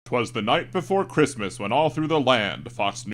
'Twas the night before Christmas when all through the land Fox News.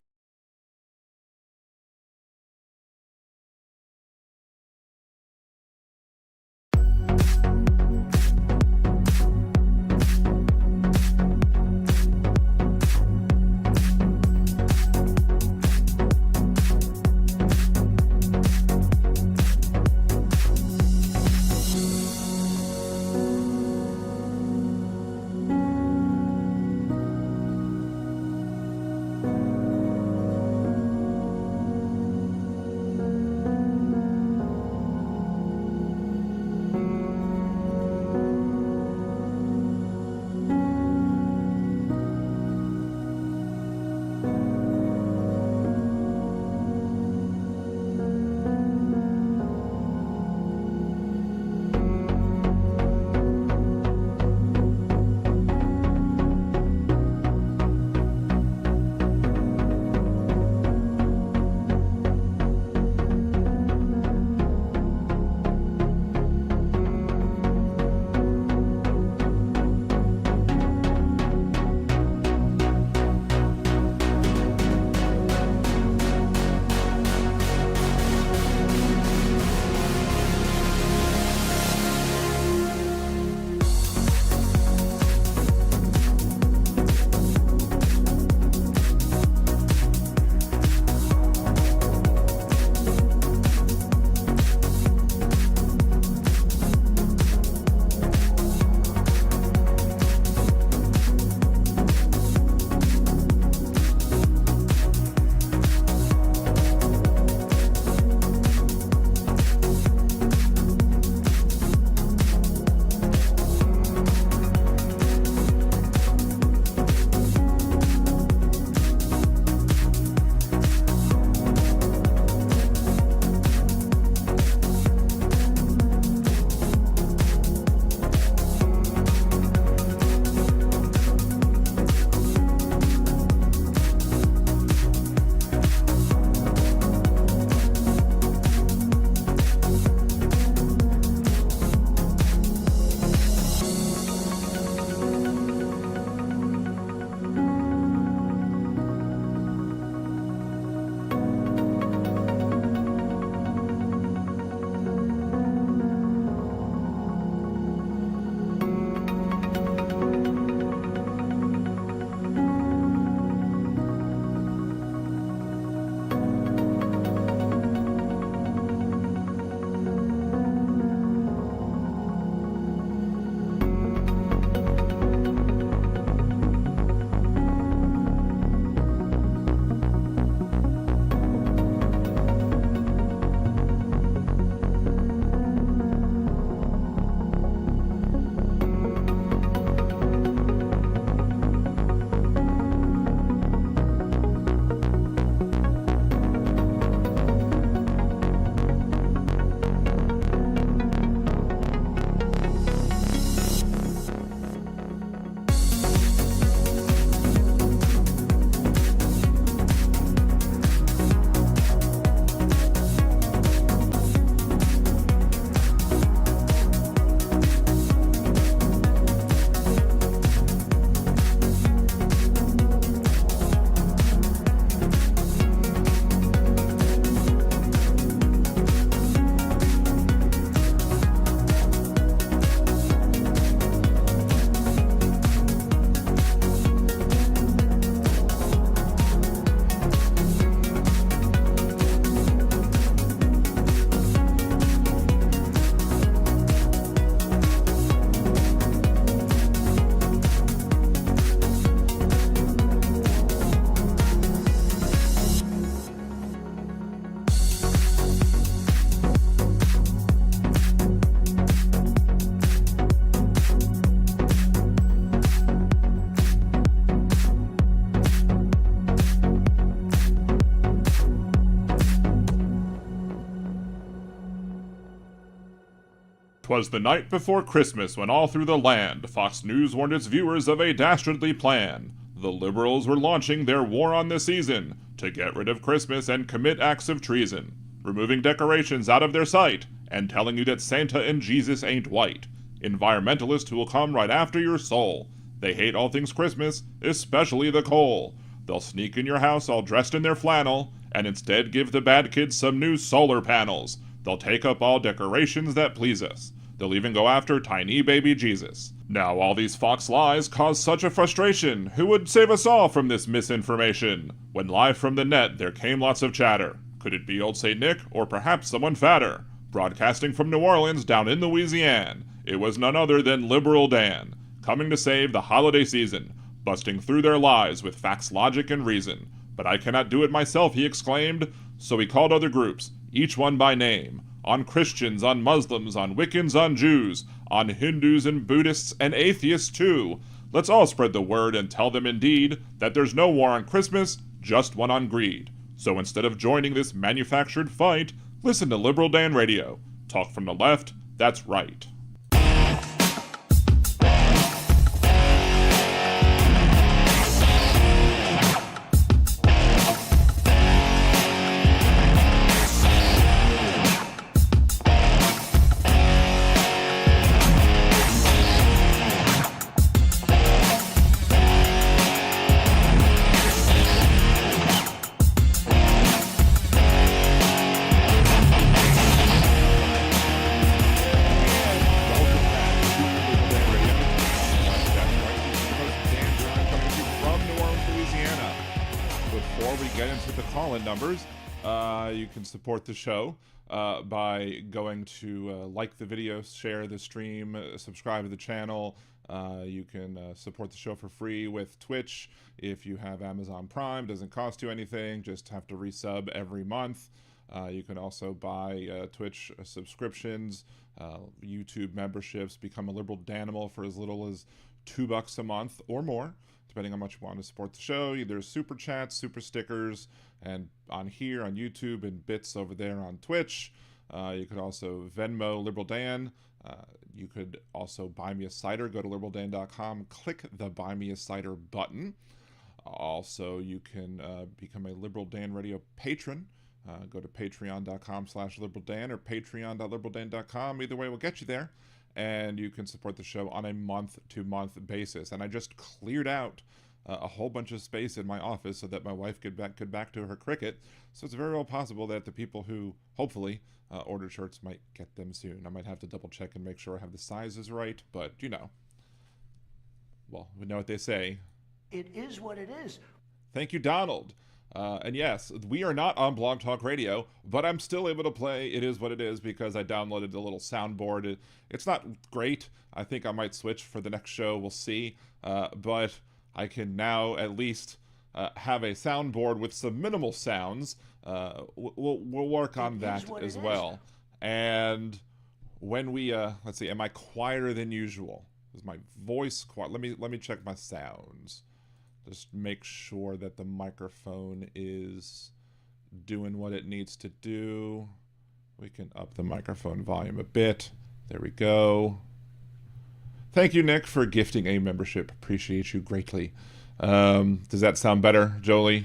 'Twas the night before Christmas when all through the land Fox News warned its viewers of a dastardly plan. The liberals were launching their war on the season to get rid of Christmas and commit acts of treason, removing decorations out of their sight and telling you that Santa and Jesus ain't white. Environmentalists who will come right after your soul. They hate all things Christmas, especially the coal. They'll sneak in your house all dressed in their flannel, and instead give the bad kids some new solar panels. They'll take up all decorations that please us. They'll even go after tiny baby Jesus. Now all these Fox lies cause such a frustration. Who would save us all from this misinformation? When live from the net there came lots of chatter. Could it be old St. Nick, or perhaps someone fatter? Broadcasting from New Orleans down in Louisiana, it was none other than Liberal Dan, coming to save the holiday season, busting through their lies with facts, logic, and reason. But I cannot do it myself, he exclaimed, so he called other groups, each one by name, on Christians, on Muslims, on Wiccans, on Jews, on Hindus and Buddhists and atheists too. Let's all spread the word and tell them indeed that there's no war on Christmas, just one on greed. So instead of joining this manufactured fight, listen to Liberal Dan Radio. Talk from the left, that's right. Numbers. You can support the show by going to like the video, share the stream, subscribe to the channel. You can support the show for free with Twitch if you have Amazon Prime. Doesn't cost you anything, just have to resub every month. You can also buy Twitch subscriptions, YouTube memberships, become a Liberal Danimal for as little as $2 a month or more, depending on how much you want to support the show. There's super chats, super stickers, and on here on YouTube and bits over there on Twitch. You could also Venmo Liberal Dan. You could also buy me a cider. Go to liberaldan.com, click the Buy Me a Cider button. Also, you can become a Liberal Dan Radio patron. Go to patreon.com/liberaldan or patreon.liberaldan.com. Either way will get you there. And you can support the show on a month-to-month basis. And I just cleared out a whole bunch of space in my office so that my wife could back to her cricket. So it's very well possible that the people who hopefully ordered shirts might get them soon. I might have to double check and make sure I have the sizes right, but you know, well, we know what they say. It is what it is. Thank you, Donald. And yes, we are not on Blog Talk Radio, but I'm still able to play It Is What It Is because I downloaded the little soundboard. It's not great. I think I might switch for the next show. We'll see. But I can now at least have a soundboard with some minimal sounds. We'll work on that as well. And when we let's see, am I quieter than usual? Is my voice quiet? Let me check my sounds. Just make sure that the microphone is doing what it needs to do. We can up the microphone volume a bit. There we go. Thank you, Nick, for gifting a membership. Appreciate you greatly. Does that sound better, Jolie?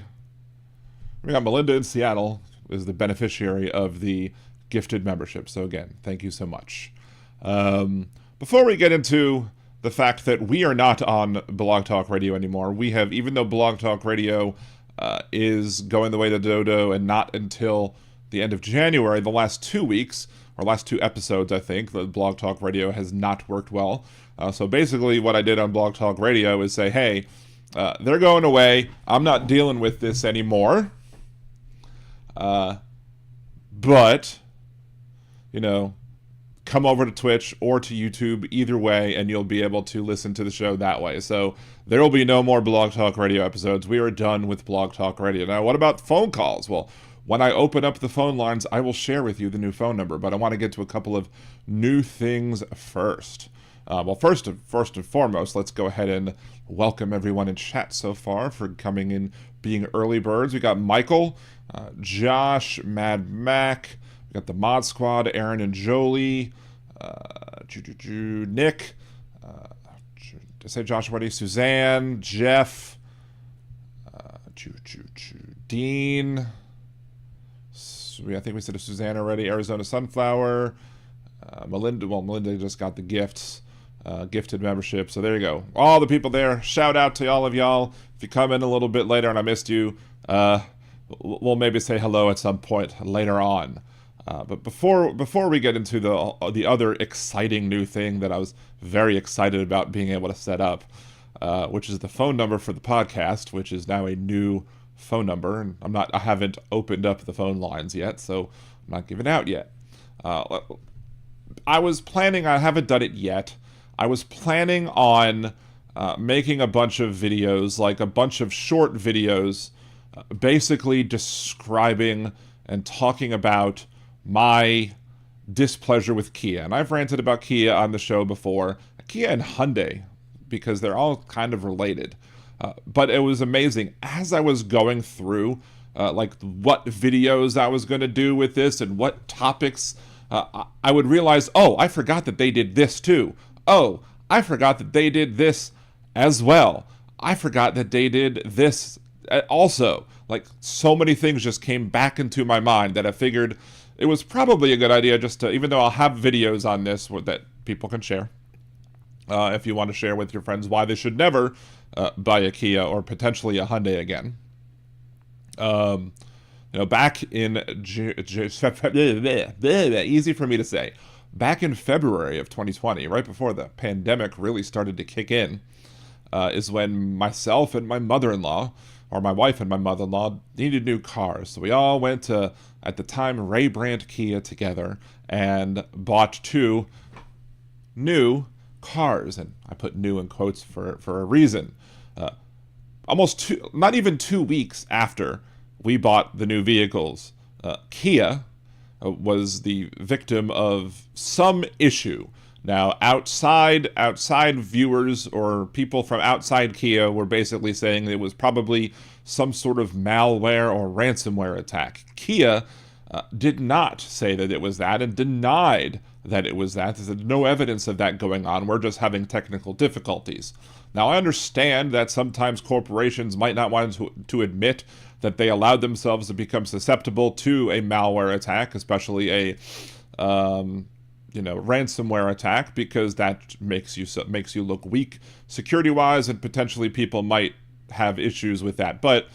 We got Melinda in Seattle is the beneficiary of the gifted membership. So again, thank you so much. Before we get into the fact that we are not on Blog Talk Radio anymore, we have, even though Blog Talk Radio is going the way of the dodo and not until the end of January, the last 2 weeks, or last 2 episodes, I think, the Blog Talk Radio has not worked well. So basically what I did on Blog Talk Radio is say, hey, they're going away. I'm not dealing with this anymore. But, you know, come over to Twitch or to YouTube, either way, and you'll be able to listen to the show that way. So there will be no more Blog Talk Radio episodes. We are done with Blog Talk Radio. Now, what about phone calls? Well, when I open up the phone lines, I will share with you the new phone number, but I want to get to a couple of new things first. Well, first and foremost, let's go ahead and welcome everyone in chat so far for coming in, being early birds. We got Michael, Josh, Mad Mac, we got the Mod Squad, Aaron and Jolie, Nick, to say Josh already, Suzanne, Jeff, Dean, I think we said Suzanne already, Arizona Sunflower, Melinda, well, Melinda just got the gifts. gifted membership. So there you go. All the people there, shout out to all of y'all. If you come in a little bit later and I missed you, we'll maybe say hello at some point later on. But before we get into the other exciting new thing that I was very excited about being able to set up, which is the phone number for the podcast, which is now a new phone number, and I haven't opened up the phone lines yet, so I'm not giving out yet. I was planning, I haven't done it yet. I was planning on making a bunch of videos, like a bunch of short videos, basically describing and talking about my displeasure with Kia. And I've ranted about Kia on the show before, Kia and Hyundai, because they're all kind of related. But it was amazing as I was going through like what videos I was going to do with this and what topics, I would realize, oh, I forgot that they did this too. Oh, I forgot that they did this as well. I forgot that they did this also. Like, so many things just came back into my mind that I figured it was probably a good idea just to, even though I'll have videos on this that people can share, if you want to share with your friends why they should never buy a Kia or potentially a Hyundai again. Back in easy for me to say, back in February of 2020, right before the pandemic really started to kick in, is when myself and my mother-in-law, or my wife and my mother-in-law, needed new cars. So we all went to, at the time, Ray brand Kia together and bought 2 new cars. And I put new in quotes for a reason. Not even 2 weeks after we bought the new vehicles, Kia was the victim of some issue. Now, outside viewers or people from outside Kia were basically saying it was probably some sort of malware or ransomware attack. Kia did not say that it was that and denied that it was that. There's no evidence of that going on. We're just having technical difficulties. Now, I understand that sometimes corporations might not want to admit that they allowed themselves to become susceptible to a malware attack, especially a ransomware attack, because that makes you look weak security-wise, and potentially people might have issues with that. But,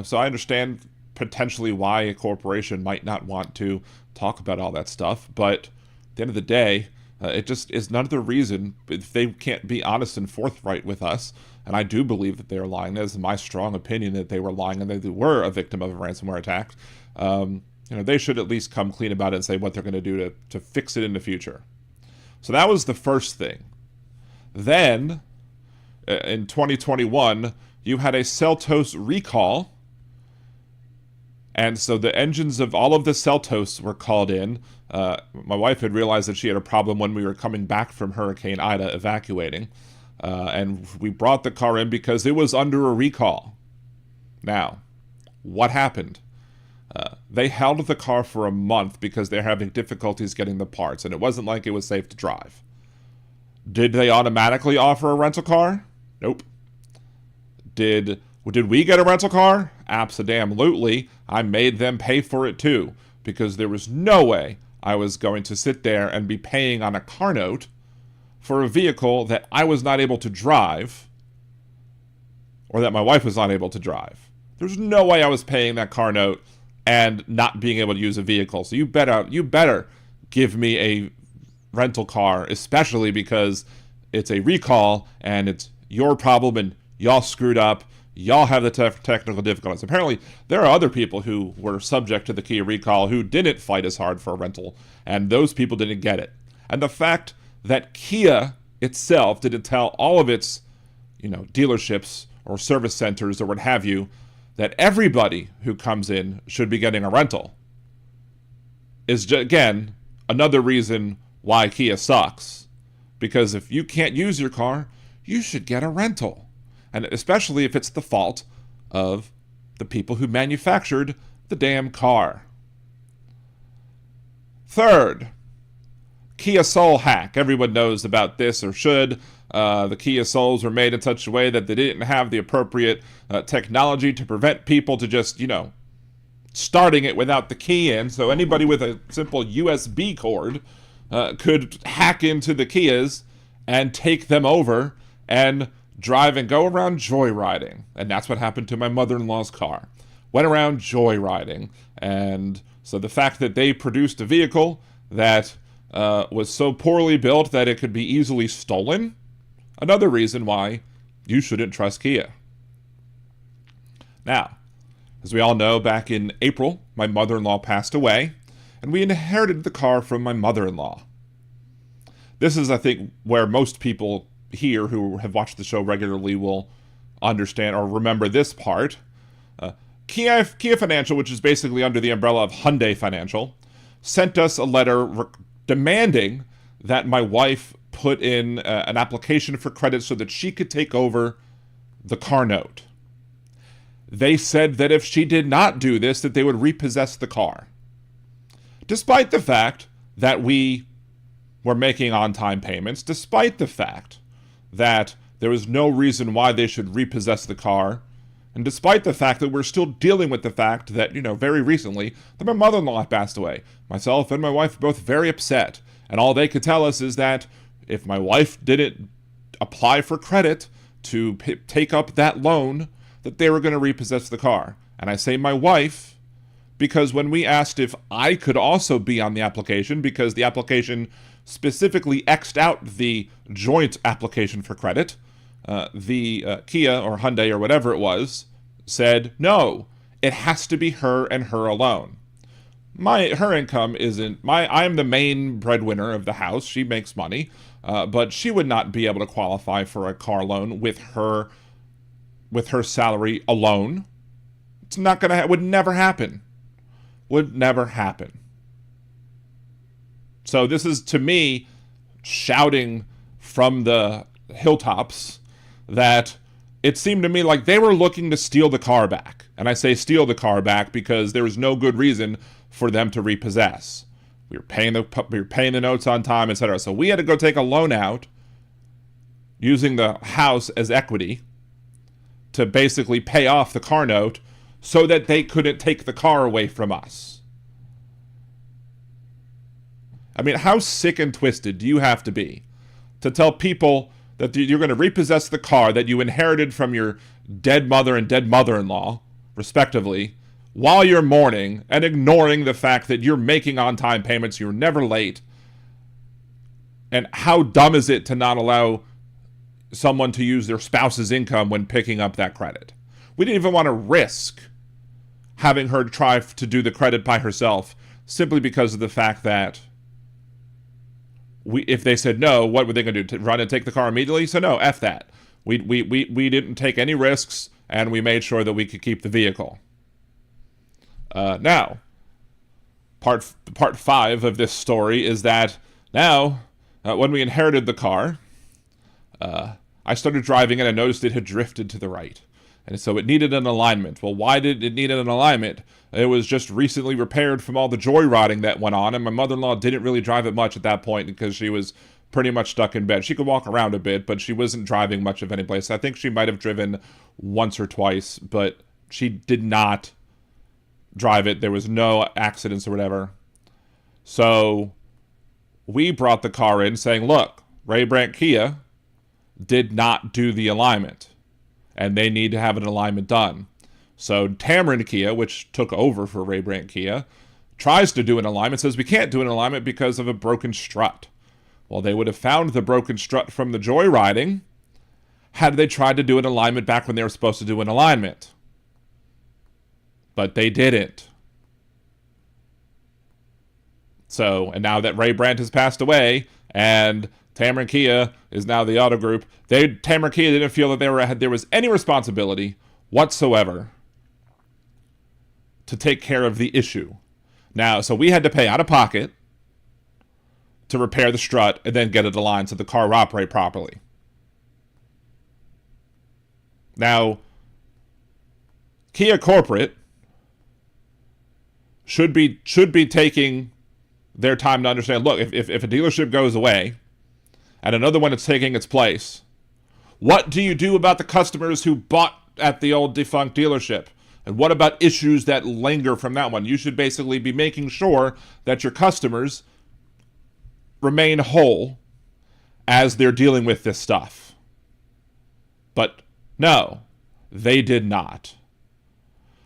so I understand potentially why a corporation might not want to talk about all that stuff. But at the end of the day, it just is none of the reason if they can't be honest and forthright with us. And I do believe that they are lying. That is my strong opinion that they were lying and they were a victim of a ransomware attack. They should at least come clean about it and say what they're going to do to fix it in the future. So that was the first thing. Then, in 2021, you had a Seltos recall. And so the engines of all of the Seltos were called in. My wife had realized that she had a problem when we were coming back from Hurricane Ida evacuating. And we brought the car in because it was under a recall. Now, what happened? They held the car for a month because they're having difficulties getting the parts, and it wasn't like it was safe to drive. Did they automatically offer a rental car? Nope. Did we get a rental car? Abso-damn-lutely. I made them pay for it too, because there was no way I was going to sit there and be paying on a car note for a vehicle that I was not able to drive, or that my wife was not able to drive. There's no way I was paying that car note and not being able to use a vehicle. So you better give me a rental car, especially because it's a recall and it's your problem and y'all screwed up. Y'all have the technical difficulties. Apparently, there are other people who were subject to the Kia recall who didn't fight as hard for a rental, and those people didn't get it. And the fact that Kia itself didn't tell all of its, dealerships or service centers or what have you, that everybody who comes in should be getting a rental is, again, another reason why Kia sucks. Because if you can't use your car, you should get a rental. And especially if it's the fault of the people who manufactured the damn car. Third, Kia Soul hack. Everyone knows about this, or should. The Kia Souls were made in such a way that they didn't have the appropriate technology to prevent people to just, starting it without the key in. So anybody with a simple USB cord could hack into the Kias and take them over and drive and go around joyriding. And that's what happened to my mother-in-law's car. Went around joyriding. And so the fact that they produced a vehicle that was so poorly built that it could be easily stolen, another reason why you shouldn't trust Kia. Now, as we all know, back in April, my mother-in-law passed away, and we inherited the car from my mother-in-law. This is, I think, where most people here who have watched the show regularly will understand or remember this part. Kia Financial, which is basically under the umbrella of Hyundai Financial, sent us a letter demanding that my wife put in an application for credit so that she could take over the car note. They said that if she did not do this, that they would repossess the car. Despite the fact that we were making on-time payments, despite the fact that there was no reason why they should repossess the car, and despite the fact that we're still dealing with the fact that, very recently, that my mother-in-law passed away. Myself and my wife were both very upset, and all they could tell us is that if my wife didn't apply for credit to take up that loan, that they were going to repossess the car. And I say my wife because when we asked if I could also be on the application, because the application specifically X'd out the joint application for credit, the Kia or Hyundai or whatever it was said, no, it has to be her and her alone. Her income isn't, I'm the main breadwinner of the house. She makes money, but she would not be able to qualify for a car loan with her salary alone. It's not going to, would never happen. Would never happen. So this is, to me, shouting from the hilltops that it seemed to me like they were looking to steal the car back. And I say steal the car back because there was no good reason for them to repossess. We were paying the notes on time, etc. So we had to go take a loan out using the house as equity to basically pay off the car note so that they couldn't take the car away from us. I mean, how sick and twisted do you have to be to tell people that you're going to repossess the car that you inherited from your dead mother and dead mother-in-law, respectively, while you're mourning and ignoring the fact that you're making on-time payments, you're never late? And how dumb is it to not allow someone to use their spouse's income when picking up that credit? We didn't even want to risk having her try to do the credit by herself simply because of the fact that if they said no, what were they going to do? Run and take the car immediately? So no, F that. We didn't take any risks, and we made sure that we could keep the vehicle. Now, part 5 of this story is that now, when we inherited the car, I started driving and I noticed it had drifted to the right. And so it needed an alignment. Well, why did it need an alignment? It was just recently repaired from all the joyriding that went on, and my mother-in-law didn't really drive it much at that point because she was pretty much stuck in bed. She could walk around a bit, but she wasn't driving much of any place. I think she might have driven once or twice, but she did not drive it. There was no accidents or whatever. So we brought the car in saying, look, Ray Brandt Kia did not do the alignment, and they need to have an alignment done. So Tamron Kia, which took over for Ray Brandt Kia, tries to do an alignment, says we can't do an alignment because of a broken strut. Well, they would have found the broken strut from the joyriding had they tried to do an alignment back when they were supposed to do an alignment. But they didn't. So, and now that Ray Brandt has passed away, and Tamron Kia is now the auto group, Tamron Kia didn't feel that there was any responsibility whatsoever to take care of the issue. Now, so we had to pay out of pocket to repair the strut and then get it aligned so the car would operate properly. Now, Kia corporate should be taking their time to understand, look, if a dealership goes away and another one is taking its place, what do you do about the customers who bought at the old defunct dealership? And what about issues that linger from that one? You should basically be making sure that your customers remain whole as they're dealing with this stuff. But no, they did not.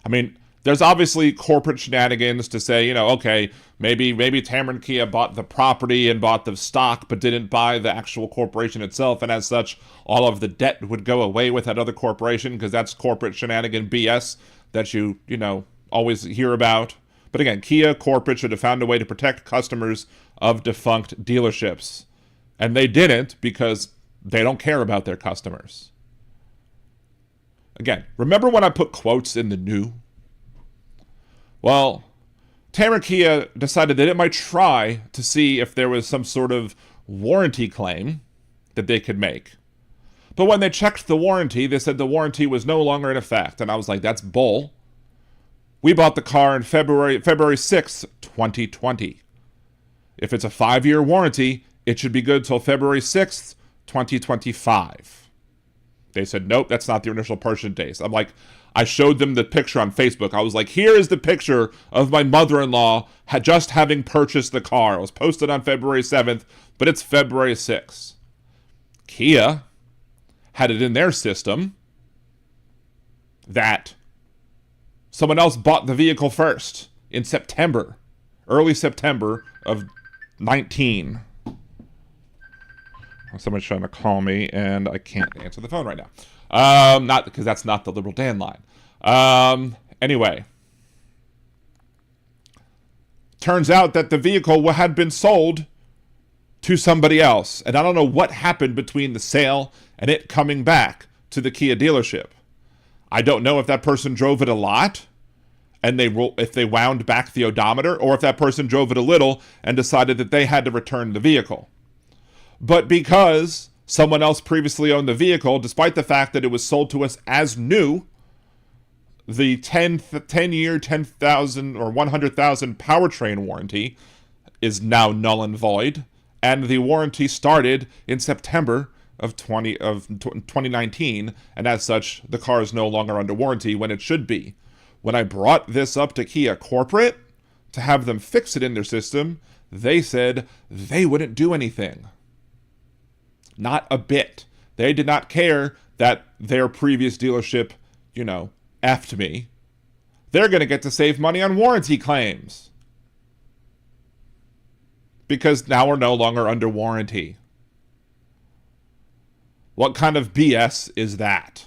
I mean, there's obviously corporate shenanigans to say, okay, maybe Tamron Kia bought the property and bought the stock, but didn't buy the actual corporation itself, and as such, all of the debt would go away with that other corporation, because that's corporate shenanigan BS that you always hear about. But again, Kia corporate should have found a way to protect customers of defunct dealerships. And they didn't, because they don't care about their customers. Again, remember when I put quotes in the new? Well, Tamron Kia decided that it might try to see if there was some sort of warranty claim that they could make. But when they checked the warranty, they said the warranty was no longer in effect. And I was like, that's bull. We bought the car in February 6th, 2020. If it's a 5-year warranty, it should be good till February 6th, 2025. They said, nope, that's not the initial purchase date. I'm like, I showed them the picture on Facebook. I was like, here is the picture of my mother-in-law just having purchased the car. It was posted on February 7th, but it's February 6th. Kia had it in their system that someone else bought the vehicle first in September, early September of 19. Someone's trying to call me, and I can't answer the phone right now. Not because that's not the Liberal Dan line. Anyway, turns out that the vehicle had been sold to somebody else, and I don't know what happened between the sale and it coming back to the Kia dealership. I don't know if that person drove it a lot, and if they wound back the odometer, or if that person drove it a little and decided that they had to return the vehicle. But because someone else previously owned the vehicle, despite the fact that it was sold to us as new, the 10-year, 10,000 or 100,000 powertrain warranty is now null and void, and the warranty started in September of 2019, and as such, the car is no longer under warranty when it should be. When I brought this up to Kia corporate to have them fix it in their system, they said they wouldn't do anything. Not a bit. They did not care that their previous dealership, effed me. They're going to get to save money on warranty claims. Because now we're no longer under warranty. What kind of BS is that?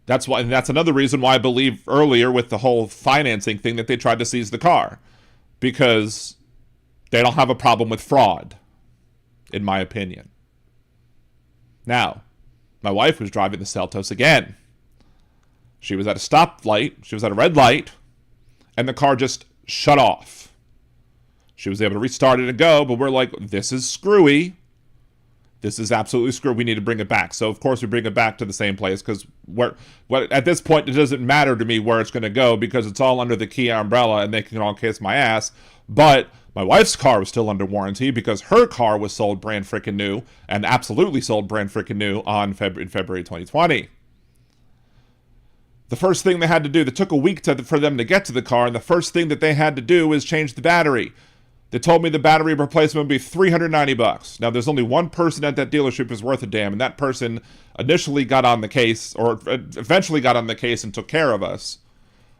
That's another reason why I believe earlier with the whole financing thing that they tried to seize the car. Because they don't have a problem with fraud, in my opinion. Now, my wife was driving the Seltos again. She was at a stoplight, she was at a red light, and the car just shut off. She was able to restart it and go, but we're like, this is screwy. This is absolutely screwy. We need to bring it back. So, of course, we bring it back to the same place because at this point, it doesn't matter to me where it's going to go because it's all under the Kia umbrella and they can all kiss my ass. But my wife's car was still under warranty because her car was sold brand freaking new and absolutely sold brand freaking new in February 2020. The first thing they had to do, it took a week for them to get to the car, and the first thing that they had to do was change the battery. They told me the battery replacement would be $390. Now, there's only one person at that dealership who's worth a damn, and that person initially got on the case, or eventually got on the case and took care of us,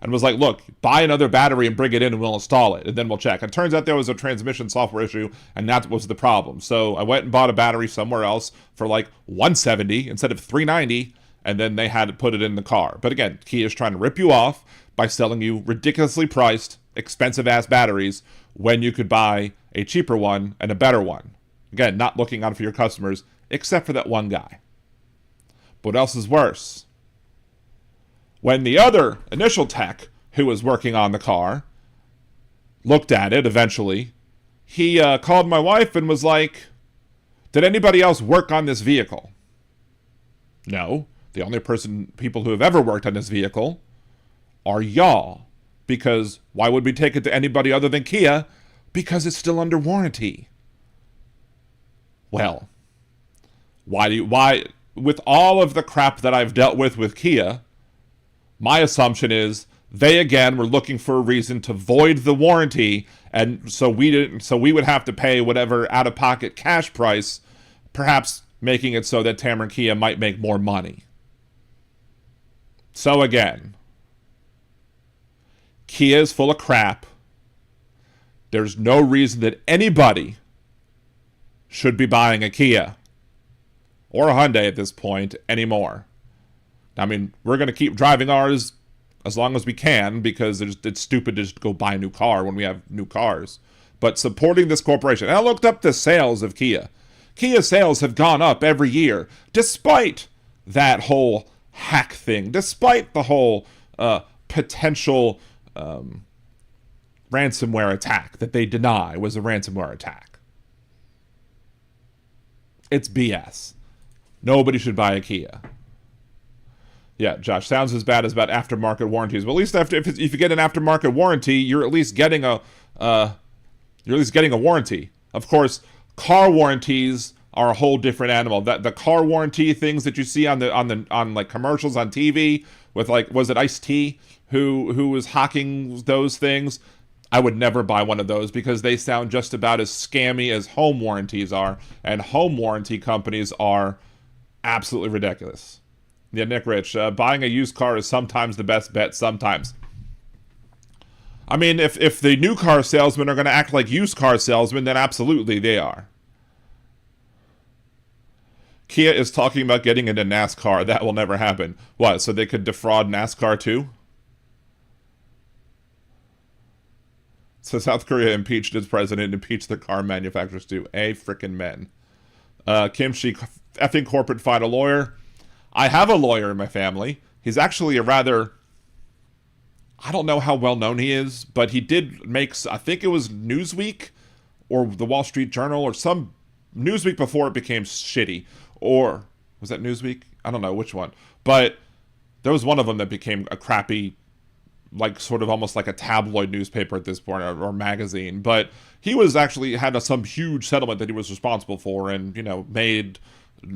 and was like, look, buy another battery and bring it in and we'll install it, and then we'll check. And it turns out there was a transmission software issue, and that was the problem. So I went and bought a battery somewhere else for like $170 instead of $390, and then they had to put it in the car. But again, Kia is trying to rip you off by selling you ridiculously priced, expensive-ass batteries when you could buy a cheaper one and a better one. Again, not looking out for your customers, except for that one guy. But what else is worse? When the other initial tech who was working on the car looked at it eventually, he called my wife and was like, did anybody else work on this vehicle? No. The only people who have ever worked on this vehicle are y'all. Because why would we take it to anybody other than Kia? Because it's still under warranty. Well, why, with all of the crap that I've dealt with Kia, my assumption is They again were looking for a reason to void the warranty, and so we would have to pay whatever out-of-pocket cash price, perhaps making it so that Tamron Kia might make more money. So again, Kia is full of crap. There's no reason that anybody should be buying a Kia or a Hyundai at this point anymore. I mean, we're going to keep driving ours as long as we can, because it's stupid to just go buy a new car when we have new cars. But supporting this corporation, and I looked up the sales of Kia. Kia sales have gone up every year, despite that whole hack thing, despite the whole potential ransomware attack that they deny was a ransomware attack. It's BS. Nobody should buy a Kia. Yeah, Josh, sounds as bad as about aftermarket warranties. But at least if you get an aftermarket warranty, you're at least getting a warranty. Of course, car warranties are a whole different animal. That the car warranty things that you see on like commercials on TV with, like, was it Ice-T who was hawking those things? I would never buy one of those because they sound just about as scammy as home warranties are, and home warranty companies are absolutely ridiculous. Yeah, Nick Rich, buying a used car is sometimes the best bet, sometimes. I mean, if the new car salesmen are going to act like used car salesmen, then absolutely they are. Kia is talking about getting into NASCAR. That will never happen. What, so they could defraud NASCAR too? So South Korea impeached its president, impeached the car manufacturers too. Frickin' men. Kimchi, effing corporate, find a lawyer. I have a lawyer in my family. He's actually a rather... I don't know how well known he is, but he did make... I think it was Newsweek or the Wall Street Journal or some... Newsweek before it became shitty. Or... Was that Newsweek? I don't know which one. But there was one of them that became a crappy... like sort of almost like a tabloid newspaper at this point, or magazine. But he was actually had some huge settlement that he was responsible for, and, you know, made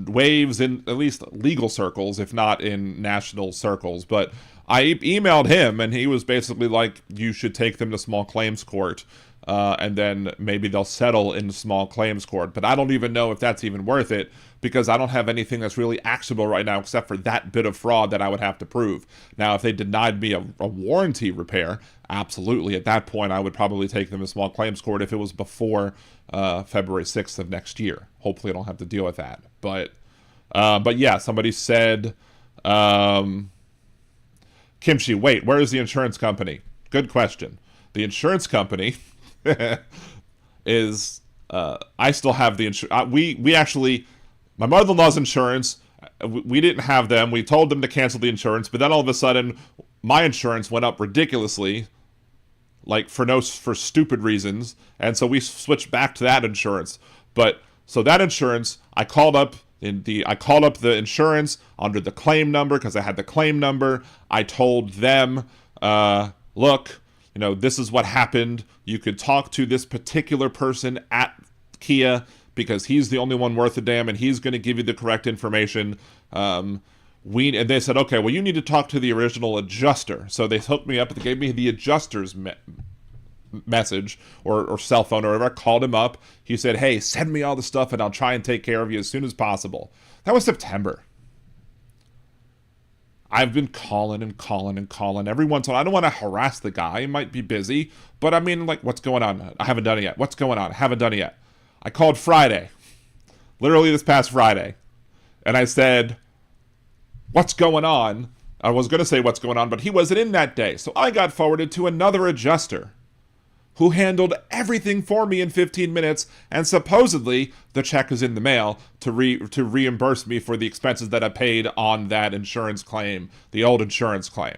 waves in at least legal circles, if not in national circles. But I emailed him, and he was basically like, you should take them to small claims court, and then maybe they'll settle in small claims court. But I don't even know if that's even worth it, because I don't have anything that's really actionable right now except for that bit of fraud that I would have to prove. Now, if they denied me a warranty repair, absolutely. At that point, I would probably take them to small claims court if it was before February 6th of next year. Hopefully I don't have to deal with that. But yeah, somebody said, Kimchi, wait, where is the insurance company? Good question. The insurance company is, I still have the insurance. We actually... My mother-in-law's insurance, we didn't have them. We told them to cancel the insurance, but then all of a sudden, my insurance went up ridiculously, like for stupid reasons, and so we switched back to that insurance. But so that insurance, I called up the insurance under the claim number because I had the claim number. I told them, look, you know, this is what happened. You could talk to this particular person at Kia, because he's the only one worth a damn, and he's going to give you the correct information. And they said, okay, well, you need to talk to the original adjuster. So they hooked me up. They gave me the adjuster's message or cell phone or whatever. I called him up. He said, hey, send me all the stuff, and I'll try and take care of you as soon as possible. That was September. I've been calling and calling and calling every once in a while. I don't want to harass the guy. He might be busy. But I mean, like, what's going on? I haven't done it yet. What's going on? I haven't done it yet. I called Friday, literally this past Friday, and I said, what's going on? I was going to say what's going on, but he wasn't in that day. So I got forwarded to another adjuster who handled everything for me in 15 minutes, and supposedly the check is in the mail to reimburse me for the expenses that I paid on that insurance claim, the old insurance claim.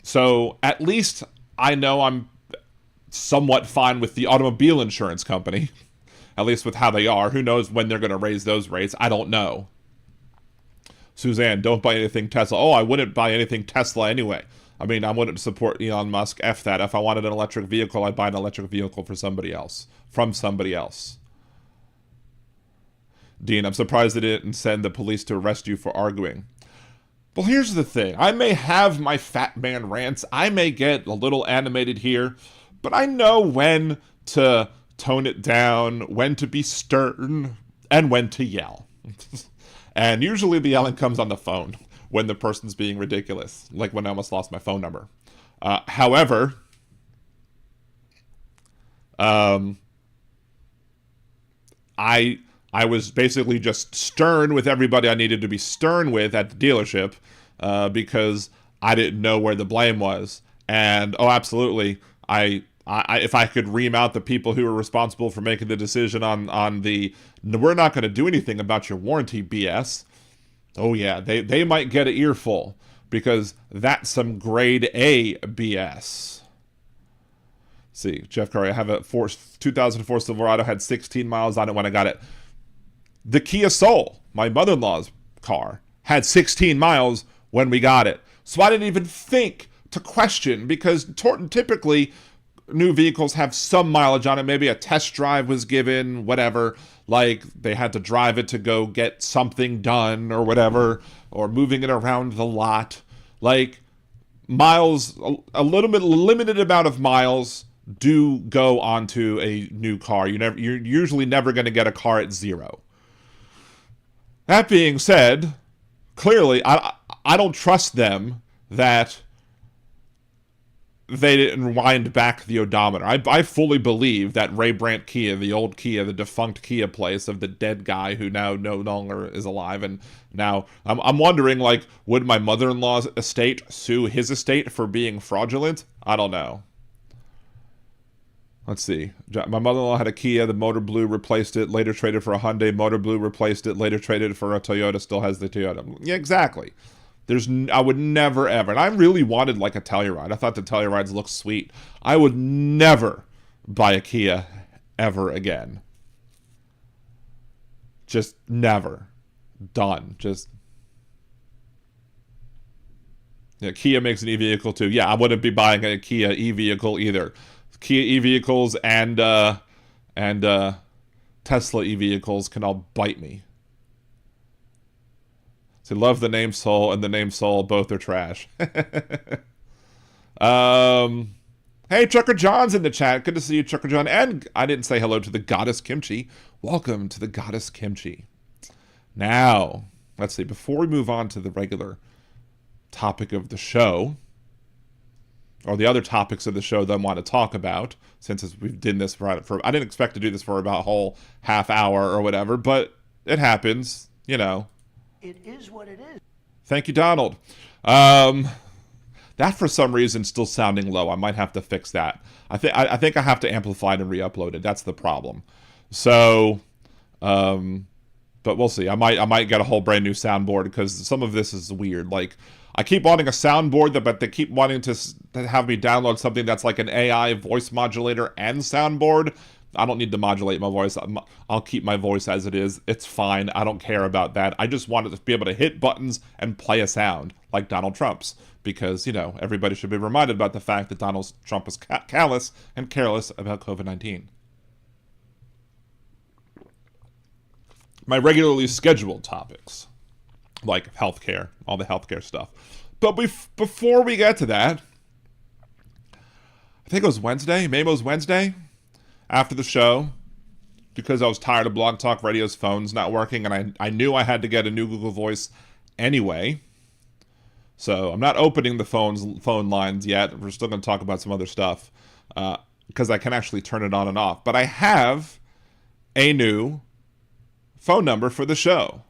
So at least I know I'm somewhat fine with the automobile insurance company, at least with how they are. Who knows when they're going to raise those rates? I don't know. Suzanne, don't buy anything Tesla. Oh, I wouldn't buy anything Tesla anyway. I mean, I wouldn't support Elon Musk. F that. If I wanted an electric vehicle, I'd buy an electric vehicle for somebody else. From somebody else. Dean, I'm surprised they didn't send the police to arrest you for arguing. Well, here's the thing. I may have my fat man rants. I may get a little animated here, but I know when to tone it down, when to be stern, and when to yell. And usually the yelling comes on the phone when the person's being ridiculous, like when I almost lost my phone number. However, I was basically just stern with everybody I needed to be stern with at the dealership because I didn't know where the blame was. And oh, absolutely, I if I could ream out the people who were responsible for making the decision on the we're not going to do anything about your warranty BS. Oh yeah, they might get an earful because that's some grade A BS. See, Jeff Curry, I have a 2004 Silverado, had 16 miles on it when I got it. The Kia Soul, my mother-in-law's car, had 16 miles when we got it. So I didn't even think to question because typically new vehicles have some mileage on it. Maybe a test drive was given, whatever. Like they had to drive it to go get something done or whatever, or moving it around the lot. Like miles, a little bit limited amount of miles do go onto a new car. You're usually never going to get a car at zero. That being said, clearly I don't trust them that they didn't wind back the odometer. I fully believe that Ray Brandt Kia, the old Kia, the defunct Kia place of the dead guy who now no longer is alive, and now I'm wondering, like, would my mother-in-law's estate sue his estate for being fraudulent? I don't know. Let's see. My mother-in-law had a Kia. The Motor Blue replaced it. Later traded for a Hyundai. Motor Blue replaced it. Later traded for a Toyota. Still has the Toyota. Yeah, exactly. I would never, ever. And I really wanted like a Telluride. I thought the Tellurides looked sweet. I would never buy a Kia ever again. Just never. Done. Just. Yeah, Kia makes an e-vehicle too. Yeah, I wouldn't be buying a Kia e-vehicle either. Kia e-vehicles and Tesla e-vehicles can all bite me. So love the name Soul and the name Soul, both are trash. Hey, Trucker John's in the chat. Good to see you, Trucker John. And I didn't say hello to the Goddess Kimchi. Welcome to the Goddess Kimchi. Now, let's see. Before we move on to the regular topic of the show, or the other topics of the show that I want to talk about, since we've done this for I didn't expect to do this for about a whole half hour or whatever, but it happens, you know. It is what it is. Thank you, Donald. That for some reason still sounding low. I might have to fix that. I think I have to amplify it and re-upload it. That's the problem. So, but we'll see. I might get a whole brand new soundboard because some of this is weird. Like, I keep wanting a soundboard, but they keep wanting to have me download something that's like an AI voice modulator and soundboard. I don't need to modulate my voice. I'll keep my voice as it is. It's fine. I don't care about that. I just wanted to be able to hit buttons and play a sound like Donald Trump's. Because, you know, everybody should be reminded about the fact that Donald Trump is callous and careless about COVID-19. My regularly scheduled topics, like healthcare, all the healthcare stuff. But before we get to that, I think it was Wednesday, maybe it was Wednesday, after the show, because I was tired of Blog Talk Radio's phones not working, and I knew I had to get a new Google Voice anyway. So I'm not opening the phone lines yet. We're still going to talk about some other stuff because I can actually turn it on and off. But I have a new phone number for the show.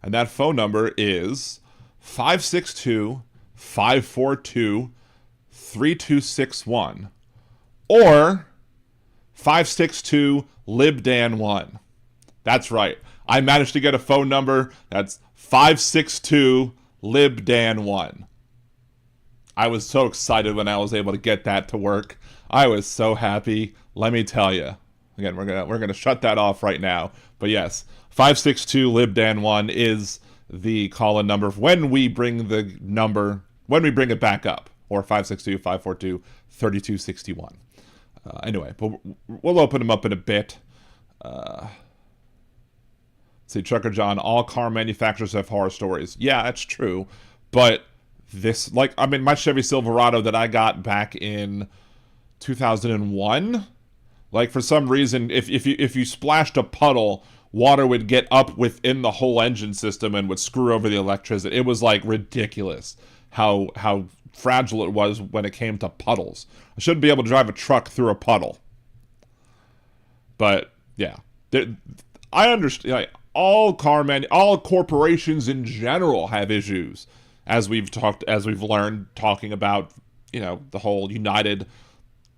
And that phone number is 562-542-3261 or 562-LibDan1. That's right. I managed to get a phone number that's 562-LibDan1. I was so excited when I was able to get that to work. I was so happy. Let me tell you. Again, we're gonna shut that off right now. But yes, 562-LibDan1 is the call-in number when we bring it back up, or 562-542-3261. Anyway, but we'll open them up in a bit. See, Trucker John, all car manufacturers have horror stories. Yeah, that's true. But this, like, I mean, my Chevy Silverado that I got back in 2001, like, for some reason, if you splashed a puddle, water would get up within the whole engine system and would screw over the electricity. It was, like, ridiculous how fragile it was when it came to puddles. I shouldn't be able to drive a truck through a puddle. But, yeah. I understand, like, all corporations in general have issues, as we've learned, talking about, you know, the whole United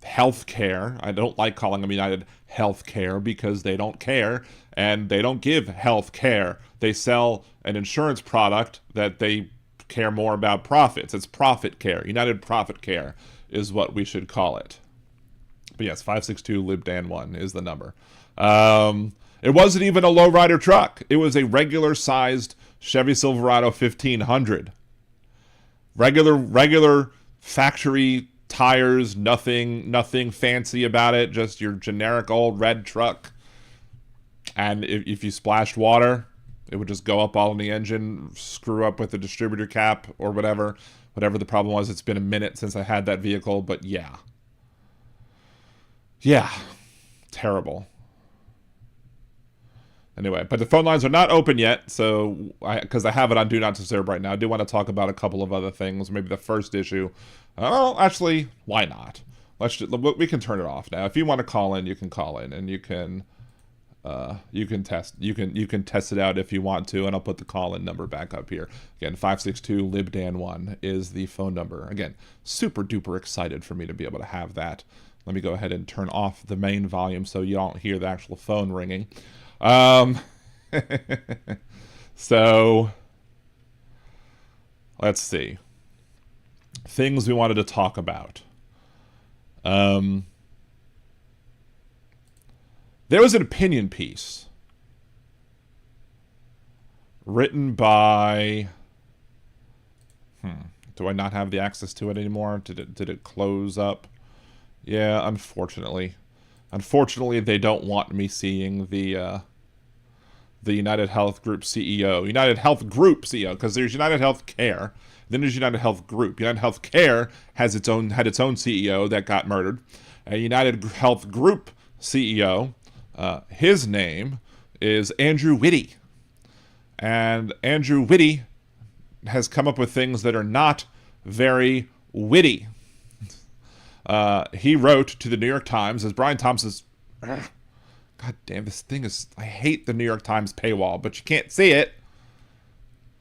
Healthcare. I don't like calling them United Healthcare because they don't care and they don't give health care. They sell an insurance product that they care more about profits. It's profit care. United Profit Care is what we should call it. But yes, 562 LibDan1 is the number. It wasn't even a lowrider truck. It was a regular-sized Chevy Silverado 1500. Regular factory tires, nothing fancy about it, just your generic old red truck. And if you splashed water, it would just go up all in the engine, screw up with the distributor cap or whatever the problem was. It's been a minute since I had that vehicle, but yeah. Yeah. Terrible. Anyway, but the phone lines are not open yet, so because I have it on Do Not Disturb right now. I do want to talk about a couple of other things. Maybe the first issue. Oh, actually, why not? We can turn it off now. If you want to call in, you can call in, and you can test it out if you want to, and I'll put the call-in number back up here. Again, 562 LibDan1 is the phone number. Again, super duper excited for me to be able to have that. Let me go ahead and turn off the main volume so you don't hear the actual phone ringing. So let's see. Things we wanted to talk about. There was an opinion piece written by, do I not have the access to it anymore? Did it close up? Yeah, unfortunately. Unfortunately, they don't want me seeing the United Health Group CEO. United Health Group CEO, because there's United Health Care, then there's United Health Group. United Health Care had its own CEO that got murdered. A United Health Group CEO, his name is Andrew Whitty. And Andrew Whitty has come up with things that are not very witty. He wrote to the New York Times, as Brian Thompson's... God damn, this thing is... I hate the New York Times paywall, but you can't see it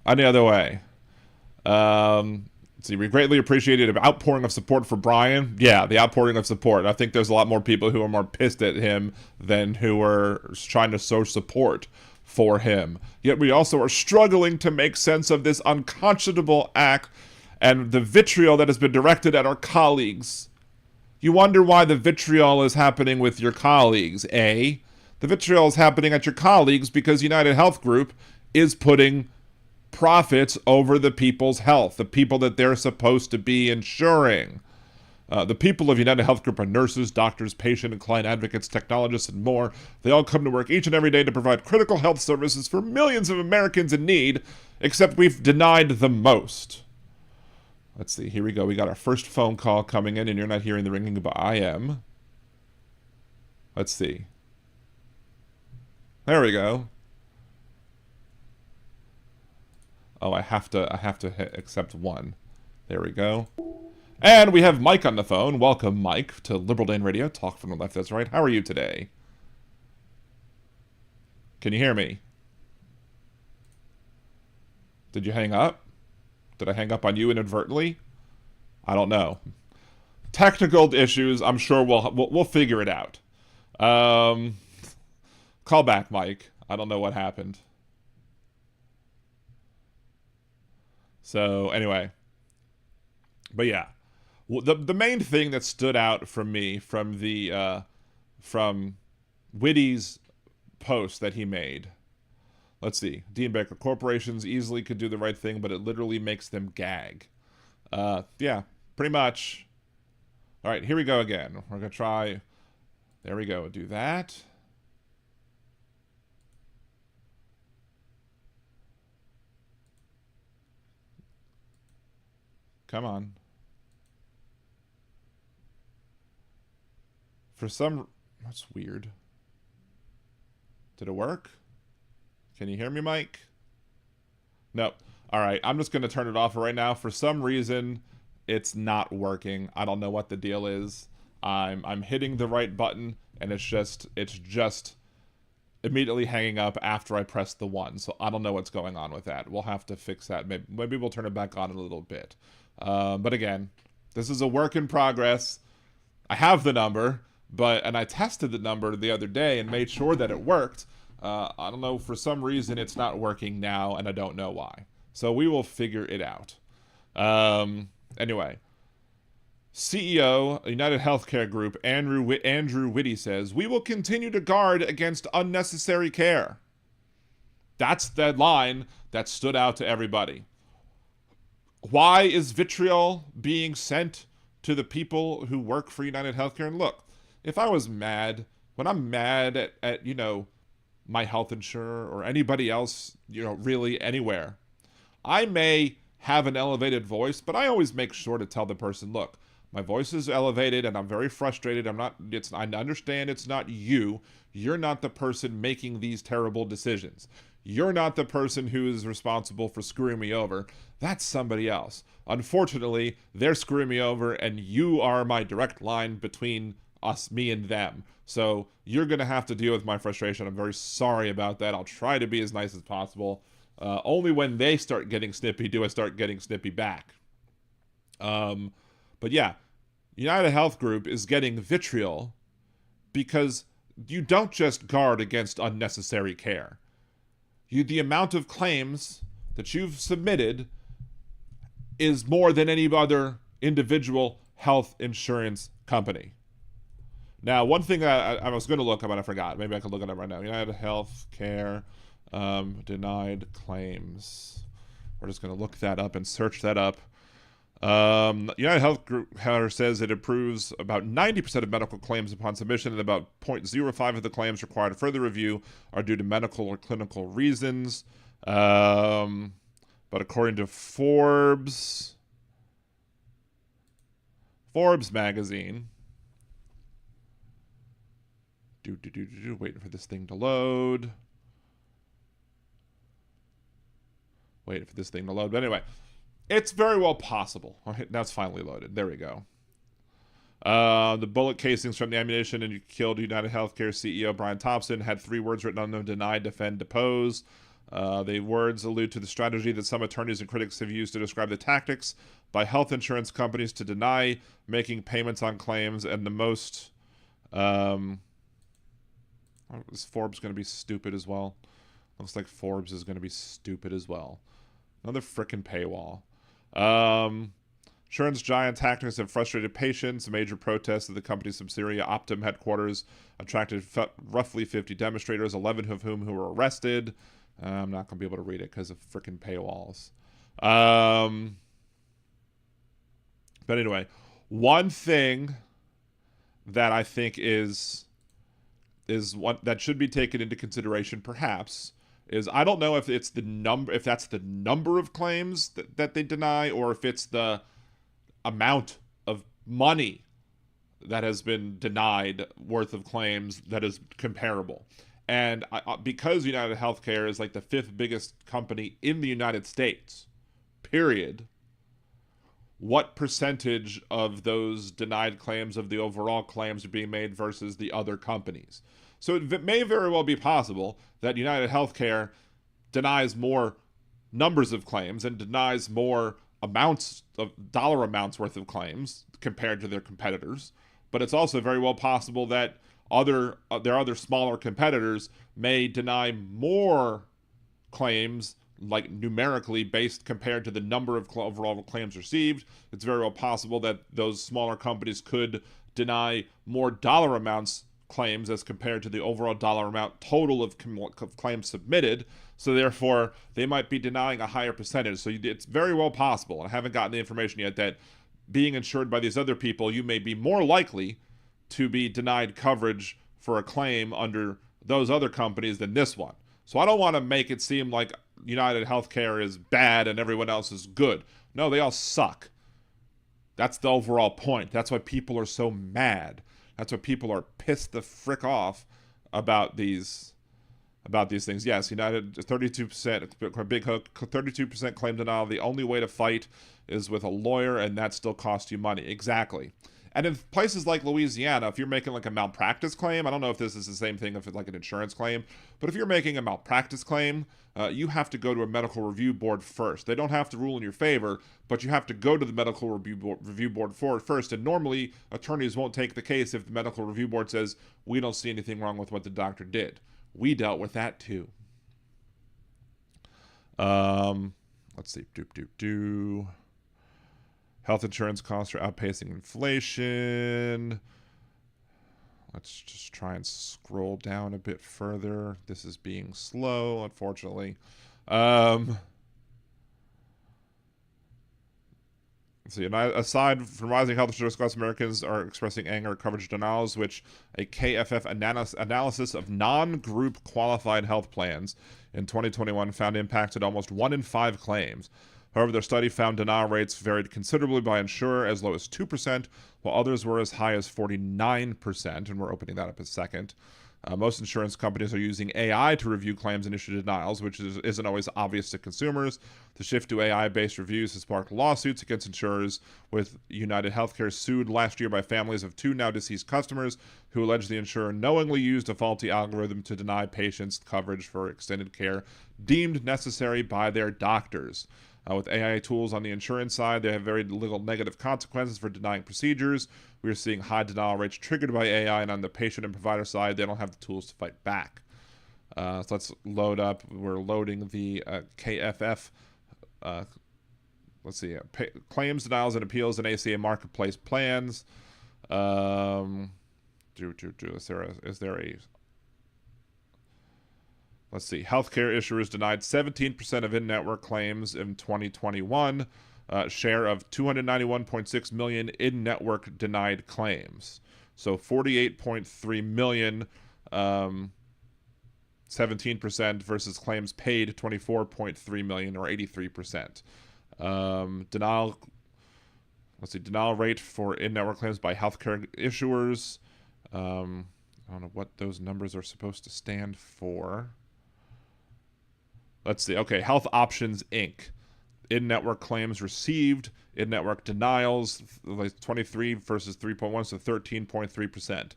any other way. See, we greatly appreciated an outpouring of support for Brian. Yeah, the outpouring of support. I think there's a lot more people who are more pissed at him than who are trying to show support for him. Yet we also are struggling to make sense of this unconscionable act and the vitriol that has been directed at our colleagues. You wonder why the vitriol is happening with your colleagues, eh? The vitriol is happening at your colleagues because United Health Group is putting profits over the people's health, the people that they're supposed to be insuring. The people of United Health Group are nurses, doctors, patient and client advocates, technologists, and more. They all come to work each and every day to provide critical health services for millions of Americans in need, except we've denied the most. Let's see, here we go. We got our first phone call coming in, and you're not hearing the ringing, but I am. Let's see. There we go. Oh, I have to hit accept one. There we go. And we have Mike on the phone. Welcome, Mike, to Liberal Dan Radio. Talk from the left, that's right. How are you today? Can you hear me? Did you hang up? Did I hang up on you inadvertently? I don't know. Technical issues. I'm sure we'll figure it out. Call back, Mike. I don't know what happened. So anyway, but yeah, the main thing that stood out from me from Whitty's post that he made. Let's see. Dean Baker, corporations easily could do the right thing, but it literally makes them gag. Yeah, pretty much. All right, here we go again. We're going to try. There we go. Do that. Come on. That's weird. Did it work? Can you hear me, Mike? No. All right, I'm just going to turn it off right now. For some reason, it's not working. I don't know what the deal is. I'm hitting the right button, and it's just immediately hanging up after I press the 1. So I don't know what's going on with that. We'll have to fix that. Maybe we'll turn it back on in a little bit. But again, this is a work in progress. I have the number, and I tested the number the other day and made sure that it worked. I don't know, for some reason it's not working now, and I don't know why. So we will figure it out. Anyway, CEO, United Healthcare Group, Andrew Whitty says, "We will continue to guard against unnecessary care." That's the line that stood out to everybody. Why is vitriol being sent to the people who work for United Healthcare? And look, if I was mad, when I'm mad at my health insurer or anybody else, really anywhere, I may have an elevated voice, but I always make sure to tell the person, look, my voice is elevated and I'm very frustrated. I understand it's not you. You're not the person making these terrible decisions. You're not the person who is responsible for screwing me over. That's somebody else. Unfortunately, they're screwing me over, and you are my direct line between me and them. So you're going to have to deal with my frustration. I'm very sorry about that. I'll try to be as nice as possible. Only when they start getting snippy do I start getting snippy back. But yeah, United Health Group is getting vitriol because you don't just guard against unnecessary care. The amount of claims that you've submitted is more than any other individual health insurance company. Now, one thing I was going to look up and I forgot. Maybe I could look it up right now. United Healthcare denied claims. We're just going to look that up and search that up. United Health Group, however, says it approves about 90% of medical claims upon submission, and about 0.05 of the claims required further review are due to medical or clinical reasons. But according to Forbes magazine, waiting for this thing to load. But anyway, it's very well possible. All right, now it's finally loaded. There we go. The bullet casings from the ammunition and killed United Healthcare CEO Brian Thompson had 3 words written on them: deny, defend, depose. The words allude to the strategy that some attorneys and critics have used to describe the tactics by health insurance companies to deny making payments on claims, and the most... is Forbes going to be stupid as well? Looks like Forbes is going to be stupid as well. Another frickin' paywall. Insurance giant tactics have frustrated patients. Major protests at the company's subsidiary Optum headquarters attracted roughly 50 demonstrators, 11 of whom were arrested. I'm not going to be able to read it because of frickin' paywalls. But anyway, one thing that I think is what that should be taken into consideration, perhaps, is I don't know if that's the number of claims that they deny, or if it's the amount of money that has been denied worth of claims that is comparable. And because United Healthcare is like the 5th biggest company in the United States, period, what percentage of those denied claims of the overall claims are being made versus the other companies? So it may very well be possible that United Healthcare denies more numbers of claims and denies more amounts of dollar amounts worth of claims compared to their competitors. But it's also very well possible that their other smaller competitors may deny more claims, like numerically based compared to the number of overall claims received. It's very well possible that those smaller companies could deny more dollar amounts claims as compared to the overall dollar amount total of claims submitted. So therefore, they might be denying a higher percentage. So it's very well possible, and I haven't gotten the information yet, that being insured by these other people, you may be more likely to be denied coverage for a claim under those other companies than this one. So I don't want to make it seem like United Healthcare is bad and everyone else is good. No, they all suck. That's the overall point. That's why people are so mad. That's why people are pissed the frick off about these things. Yes, United 32%, big hook, 32% claim denial. The only way to fight is with a lawyer, and that still costs you money. Exactly. And in places like Louisiana, if you're making like a malpractice claim, I don't know if this is the same thing if it's like an insurance claim, but if you're making a malpractice claim, you have to go to a medical review board first. They don't have to rule in your favor, but you have to go to the medical review board first. And normally, attorneys won't take the case if the medical review board says, we don't see anything wrong with what the doctor did. We dealt with that too. Let's see. Health insurance costs are outpacing inflation. Let's just try and scroll down a bit further. This is being slow, unfortunately. Let's see. Aside from rising health insurance costs, Americans are expressing anger at coverage denials, which a KFF analysis of non-group qualified health plans in 2021 found impacted almost 1 in 5 claims. However, their study found denial rates varied considerably by insurer, as low as 2%, while others were as high as 49%, and we're opening that up in a second. Most insurance companies are using AI to review claims and issue denials, which isn't always obvious to consumers. The shift to AI-based reviews has sparked lawsuits against insurers, with United Healthcare sued last year by families of 2 now deceased customers who allege the insurer knowingly used a faulty algorithm to deny patients coverage for extended care deemed necessary by their doctors. With AI tools on the insurance side, they have very little negative consequences for denying procedures. We are seeing high denial rates triggered by AI, and on the patient and provider side, they don't have the tools to fight back. So let's load up. We're loading the KFF. Let's see. Claims, denials, and appeals in ACA marketplace plans. Is there a Let's see. Healthcare issuers denied 17% of in-network claims in 2021, share of 291.6 million in-network denied claims. So 48.3 million, 17% versus claims paid 24.3 million, or 83%. Denial rate for in-network claims by healthcare issuers. I don't know what those numbers are supposed to stand for. Let's see. Okay, Health Options, Inc. In-network claims received, in-network denials, 23 versus 3.1, so 13.3%.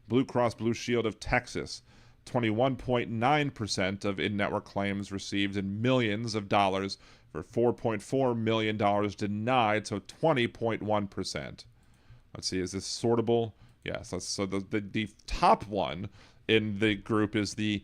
Blue Cross Blue Shield of Texas, 21.9% of in-network claims received in millions of dollars for $4.4 million denied, so 20.1%. Let's see, is this sortable? Yes, so the top one in the group is the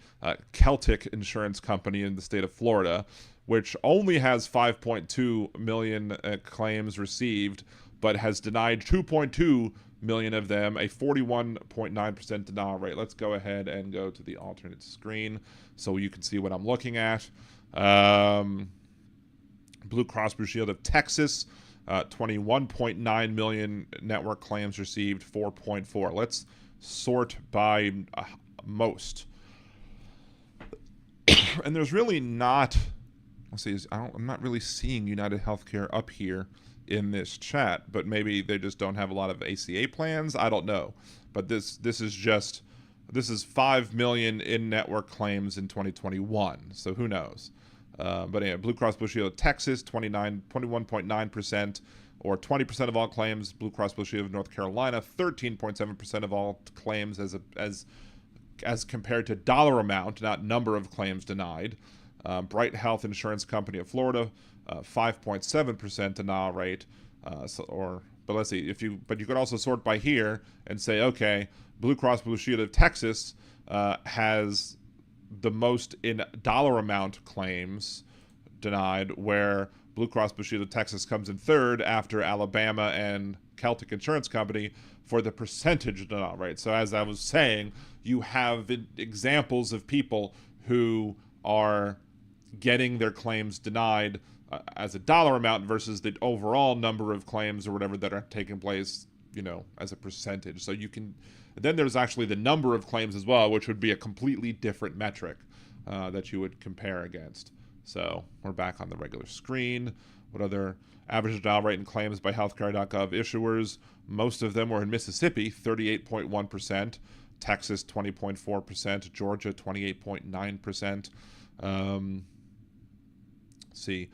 Celtic Insurance Company in the state of Florida, which only has 5.2 million claims received, but has denied 2.2 million of them, a 41.9% denial rate. Let's go ahead and go to the alternate screen so you can see what I'm looking at. Blue Cross Blue Shield of Texas, 21.9 million network claims received, 4.4. Let's sort by most. And there's really not, I'm not really seeing United Healthcare up here in this chat, but maybe they just don't have a lot of ACA plans. I don't know. But this is 5 million in-network claims in 2021. So who knows? But anyway, Blue Cross Blue Shield of Texas, 21.9%, or 20% of all claims. Blue Cross Blue Shield of North Carolina, 13.7% of all claims as compared to dollar amount, not number of claims denied. Bright Health Insurance Company of Florida, 5.7% denial rate. But let's see, but you could also sort by here and say, okay, Blue Cross Blue Shield of Texas has the most in dollar amount claims denied, where Blue Cross Blue Shield of Texas comes in third after Alabama and Celtic Insurance Company for the percentage denial rate. So as I was saying, you have examples of people who are getting their claims denied as a dollar amount versus the overall number of claims or whatever that are taking place, as a percentage. So then there's actually the number of claims as well, which would be a completely different metric that you would compare against. So we're back on the regular screen. what other average denial rate in claims by healthcare.gov issuers? Most of them were in Mississippi, 38.1%, Texas, 20.4%, Georgia, 28.9%. See,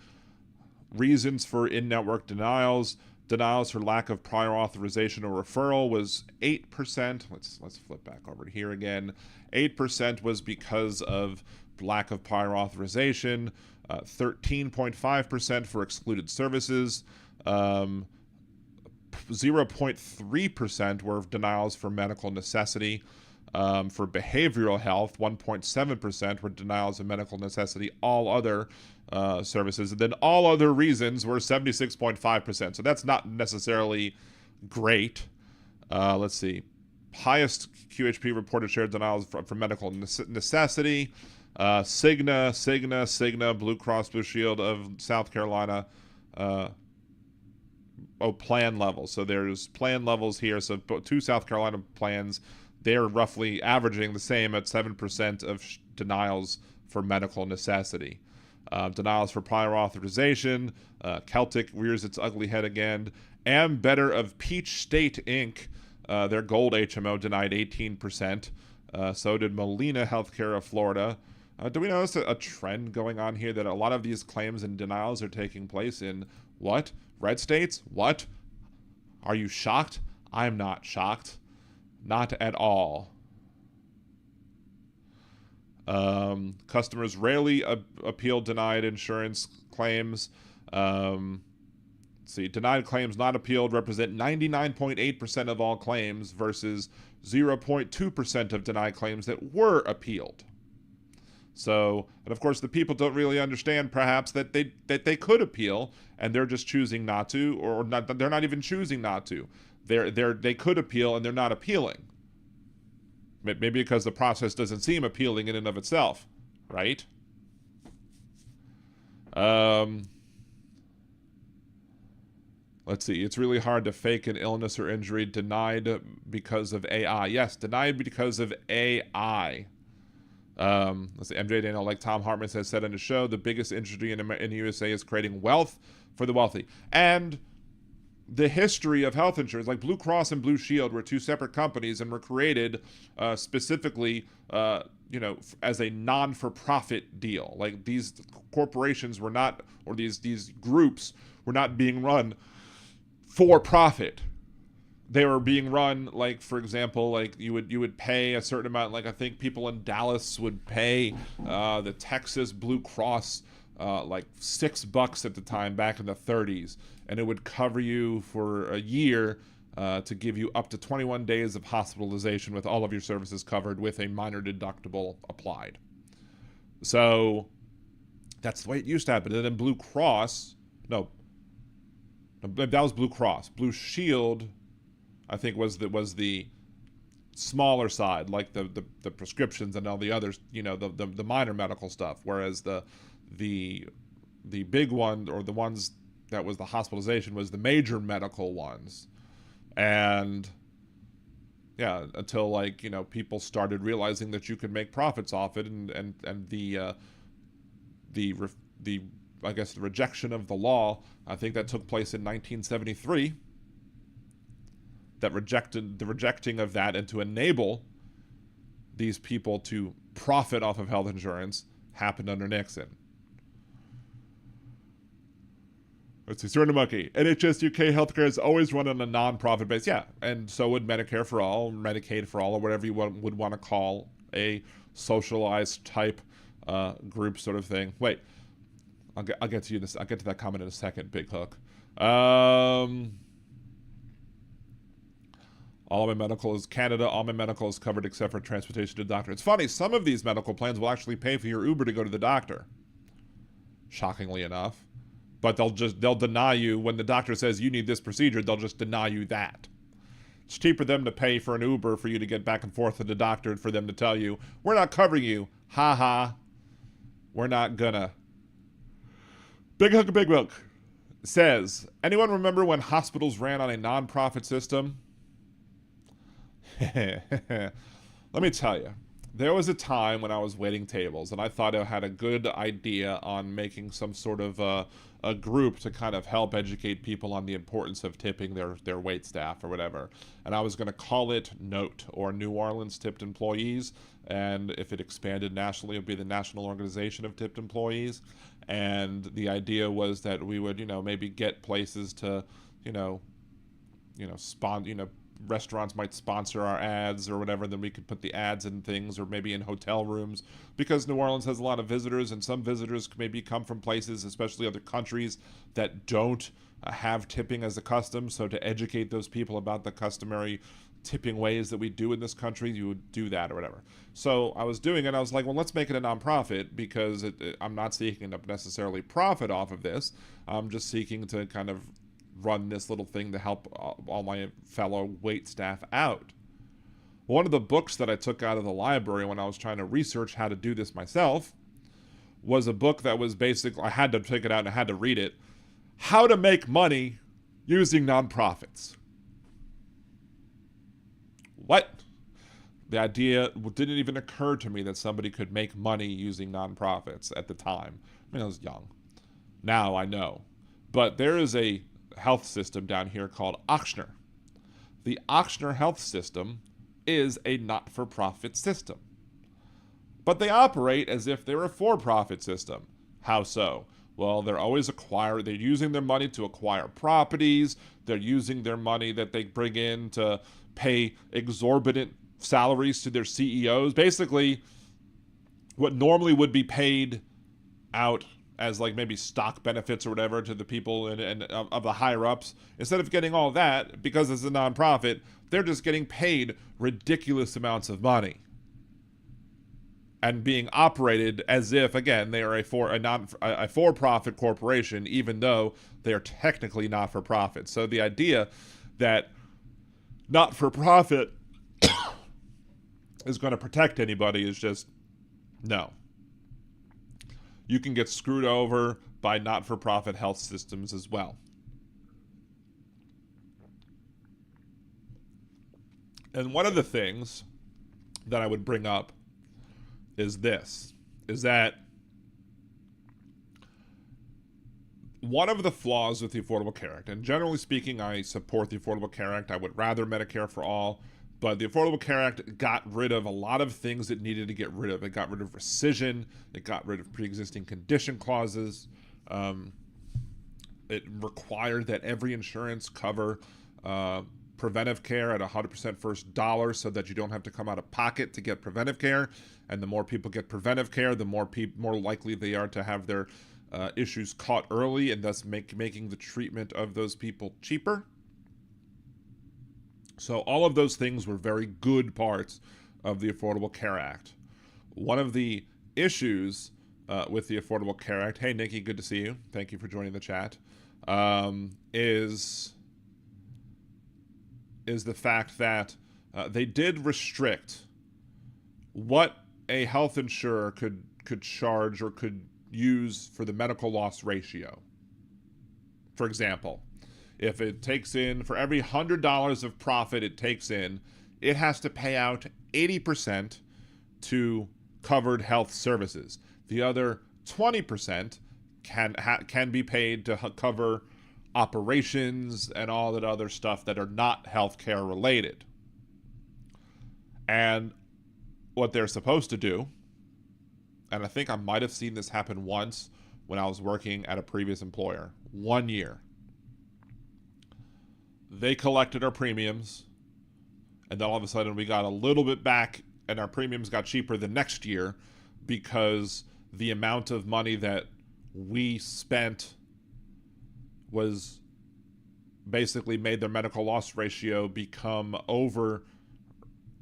reasons for in-network denials. Denials for lack of prior authorization or referral was 8%. Let's flip back over to here again. 8% was because of lack of prior authorization. 13.5% for excluded services. 0.3% were denials for medical necessity. For behavioral health, 1.7% were denials of medical necessity. All other services, and then all other reasons were 76.5%. So that's not necessarily great. Let's see. Highest QHP reported shared denials for medical necessity. Cigna, Blue Cross Blue Shield of South Carolina. Plan levels. So there's plan levels here. So two South Carolina plans, they're roughly averaging the same at 7% of denials for medical necessity. Denials for prior authorization. Celtic rears its ugly head again. Better of Peach State Inc., their gold HMO denied 18%. So did Molina Healthcare of Florida. Do we notice a trend going on here that a lot of these claims and denials are taking place in what? Red states? What? Are you shocked? I'm not shocked. Not at all. Customers rarely appeal denied insurance claims. See, denied claims not appealed represent 99.8% of all claims versus 0.2% of denied claims that were appealed. So, and of course, the people don't really understand perhaps that they could appeal, and they're just choosing not to, or not. They're not even choosing not to. They could appeal, and they're not appealing. Maybe because the process doesn't seem appealing in and of itself, right? Let's see. It's really hard to fake an illness or injury denied because of AI. Yes, denied because of AI. Let's see. MJ Daniel, like Tom Hartman has said on the show, the biggest industry in the USA is creating wealth for the wealthy. And the history of health insurance, like Blue Cross and Blue Shield, were two separate companies and were created specifically, as a non-for-profit deal. Like these corporations were not, or these groups were not being run for profit. They were being run, like, for example, like you would pay a certain amount. Like I think people in Dallas would pay the Texas Blue Cross like $6 at the time back in the 30s, and it would cover you for a year to give you up to 21 days of hospitalization with all of your services covered with a minor deductible applied. So that's the way it used to happen. And then Blue Cross, no, that was Blue Cross. Blue Shield, I think, was the smaller side, like the prescriptions and all the others, the minor medical stuff. Whereas the big one, or the ones that was the hospitalization, was the major medical ones. And yeah, until people started realizing that you could make profits off it, and the I guess the rejection of the law, I think that took place in 1973. That rejected the rejecting of that, and to enable these people to profit off of health insurance happened under Nixon. Let's see, Serena Monkey. NHS UK healthcare is always run on a non-profit base. Yeah, and so would Medicare for all, Medicaid for all, or whatever you would want to call a socialized type group sort of thing. Wait, I'll get to you this. I'll get to that comment in a second. Big Hook. All my medical is Canada. All my medical is covered except for transportation to the doctor. It's funny. Some of these medical plans will actually pay for your Uber to go to the doctor. Shockingly enough. But they'll deny you when the doctor says you need this procedure. They'll just deny you that. It's cheaper them to pay for an Uber for you to get back and forth to the doctor, and for them to tell you, we're not covering you. Ha ha. We're not gonna. Big Hook, Big Milk says, anyone remember when hospitals ran on a non-profit system? Let me tell you. There was a time when I was waiting tables, and I thought I had a good idea on making some sort of a group to kind of help educate people on the importance of tipping their wait staff or whatever. And I was going to call it NOTE, or New Orleans Tipped Employees. And if it expanded nationally, it would be the National Organization of Tipped Employees. And the idea was that we would, maybe get places to, restaurants might sponsor our ads or whatever, then we could put the ads in things, or maybe in hotel rooms, because New Orleans has a lot of visitors, and some visitors maybe come from places, especially other countries, that don't have tipping as a custom. So to educate those people about the customary tipping ways that we do in this country, you would do that or whatever. So I was doing it. I was like, well, let's make it a nonprofit, because I'm not seeking to necessarily profit off of this. I'm just seeking to kind of run this little thing to help all my fellow wait staff out. One of the books that I took out of the library when I was trying to research how to do this myself was a book that was basically, I had to take it out and I had to read it, How to Make Money Using Nonprofits. What? The idea didn't even occur to me that somebody could make money using nonprofits at the time. I mean, I was young. Now I know. But there is a health system down here called Ochsner. The Ochsner health system is a not-for-profit system. But they operate as if they're a for-profit system. How so? Well, they're using their money to acquire properties. They're using their money that they bring in to pay exorbitant salaries to their CEOs. Basically, what normally would be paid out as like maybe stock benefits or whatever to the people and of the higher ups, instead of getting all that, because it's a nonprofit, they're just getting paid ridiculous amounts of money and being operated as if, again, they are a for-profit corporation, even though they are technically not for profit. So the idea that not for profit is going to protect anybody is just no. You can get screwed over by not-for-profit health systems as well. And one of the things that I would bring up is that one of the flaws with the Affordable Care Act, and generally speaking, I support the Affordable Care Act. I would rather Medicare for all. But the Affordable Care Act got rid of a lot of things it needed to get rid of. It got rid of rescission. It got rid of pre-existing condition clauses. It required that every insurance cover preventive care at 100% first dollar, so that you don't have to come out of pocket to get preventive care. And the more people get preventive care, the more likely they are to have their issues caught early, and thus making the treatment of those people cheaper. So all of those things were very good parts of the Affordable Care Act. One of the issues with the Affordable Care Act, hey Nikki, good to see you. Thank you for joining the chat, is the fact that they did restrict what a health insurer could charge or could use for the medical loss ratio. For example, if it takes in, for every $100 of profit it takes in, it has to pay out 80% to covered health services. The other 20% can be paid to cover operations and all that other stuff that are not healthcare related. And what they're supposed to do, and I think I might have seen this happen once when I was working at a previous employer, 1 year. They collected our premiums, and then all of a sudden we got a little bit back, and our premiums got cheaper the next year because the amount of money that we spent was basically made their medical loss ratio become over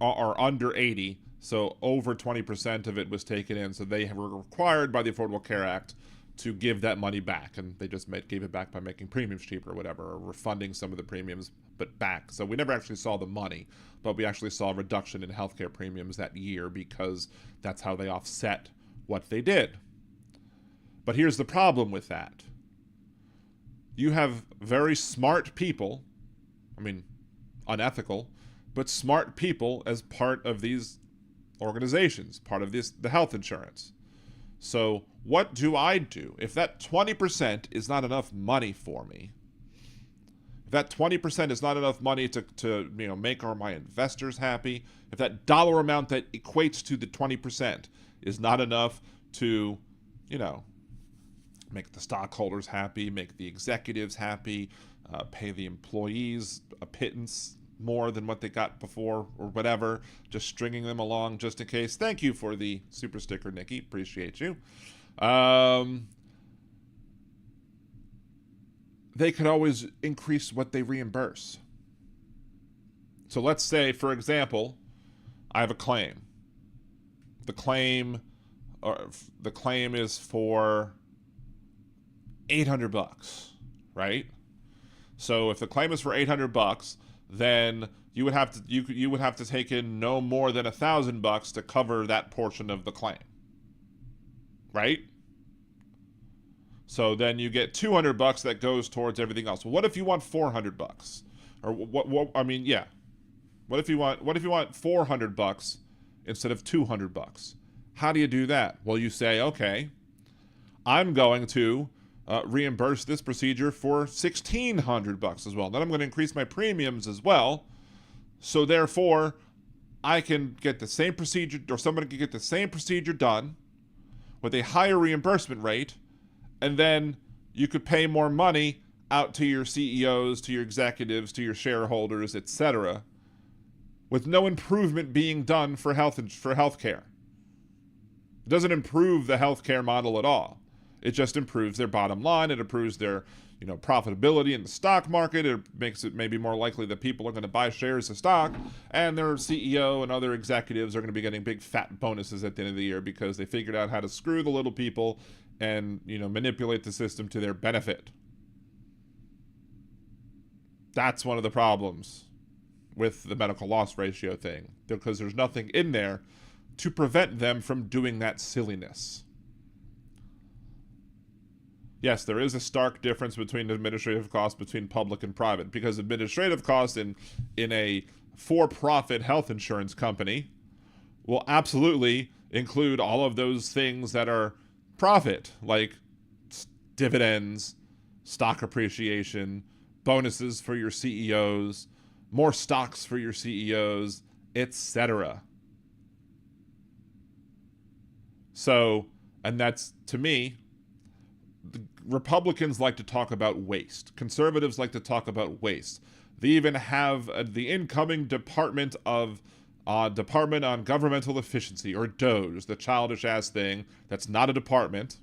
or under 80. So over 20% of it was taken in. So they were required by the Affordable Care Act to give that money back, and they just gave it back by making premiums cheaper or whatever, or refunding some of the premiums but back. So we never actually saw the money, but we actually saw a reduction in healthcare premiums that year because that's how they offset what they did. But here's the problem with that. You have very smart people, I mean, unethical, but smart people as part of these organizations, part of the health insurance. So what do I do? If that 20% is not enough money for me, if that 20% is not enough money to make all my investors happy, if that dollar amount that equates to the 20% is not enough to, make the stockholders happy, make the executives happy, pay the employees a pittance more than what they got before or whatever, just stringing them along just in case. Thank you for the super sticker, Nikki. Appreciate you. They could always increase what they reimburse. So let's say, for example, I have a claim. The claim is for $800, right? So if the claim is for $800, then you would have to take in no more than $1,000 to cover that portion of the claim, right? So then you get $200 that goes towards everything else. Well, what if you want $400? Or what? I mean, yeah. What if you want $400 instead of $200? How do you do that? Well, you say, okay, I'm going to reimburse this procedure for $1,600 as well. Then I'm going to increase my premiums as well. So therefore, I can get the same procedure, or somebody can get the same procedure done with a higher reimbursement rate, and then you could pay more money out to your CEOs, to your executives, to your shareholders, etc., with no improvement being done for healthcare. It doesn't improve the healthcare model at all. It just improves their bottom line. It improves their, profitability in the stock market. It makes it maybe more likely that people are going to buy shares of stock, and their CEO and other executives are going to be getting big fat bonuses at the end of the year because they figured out how to screw the little people and, manipulate the system to their benefit. That's one of the problems with the medical loss ratio thing, because there's nothing in there to prevent them from doing that silliness. Yes, there is a stark difference between administrative costs between public and private, because administrative costs in a for-profit health insurance company will absolutely include all of those things that are profit, like dividends, stock appreciation, bonuses for your CEOs, more stocks for your CEOs, etc. So, and that's, to me, the Republicans like to talk about waste. Conservatives like to talk about waste. They even have the incoming Department on Governmental Efficiency, or DOGE, the childish-ass thing that's not a department,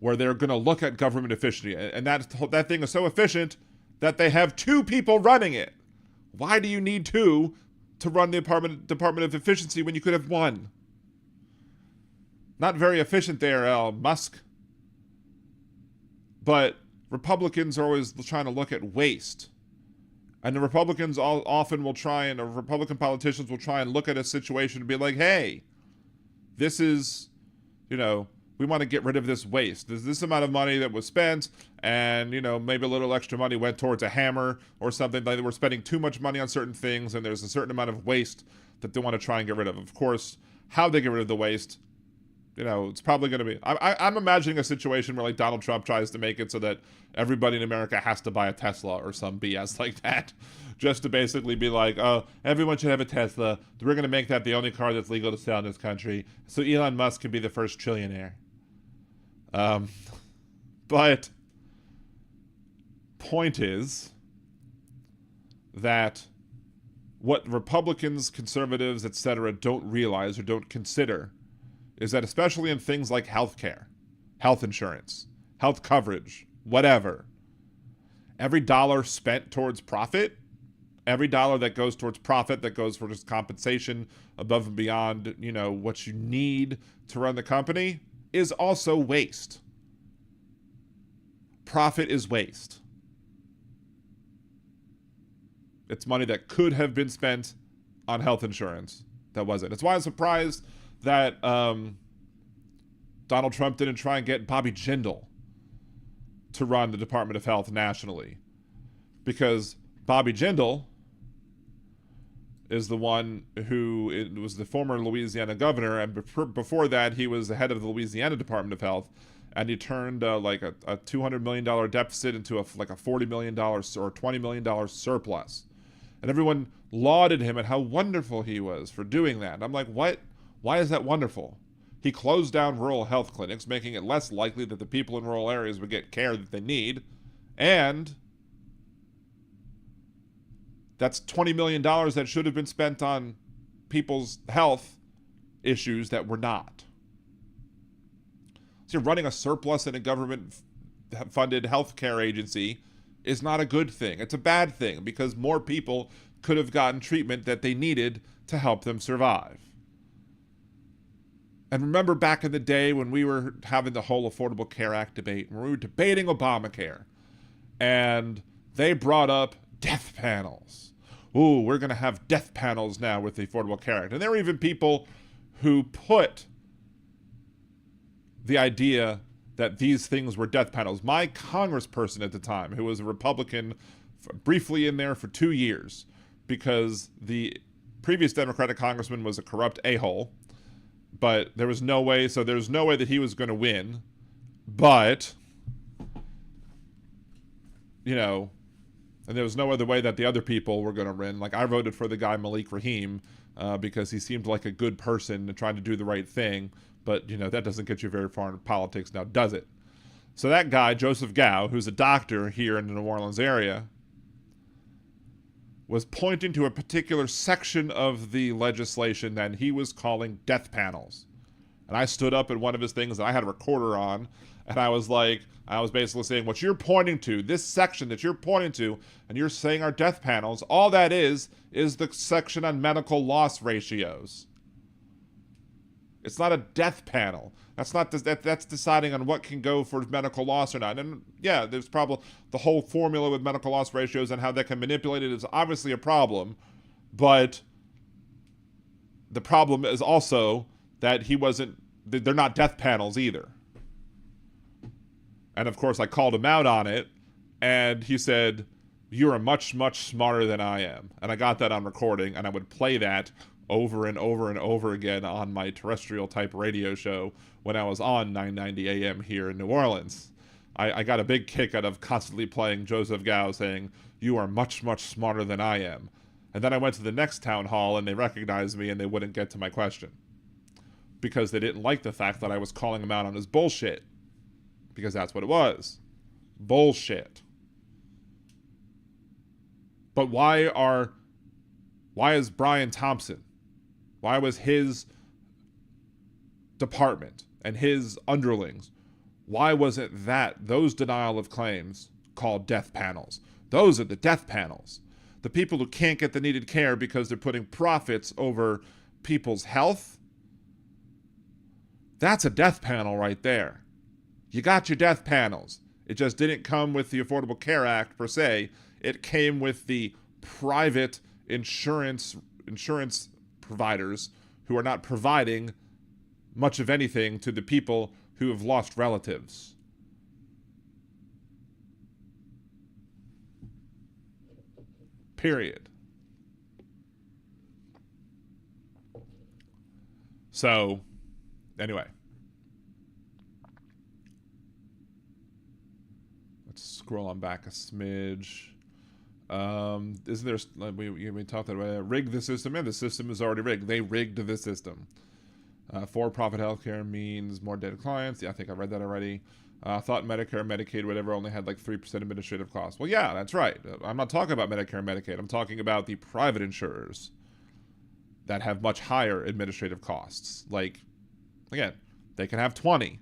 where they're going to look at government efficiency. And that thing is so efficient that they have 2 people running it. Why do you need 2 to run the Department of Efficiency when you could have 1? Not very efficient there, Musk. But Republicans are always trying to look at waste. And the Republicans often will try, and Republican politicians will try and look at a situation and be like, hey, this is, we want to get rid of this waste. There's this amount of money that was spent, and, maybe a little extra money went towards a hammer or something. Like we're spending too much money on certain things, and there's a certain amount of waste that they want to try and get rid of. Of course, how they get rid of the waste, it's probably going to be... I'm imagining a situation where, like, Donald Trump tries to make it so that everybody in America has to buy a Tesla or some BS like that, just to basically be like, oh, everyone should have a Tesla. We're going to make that the only car that's legal to sell in this country, so Elon Musk can be the first trillionaire. But point is that what Republicans, conservatives, etc. don't realize or don't consider is that, especially in things like healthcare, health insurance, health coverage, whatever, every dollar spent towards profit, every dollar that goes towards profit, that goes for just compensation above and beyond, what you need to run the company, is also waste. Profit is waste. It's money that could have been spent on health insurance that wasn't. It's why I'm surprised that Donald Trump didn't try and get Bobby Jindal to run the Department of Health nationally. Because Bobby Jindal is the one who it was the former Louisiana governor, and before that, he was the head of the Louisiana Department of Health, and he turned like a $200 million deficit into like a $40 million or $20 million surplus. And everyone lauded him at how wonderful he was for doing that. And I'm like, what? Why is that wonderful? He closed down rural health clinics, making it less likely that the people in rural areas would get care that they need. And that's $20 million that should have been spent on people's health issues that were not. So running a surplus in a government-funded healthcare agency is not a good thing. It's a bad thing because more people could have gotten treatment that they needed to help them survive. And remember back in the day when we were having the whole Affordable Care Act debate, when we were debating Obamacare, and they brought up death panels. Ooh, we're going to have death panels now with the Affordable Care Act. And there were even people who put the idea that these things were death panels. My congressperson at the time, who was a Republican, briefly in there for 2 years, because the previous Democratic congressman was a corrupt a-hole, but there was no way, so there's no way that he was going to win. But, you know, and there was no other way that the other people were going to win. Like, I voted for the guy Malik Rahim because he seemed like a good person and trying to do the right thing. But, you know, that doesn't get you very far in politics now, does it? So that guy, Joseph Gao, who's a doctor here in the New Orleans area, was pointing to a particular section of the legislation that he was calling death panels. And I stood up at one of his things that I had a recorder on, and I was basically saying, what you're pointing to, this section that you're pointing to, and you're saying are death panels, all that is the section on medical loss ratios. It's not a death panel. That's deciding on what can go for medical loss or not. And yeah, there's probably the whole formula with medical loss ratios and how that can manipulate it is obviously a problem. But the problem is also that they're not death panels either. And of course I called him out on it, and he said, "You are much, much smarter than I am." And I got that on recording, and I would play that over and over and over again on my terrestrial type radio show when I was on 990 AM here in New Orleans. I got a big kick out of constantly playing Joseph Gao saying, "You are much, much smarter than I am." And then I went to the next town hall and they recognized me and they wouldn't get to my question. Because they didn't like the fact that I was calling him out on his bullshit. Because that's what it was. Bullshit. But why is Brian Thompson, why was his department and his underlings, why wasn't those denial of claims called death panels? Those are the death panels. The people who can't get the needed care because they're putting profits over people's health. That's a death panel right there. You got your death panels. It just didn't come with the Affordable Care Act per se. It came with the private insurance providers who are not providing much of anything to the people who have lost relatives. Period. So, anyway. Let's scroll on back a smidge. Isn't there, we talked about rig the system? Yeah, the system is already rigged. They rigged the system. For-profit healthcare means more dead clients. Yeah, I think I read that already. Thought Medicare and Medicaid, whatever, only had like 3% administrative costs. Well, yeah, that's right. I'm not talking about Medicare and Medicaid. I'm talking about the private insurers that have much higher administrative costs. Like, again, they can have 20.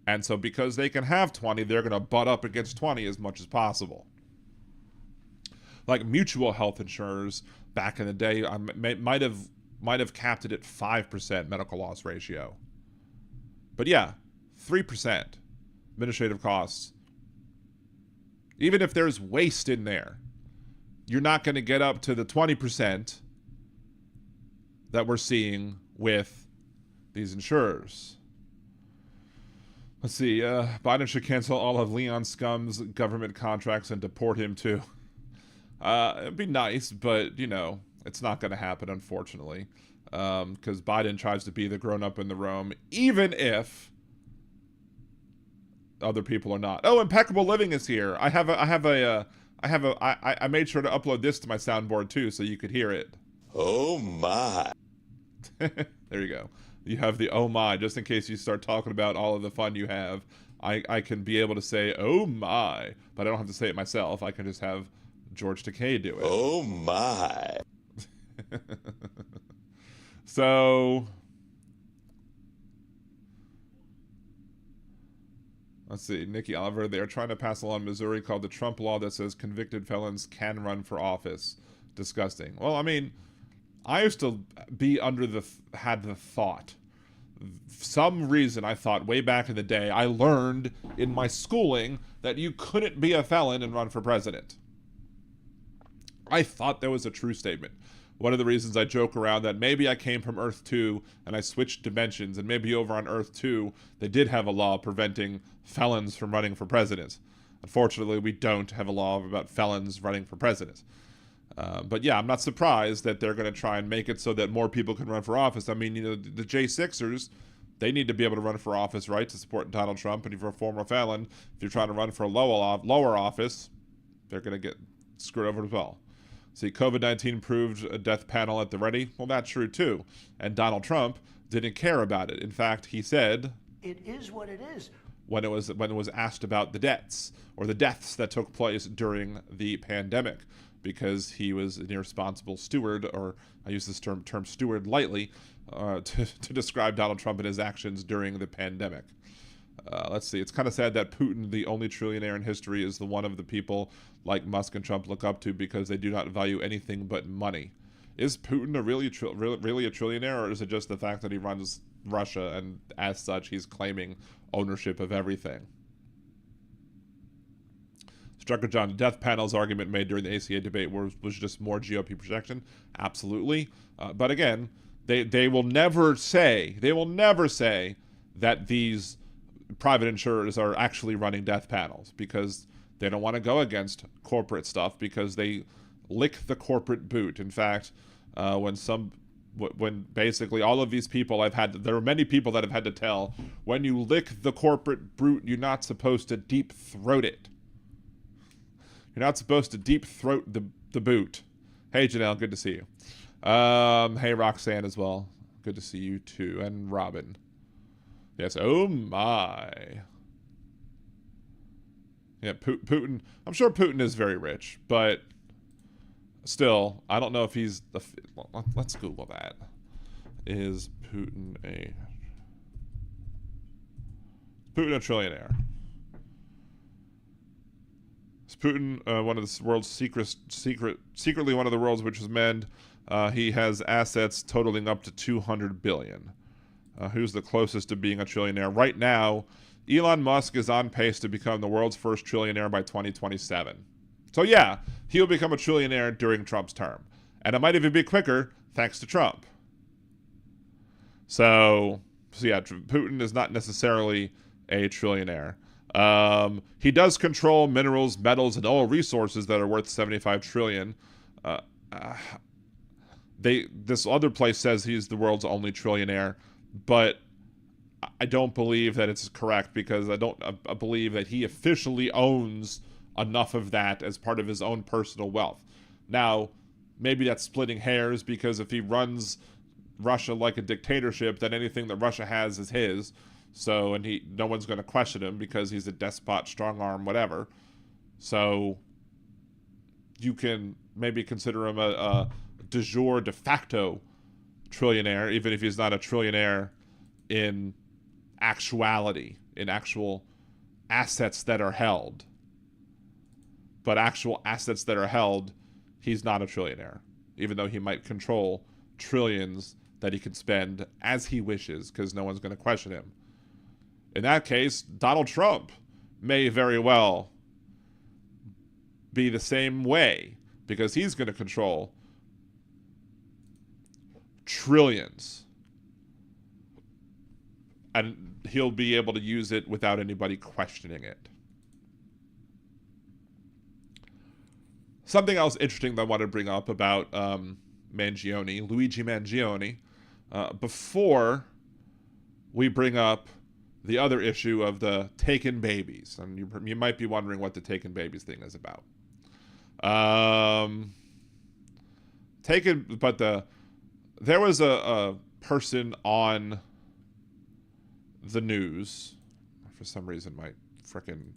And so because they can have 20, they're going to butt up against 20 as much as possible. Like mutual health insurers back in the day might have capped it at 5% medical loss ratio. But yeah, 3% administrative costs. Even if there's waste in there, you're not going to get up to the 20% that we're seeing with these insurers. Let's see. Biden should cancel all of Leon Scum's government contracts and deport him too. It'd be nice, but, you know, It's not going to happen, unfortunately, because Biden tries to be the grown-up in the room, even if other people are not. Oh, Impeccable Living is here. I made sure to upload this to my soundboard too, so you could hear it. Oh my. There you go. You have the oh my, just in case you start talking about all of the fun you have. I can be able to say oh my, but I don't have to say it myself. I can just have George Takei do it. Oh my. So let's see, Nikki Oliver, they are trying to pass a law in Missouri called the Trump law that says convicted felons can run for office. Disgusting. Well, I mean, I used to be had the thought. Some reason I thought way back in the day, I learned in my schooling that you couldn't be a felon and run for president. I thought that was a true statement. One of the reasons I joke around that maybe I came from Earth 2 and I switched dimensions, and maybe over on Earth 2 they did have a law preventing felons from running for president. Unfortunately, we don't have a law about felons running for president. But yeah, I'm not surprised that they're going to try and make it so that more people can run for office. I mean, you know, the J6ers, they need to be able to run for office, right, to support Donald Trump. And if you're a former felon, if you're trying to run for a lower office, they're going to get screwed over as well. See, COVID-19 proved a death panel at the ready. Well, that's true too. And Donald Trump didn't care about it. In fact, he said, It is what it is. When it was asked about the deaths that took place during the pandemic, because he was an irresponsible steward, or I use this term steward lightly, to describe Donald Trump and his actions during the pandemic. Let's see. It's kind of sad that Putin, the only trillionaire in history, is the one of the people like Musk and Trump look up to because they do not value anything but money. Is Putin really a trillionaire, or is it just the fact that he runs Russia and as such he's claiming ownership of everything? Strucker John, the death panel's argument made during the ACA debate was just more GOP projection. Absolutely. But again, they will never say that these private insurers are actually running death panels, because they don't want to go against corporate stuff, because they lick the corporate boot. In fact, when basically all of these people there are many people that have had to tell, when you lick the corporate boot, you're not supposed to deep throat it. You're not supposed to deep throat the boot. Hey, Janelle, good to see you. Hey, Roxanne as well. Good to see you too. And Robin. Yes, oh my. Yeah, Putin. I'm sure Putin is very rich, but still, I don't know if he's let's Google that. Is Putin a trillionaire? Is Putin one of the world's secretly one of the world's richest men? He has assets totaling up to $200 billion. Who's the closest to being a trillionaire? Right now, Elon Musk is on pace to become the world's first trillionaire by 2027. So yeah, he'll become a trillionaire during Trump's term. And it might even be quicker thanks to Trump. So yeah, Putin is not necessarily a trillionaire. He does control minerals, metals, and oil resources that are worth $75 trillion. This other place says he's the world's only trillionaire, but I don't believe that it's correct, because I believe that he officially owns enough of that as part of his own personal wealth. Now, maybe that's splitting hairs, because if he runs Russia like a dictatorship, then anything that Russia has is his. So, and no one's going to question him because he's a despot, strong arm, whatever. So, you can maybe consider him a de jure, de facto trillionaire, even if he's not a trillionaire in actuality, in actual assets that are held. But actual assets that are held, he's not a trillionaire, even though he might control trillions that he can spend as he wishes, because no one's going to question him. In that case, Donald Trump may very well be the same way, because he's going to control trillions. And he'll be able to use it without anybody questioning it. Something else interesting that I want to bring up about Mangione, Luigi Mangione, before we bring up the other issue of the taken babies. And you might be wondering what the taken babies thing is about. There was a person on the news. For some reason, my frickin'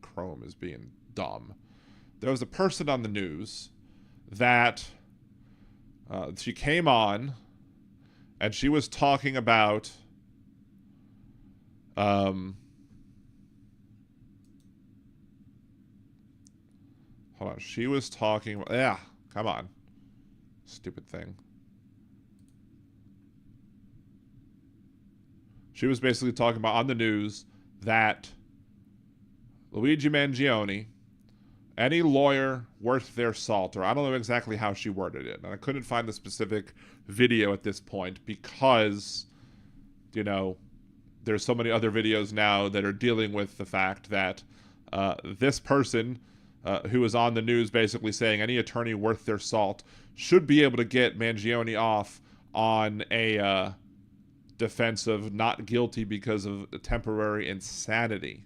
Chrome is being dumb. There was a person on the news that she came on and she was talking about hold on. She was talking. Yeah, come on. Stupid thing. She was basically talking about on the news that Luigi Mangione, any lawyer worth their salt, or I don't know exactly how she worded it, and I couldn't find the specific video at this point because, you know, there's so many other videos now that are dealing with the fact that this person who was on the news basically saying any attorney worth their salt should be able to get Mangione off on a defense of not guilty because of temporary insanity.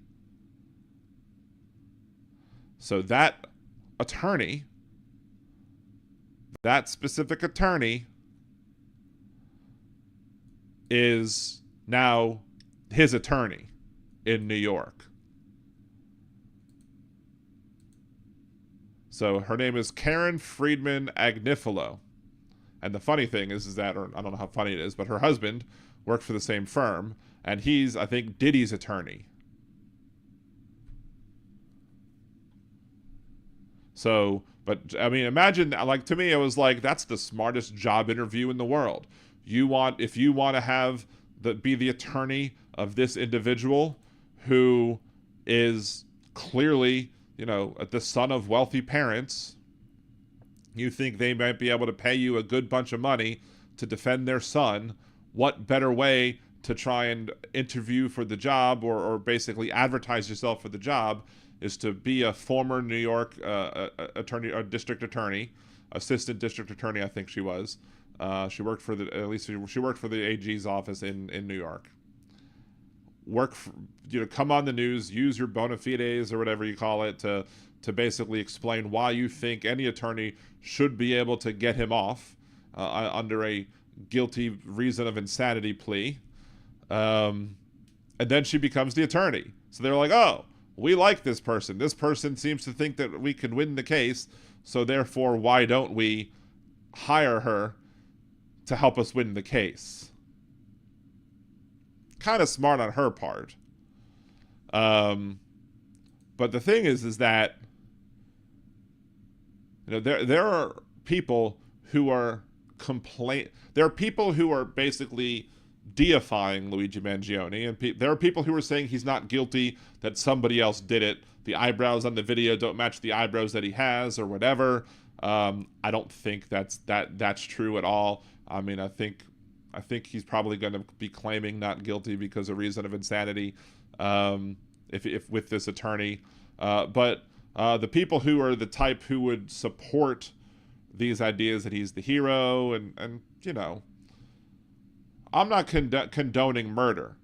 So that attorney, that specific attorney, is now his attorney in New York. So her name is Karen Friedman Agnifilo. And the funny thing is that, or I don't know how funny it is, but her husband worked for the same firm, and he's, I think, Diddy's attorney. So, but I mean, imagine, like, to me, it was like, that's the smartest job interview in the world. If you want to be the attorney of this individual who is clearly, you know, the son of wealthy parents, you think they might be able to pay you a good bunch of money to defend their son. What better way to try and interview for the job or basically advertise yourself for the job is to be a former New York attorney or district attorney, assistant district attorney, I think she was. She worked for she worked for the AG's office in New York. Come on the news, use your bona fides or whatever you call it to basically explain why you think any attorney should be able to get him off under a guilty reason of insanity plea. And then she becomes the attorney. So they're like, oh, we like this person. This person seems to think that we can win the case. So therefore, why don't we hire her to help us win the case? Kind of smart on her part. But the thing is that, you know, there are people who are there are people who are basically deifying Luigi Mangione, and there are people who are saying he's not guilty, that somebody else did it. The eyebrows on the video don't match the eyebrows that he has, or whatever. I don't think that's true at all. I mean, I think he's probably going to be claiming not guilty because of reason of insanity, if with this attorney. But the people who are the type who would support these ideas that he's the hero, and you know, I'm not condoning murder,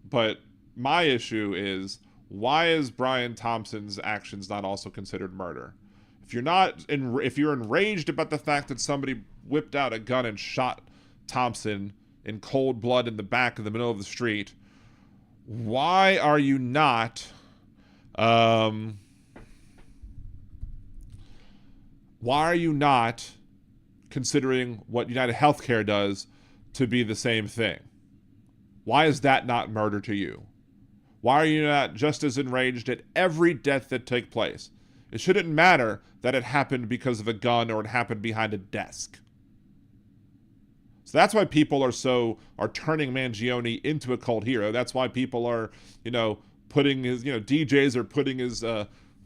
but my issue is, why is Brian Thompson's actions not also considered murder? If you're enraged about the fact that somebody whipped out a gun and shot Thompson in cold blood in the back of the middle of the street, why are you not considering what United Healthcare does to be the same thing? Why is that not murder to you? Why are you not just as enraged at every death that took place? It shouldn't matter that it happened because of a gun or it happened behind a desk. So that's why people are turning Mangione into a cult hero. That's why people are, you know, putting his, you know, DJs are putting his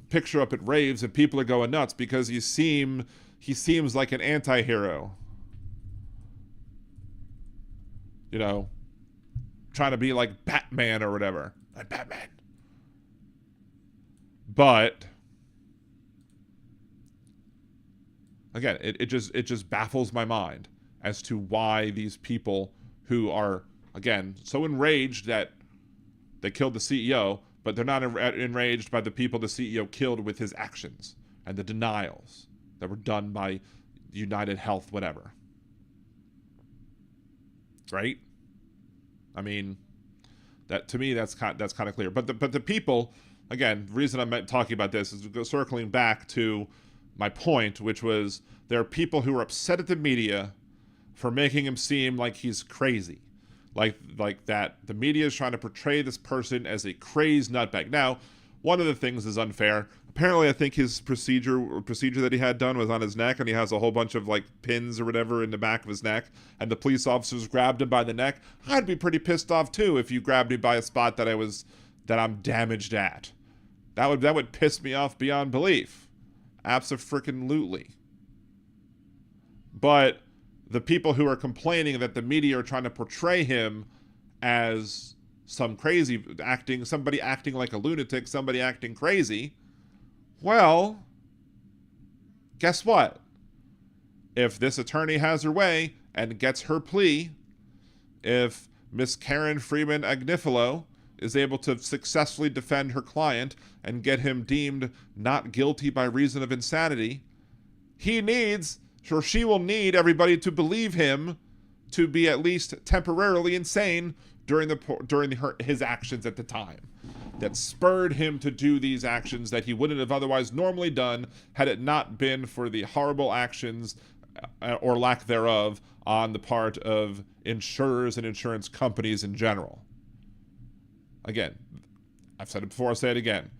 picture up at raves, and people are going nuts because he seems like an anti-hero. You know, trying to be like Batman or whatever. Like Batman. But Again, it just baffles my mind as to why these people who are, again, so enraged that they killed the CEO, but they're not enraged by the people the CEO killed with his actions and the denials that were done by United Health, whatever. Right? I mean, that to me that's kind of clear. But the people, again, the reason I'm talking about this is circling back to my point, which was there are people who are upset at the media for making him seem like he's crazy. Like that the media is trying to portray this person as a crazed nutbag. Now, one of the things is unfair. Apparently, I think his procedure that he had done was on his neck, and he has a whole bunch of like pins or whatever in the back of his neck, and the police officers grabbed him by the neck. I'd be pretty pissed off too if you grabbed me by a spot that I'm damaged at. That would piss me off beyond belief. Abso-freaking-lutely. But the people who are complaining that the media are trying to portray him as some crazy somebody acting like a lunatic, somebody acting crazy, well, guess what? If this attorney has her way and gets her plea, if Miss Karen Freeman Agnifilo is able to successfully defend her client and get him deemed not guilty by reason of insanity, she will need everybody to believe him to be at least temporarily insane during his actions at the time that spurred him to do these actions that he wouldn't have otherwise normally done had it not been for the horrible actions or lack thereof on the part of insurers and insurance companies in general. Again, I've said it before, I'll say it again.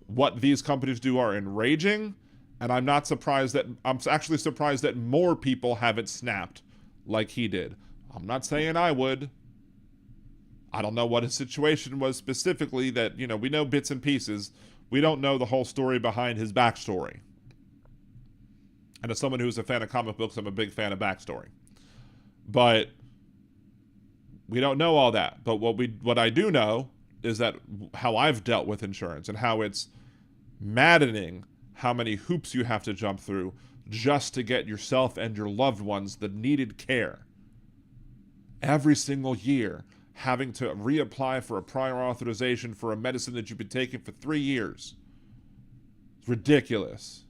What these companies do are enraging, and I'm actually surprised that more people haven't snapped like he did. I'm not saying I would. I don't know what his situation was specifically that, we know bits and pieces. We don't know the whole story behind his backstory. And as someone who's a fan of comic books, I'm a big fan of backstory. But we don't know all that. But what I do know is that how I've dealt with insurance and how it's maddening how many hoops you have to jump through just to get yourself and your loved ones the needed care. Every single year, having to reapply for a prior authorization for a medicine that you've been taking for 3 years. It's ridiculous.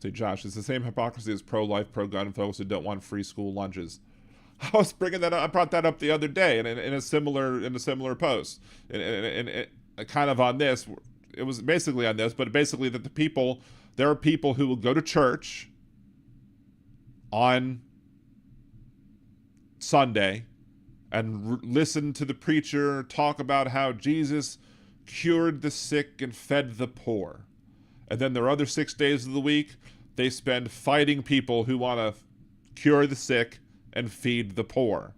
Say, Josh, it's the same hypocrisy as pro-life, pro-gun folks who don't want free school lunches. I was bringing that up. I brought that up the other day in a similar post. And kind of on this, it was basically on this, but basically that there are people who will go to church on Sunday and listen to the preacher talk about how Jesus cured the sick and fed the poor. And then their other 6 days of the week, they spend fighting people who want to cure the sick and feed the poor.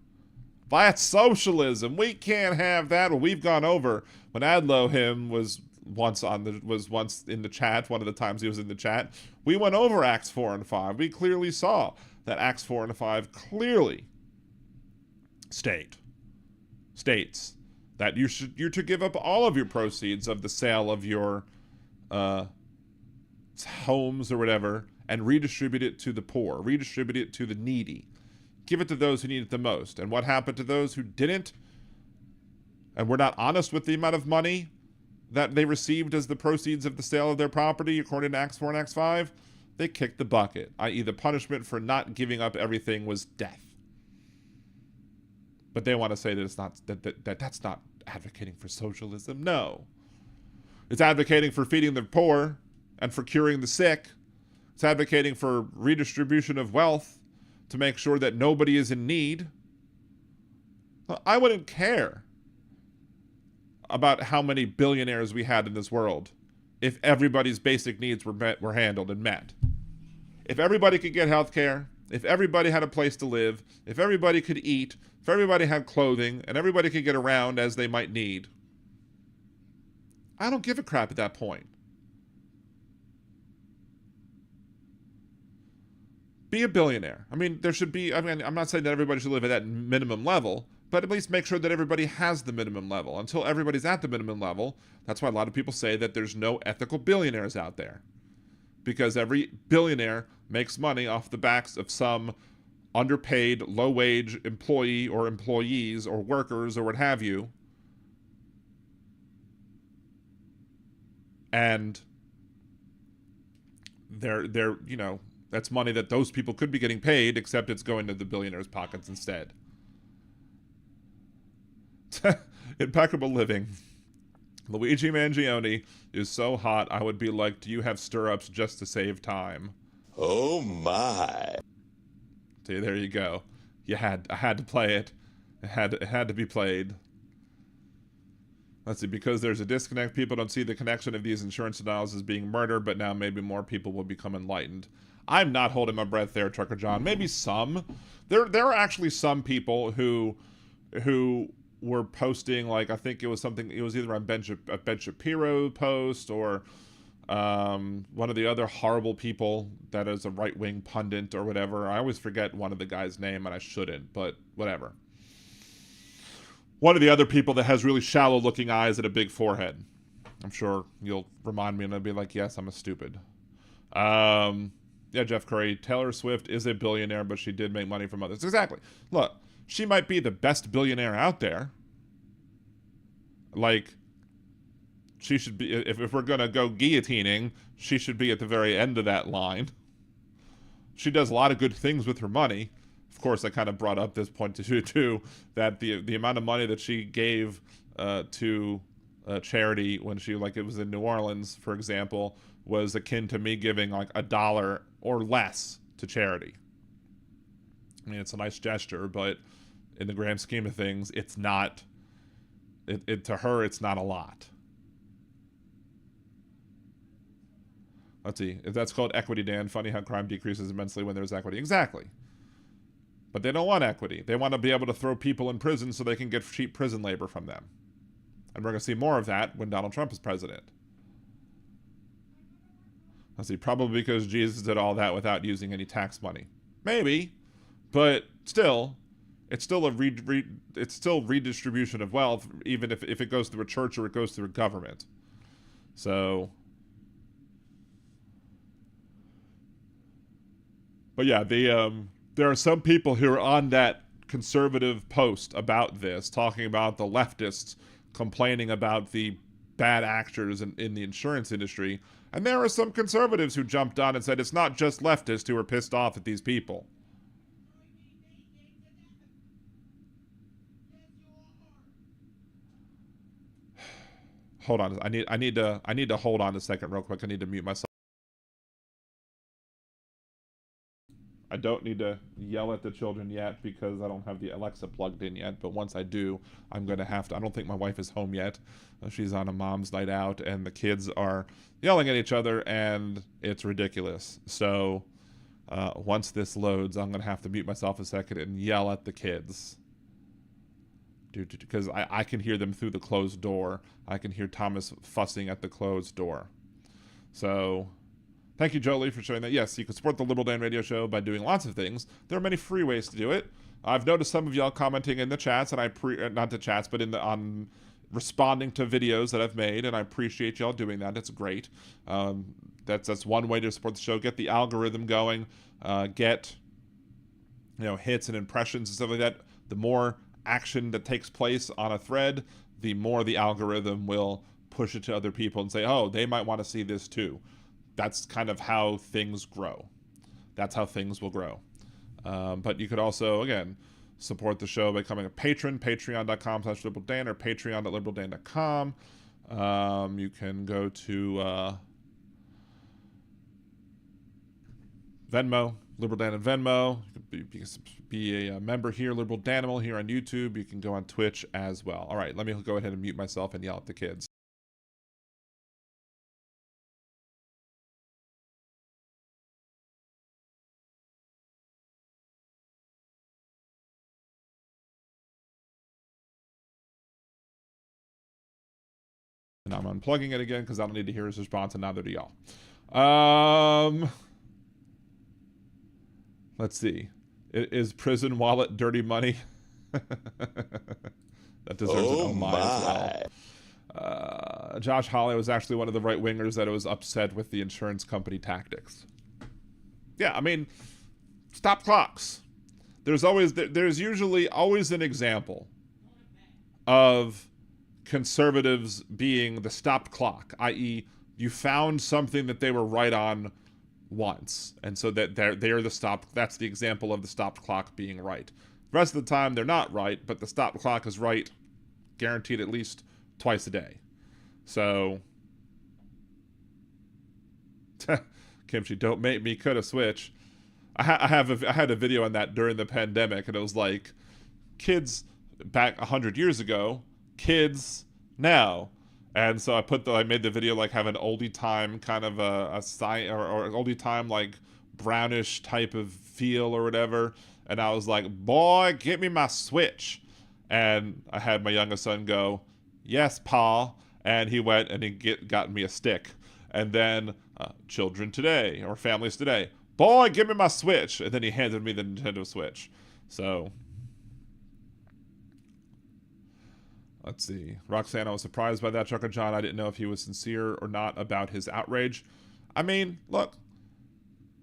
That's socialism. We can't have that. Well, we've gone over when Adlohim was once in the chat. One of the times he was in the chat, we went over Acts 4 and 5. We clearly saw that Acts 4 and 5 clearly states that you're to give up all of your proceeds of the sale of your homes or whatever and redistribute it to the poor, redistribute it to the needy. Give it to those who need it the most. And what happened to those who didn't and were not honest with the amount of money that they received as the proceeds of the sale of their property, according to Acts 4 and Acts 5? They kicked the bucket, i.e. the punishment for not giving up everything was death. But they want to say that it's not that's not advocating for socialism. No. It's advocating for feeding the poor and for curing the sick. It's advocating for redistribution of wealth to make sure that nobody is in need. I wouldn't care about how many billionaires we had in this world if everybody's basic needs were handled and met. If everybody could get health care, if everybody had a place to live, if everybody could eat, if everybody had clothing, and everybody could get around as they might need, I don't give a crap at that point. Be a billionaire. I'm not saying that everybody should live at that minimum level, but at least make sure that everybody has the minimum level. Until everybody's at the minimum level, that's why a lot of people say that there's no ethical billionaires out there. Because every billionaire makes money off the backs of some underpaid, low-wage employee or employees or workers or what have you. And they're you know, that's money that those people could be getting paid, except it's going to the billionaires' pockets instead. Impeccable living. Luigi Mangione is so hot, I would be like, do you have stirrups just to save time? Oh my. See, there you go. I had to play it. It had to be played. Let's see, because there's a disconnect, people don't see the connection of these insurance denials as being murder, but now maybe more people will become enlightened. I'm not holding my breath there, Trucker John. Maybe some. There are actually some people who were posting, like, I think it was either on Ben Shapiro post or one of the other horrible people that is a right-wing pundit or whatever. I always forget one of the guy's name, and I shouldn't, but whatever. One of the other people that has really shallow-looking eyes and a big forehead. I'm sure you'll remind me, and I'll be like, yes, I'm a stupid. Yeah, Jeff Curry, Taylor Swift is a billionaire, but she did make money from others. Exactly. Look, she might be the best billionaire out there. Like, she should be, if we're going to go guillotining, she should be at the very end of that line. She does a lot of good things with her money. Of course, I kind of brought up this point too, that the amount of money that she gave to charity when she, like, it was in New Orleans, for example, was akin to me giving like $1 or less to charity. I mean, it's a nice gesture, but in the grand scheme of things, it's not. To her, it's not a lot. Let's see. If that's called equity, Dan, funny how crime decreases immensely when there's equity. Exactly. But they don't want equity. They want to be able to throw people in prison so they can get cheap prison labor from them. And we're going to see more of that when Donald Trump is president. Let's see. Probably because Jesus did all that without using any tax money. Maybe. But still, it's still it's still redistribution of wealth, even if it goes through a church or it goes through a government. So, but yeah, there are some people who are on that conservative post about this, talking about the leftists complaining about the bad actors in the insurance industry, and there are some conservatives who jumped on and said it's not just leftists who are pissed off at these people. Hold on, I need to hold on a second real quick. I need to mute myself. I don't need to yell at the children yet because I don't have the Alexa plugged in yet, but once I do, I'm going to have to. I don't think my wife is home yet. She's on a mom's night out, and the kids are yelling at each other, and it's ridiculous. So once this loads, I'm going to have to mute myself a second and yell at the kids. Because I can hear them through the closed door. I can hear Thomas fussing at the closed door. So thank you, Jolie, for showing that. Yes, you can support the Liberal Dan Radio Show by doing lots of things. There are many free ways to do it. I've noticed some of y'all commenting in the chats, and not the chats, but on responding to videos that I've made, and I appreciate y'all doing that. It's great. That's one way to support the show. Get the algorithm going. Get hits and impressions and stuff like that. The more action that takes place on a thread, the more the algorithm will push it to other people and say, oh, they might want to see this too. That's kind of how things grow. That's how things will grow. But you could also, again, support the show by becoming a patron, patreon.com/liberaldan or patreon.liberaldan.com. You can go to Venmo, Liberal Dan and Venmo. You can be a member here, Liberal Danimal, here on YouTube. You can go on Twitch as well. All right, let me go ahead and mute myself and yell at the kids. And I'm unplugging it again because I don't need to hear his response, and neither do y'all. Let's see. Is prison wallet dirty money? That deserves an Oh oh my as well. my. Josh Hawley was actually one of the right-wingers that was upset with the insurance company tactics. Yeah, I mean, stop clocks. There's usually always an example of conservatives being the stopped clock, i.e., you found something that they were right on once, and so that they're the stop. That's the example of the stopped clock being right. The rest of the time, they're not right, but the stopped clock is right, guaranteed at least twice a day. So, Kimchi, don't make me cut a switch. I had a video on that during the pandemic, and it was like, kids back 100 years ago, kids now. And so I made the video like have an oldie time kind of a sign or oldie time like brownish type of feel or whatever. And I was like, boy, get me my Switch. And I had my youngest son go, yes, Pa. And he went and he got me a stick. And then children today or families today, boy, give me my Switch. And then he handed me the Nintendo Switch. So, let's see. Roxanne, I was surprised by that. Chuck and John, I didn't know if he was sincere or not about his outrage. I mean, look,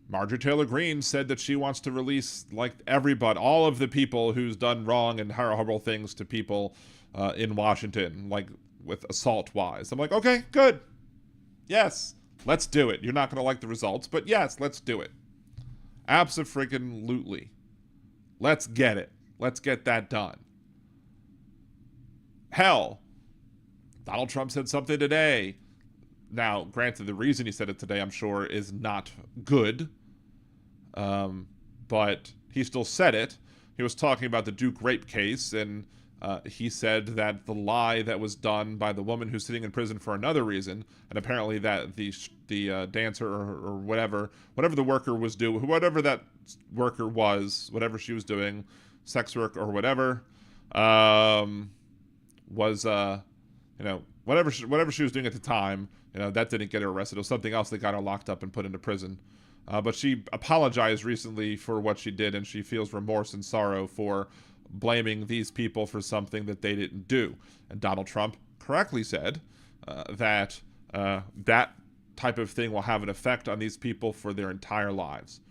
Marjorie Taylor Greene said that she wants to release, like, everybody, all of the people who's done wrong and horrible things to people in Washington, like, with assault-wise. I'm like, okay, good. Yes, let's do it. You're not going to like the results, but yes, let's do it. Abso-freaking-lutely. Let's get it. Let's get that done. Hell, Donald Trump said something today. Now, granted, the reason he said it today, I'm sure, is not good. But he still said it. He was talking about the Duke rape case, and he said that the lie that was done by the woman who's sitting in prison for another reason, and apparently that the dancer or whatever the worker was doing, whatever that worker was, whatever she was doing, sex work or whatever, was whatever she was doing at the time, that didn't get her arrested. It was something else that got her locked up and put into prison. But she apologized recently for what she did, and she feels remorse and sorrow for blaming these people for something that they didn't do. And Donald Trump correctly said that that type of thing will have an effect on these people for their entire lives.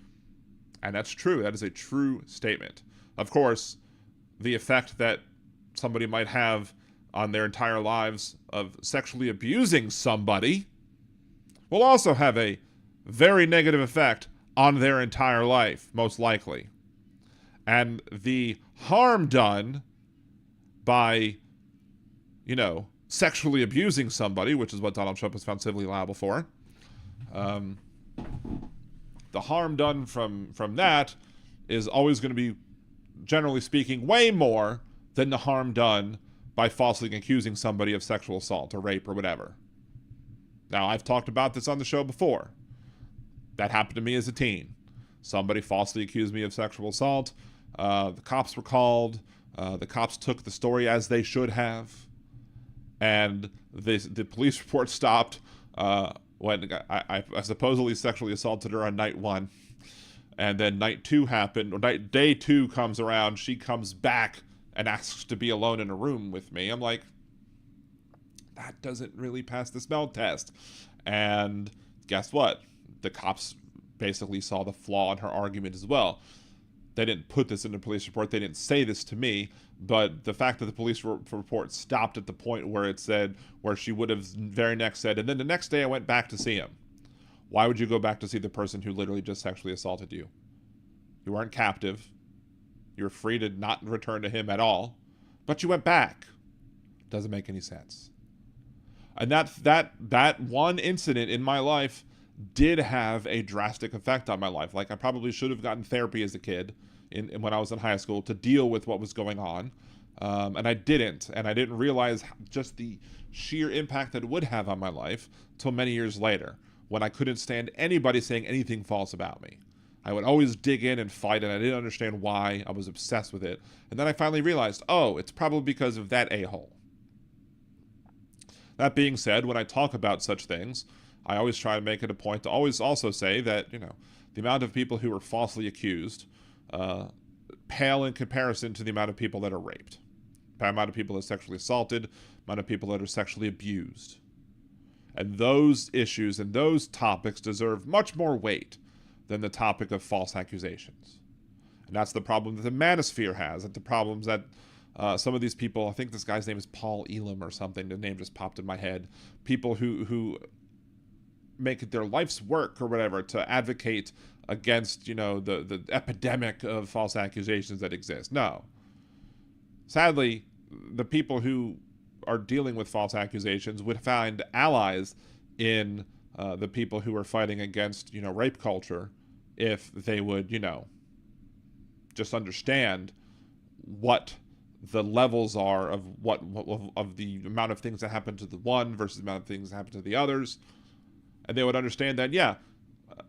And that's true. That is a true statement. Of course, the effect that somebody might have on their entire lives of sexually abusing somebody will also have a very negative effect on their entire life, most likely. And the harm done by, sexually abusing somebody, which is what Donald Trump was found civilly liable for, the harm done from that is always going to be, generally speaking, way more than the harm done by falsely accusing somebody of sexual assault or rape or whatever. Now, I've talked about this on the show before. That happened to me as a teen. Somebody falsely accused me of sexual assault. The cops were called. The cops took the story as they should have. And the police report stopped when I supposedly sexually assaulted her on night 1. And then night 2 happened, or day 2 comes around. She comes back and asks to be alone in a room with me. I'm like, that doesn't really pass the smell test. And guess what? The cops basically saw the flaw in her argument as well. They didn't put this in the police report. They didn't say this to me. But the fact that the police report stopped at the point where it said, where she would have very next said, and then the next day I went back to see him. Why would you go back to see the person who literally just sexually assaulted you? You weren't captive. You were free to not return to him at all. But you went back. Doesn't make any sense. And that one incident in my life did have a drastic effect on my life. Like, I probably should have gotten therapy as a kid when I was in high school to deal with what was going on. And I didn't. And I didn't realize just the sheer impact that it would have on my life till many years later, when I couldn't stand anybody saying anything false about me. I would always dig in and fight, and I didn't understand why. I was obsessed with it. And then I finally realized, oh, it's probably because of that a-hole. That being said, when I talk about such things, I always try to make it a point to always also say that, the amount of people who were falsely accused pale in comparison to the amount of people that are raped, the amount of people that are sexually assaulted, the amount of people that are sexually abused. And those issues and those topics deserve much more weight than the topic of false accusations. And that's the problem that the manosphere has, and the problems that some of these people, I think this guy's name is Paul Elam or something, the name just popped in my head, people who make it their life's work or whatever to advocate against, the epidemic of false accusations that exist. No. Sadly, the people who are dealing with false accusations would find allies in the people who are fighting against, rape culture if they would, just understand what the levels are of of the amount of things that happen to the one versus the amount of things that happen to the others. And they would understand that,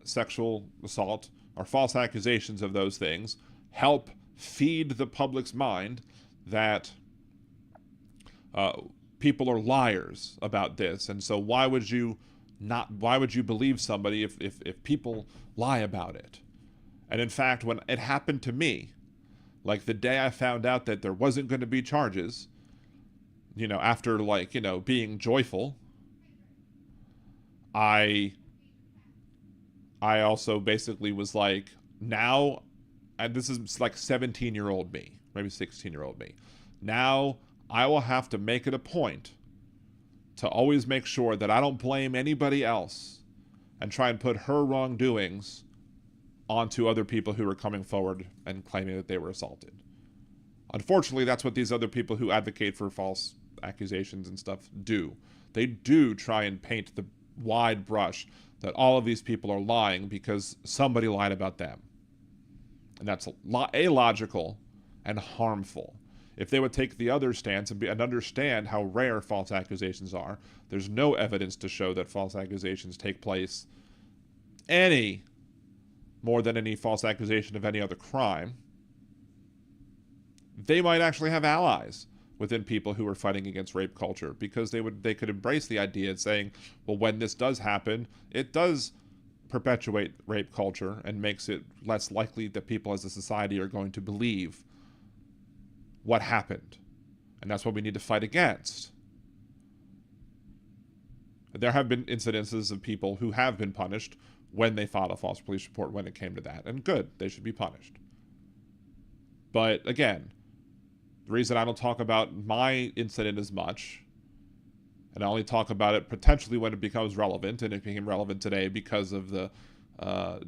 sexual assault or false accusations of those things help feed the public's mind that people are liars about this. And so why would you believe somebody if people lie about it? And in fact, when it happened to me, like the day I found out that there wasn't going to be charges, after being joyful, I also basically was like, now, and this is like 17-year-old me, maybe 16-year-old me. Now I will have to make it a point to always make sure that I don't blame anybody else and try and put her wrongdoings onto other people who are coming forward and claiming that they were assaulted. Unfortunately, that's what these other people who advocate for false accusations and stuff do. They do try and paint the wide brush that all of these people are lying because somebody lied about them. And that's illogical and harmful. If they would take the other stance and understand how rare false accusations are, there's no evidence to show that false accusations take place any more than any false accusation of any other crime, they might actually have allies within people who are fighting against rape culture, because they could embrace the idea of saying, well, when this does happen, it does perpetuate rape culture and makes it less likely that people as a society are going to believe what happened. And that's what we need to fight against. There have been incidences of people who have been punished when they filed a false police report when it came to that. And good, they should be punished. But again, the reason I don't talk about my incident as much, and I only talk about it potentially when it becomes relevant, and it became relevant today because of the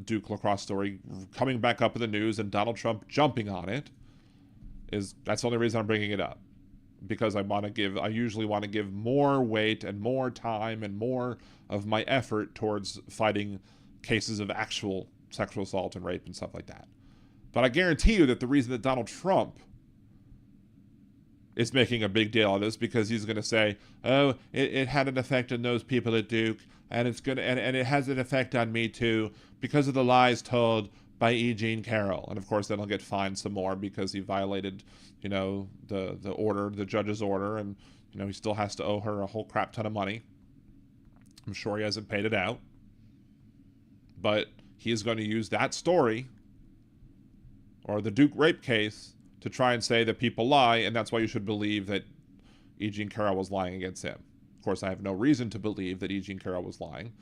Duke lacrosse story coming back up in the news and Donald Trump jumping on it, that's the only reason I'm bringing it up. Because I usually want to give more weight and more time and more of my effort towards fighting cases of actual sexual assault and rape and stuff like that. But I guarantee you that the reason that Donald Trump is making a big deal of this, because he's going to say, oh, it had an effect on those people at Duke, and and it has an effect on me too, because of the lies told by E. Jean Carroll. And of course then he'll get fined some more because he violated, the judge's order, and he still has to owe her a whole crap ton of money. I'm sure he hasn't paid it out. But he is going to use that story, or the Duke rape case, to try and say that people lie, and that's why you should believe that E. Jean Carroll was lying against him. Of course, I have no reason to believe that E. Jean Carroll was lying,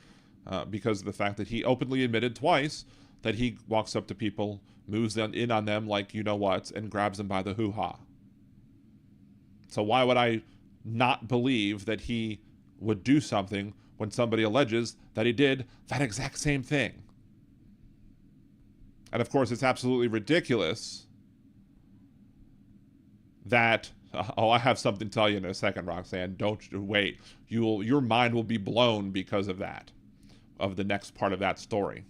because of the fact that he openly admitted twice that he walks up to people, moves in on them like you-know-what, and grabs them by the hoo-ha. So why would I not believe that he would do something when somebody alleges that he did that exact same thing? And of course, it's absolutely ridiculous that, I have something to tell you in a second, Roxanne. Don't wait. Your mind will be blown because of that, of the next part of that story.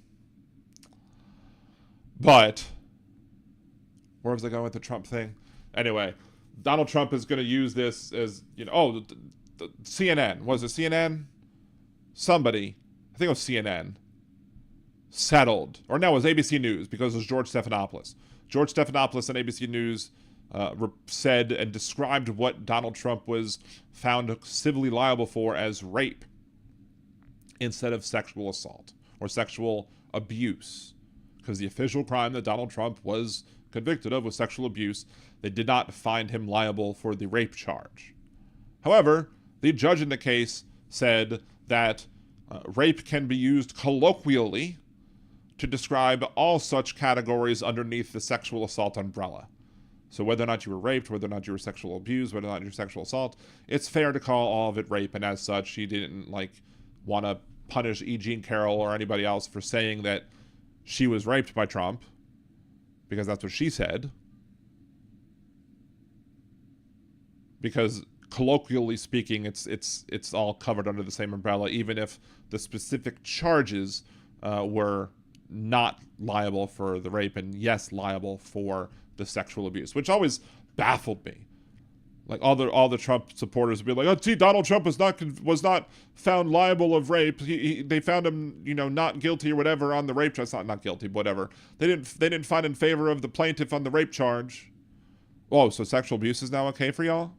But where was I going with the Trump thing? Anyway, Donald Trump is going to use this as, the CNN. Was it CNN? Somebody, I think it was CNN, settled. Or no, it was ABC News, because it was George Stephanopoulos. George Stephanopoulos on ABC News said and described what Donald Trump was found civilly liable for as rape instead of sexual assault or sexual abuse. Because the official crime that Donald Trump was convicted of was sexual abuse. They did not find him liable for the rape charge. However, the judge in the case said that rape can be used colloquially to describe all such categories underneath the sexual assault umbrella. So whether or not you were raped, whether or not you were sexual abused, whether or not you're sexual assault, it's fair to call all of it rape, and as such, he didn't want to punish E. Jean Carroll or anybody else for saying that she was raped by Trump, because that's what she said. Because colloquially speaking, it's all covered under the same umbrella, even if the specific charges were not liable for the rape and yes, liable for the sexual abuse, which always baffled me. Like all the Trump supporters would be like, "Oh, see, Donald Trump was not found liable of rape. They found him, not guilty or whatever on the rape charge. Not guilty, whatever. They didn't find in favor of the plaintiff on the rape charge. Oh, so sexual abuse is now okay for y'all?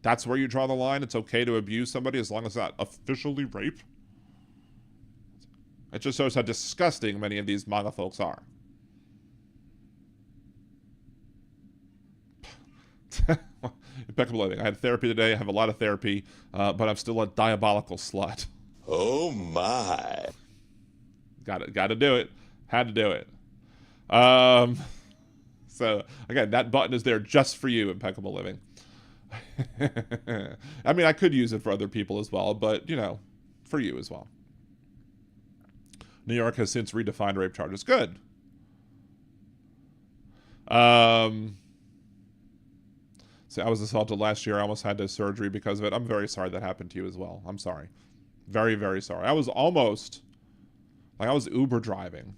That's where you draw the line. It's okay to abuse somebody as long as it's not officially rape." It just shows how disgusting many of these MAGA folks are. Impeccable living. I had therapy today. I have a lot of therapy, but I'm still a diabolical slut. Oh my. Got to do it. Had to do it. So again, that button is there just for you, Impeccable Living. I mean, I could use it for other people as well, but for you as well. New York has since redefined rape charges. Good. So I was assaulted last year. I almost had to have surgery because of it. I'm very sorry that happened to you as well. I'm sorry. Very, very sorry. I was almost, I was Uber driving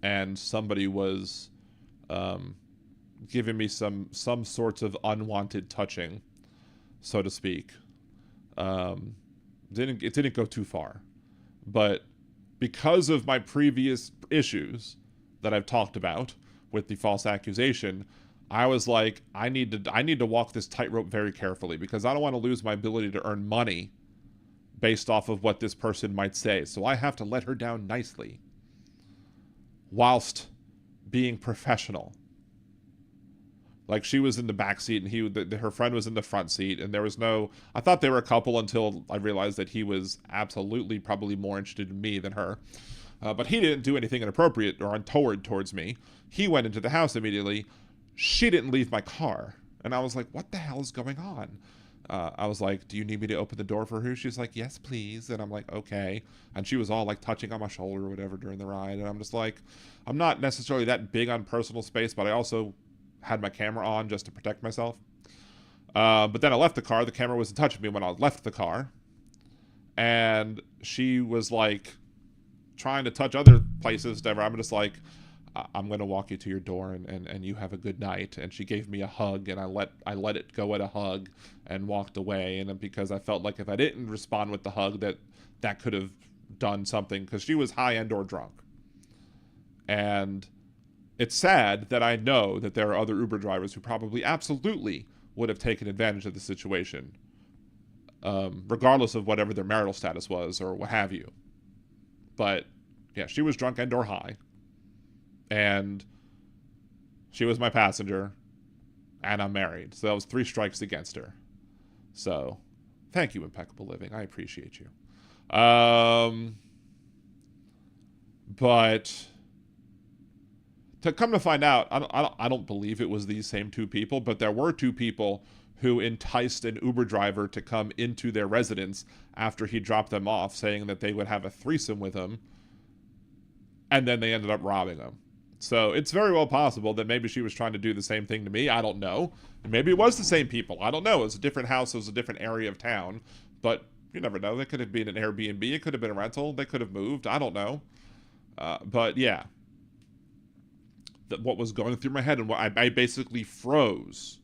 and somebody was giving me some sorts of unwanted touching, so to speak. It didn't go too far. But because of my previous issues that I've talked about with the false accusation, I was like, I need to walk this tightrope very carefully because I don't want to lose my ability to earn money based off of what this person might say. So I have to let her down nicely whilst being professional. Like, she was in the back seat and her friend was in the front seat, and there was I thought they were a couple until I realized that he was absolutely probably more interested in me than her. But he didn't do anything inappropriate or untoward towards me. He went into the house immediately. She didn't leave my car. And I was like, what the hell is going on? I was like, do you need me to open the door for her? She's like, yes, please. And I'm like, okay. And she was all touching on my shoulder or whatever during the ride. And I'm just like, I'm not necessarily that big on personal space, but I also had my camera on just to protect myself. But then I left the car. The camera wasn't touching me when I left the car. And she was trying to touch other places, whatever. I'm just like, I'm going to walk you to your door and you have a good night. And she gave me a hug, and I let it go at a hug and walked away. And because I felt like if I didn't respond with the hug, that could have done something, because she was high and or drunk. And it's sad that I know that there are other Uber drivers who probably absolutely would have taken advantage of the situation, regardless of whatever their marital status was or what have you. But yeah, she was drunk and or high. And she was my passenger, and I'm married. So that was 3 strikes against her. So thank you, Impeccable Living. I appreciate you. But to come to find out, I don't believe it was these same 2 people, but there were 2 people who enticed an Uber driver to come into their residence after he dropped them off, saying that they would have a threesome with him, and then they ended up robbing him. So it's very well possible that maybe she was trying to do the same thing to me. I don't know. Maybe it was the same people. I don't know. It was a different house. It was a different area of town. But you never know. They could have been an Airbnb. It could have been a rental. They could have moved. I don't know. But yeah. What was going through my head, and I basically froze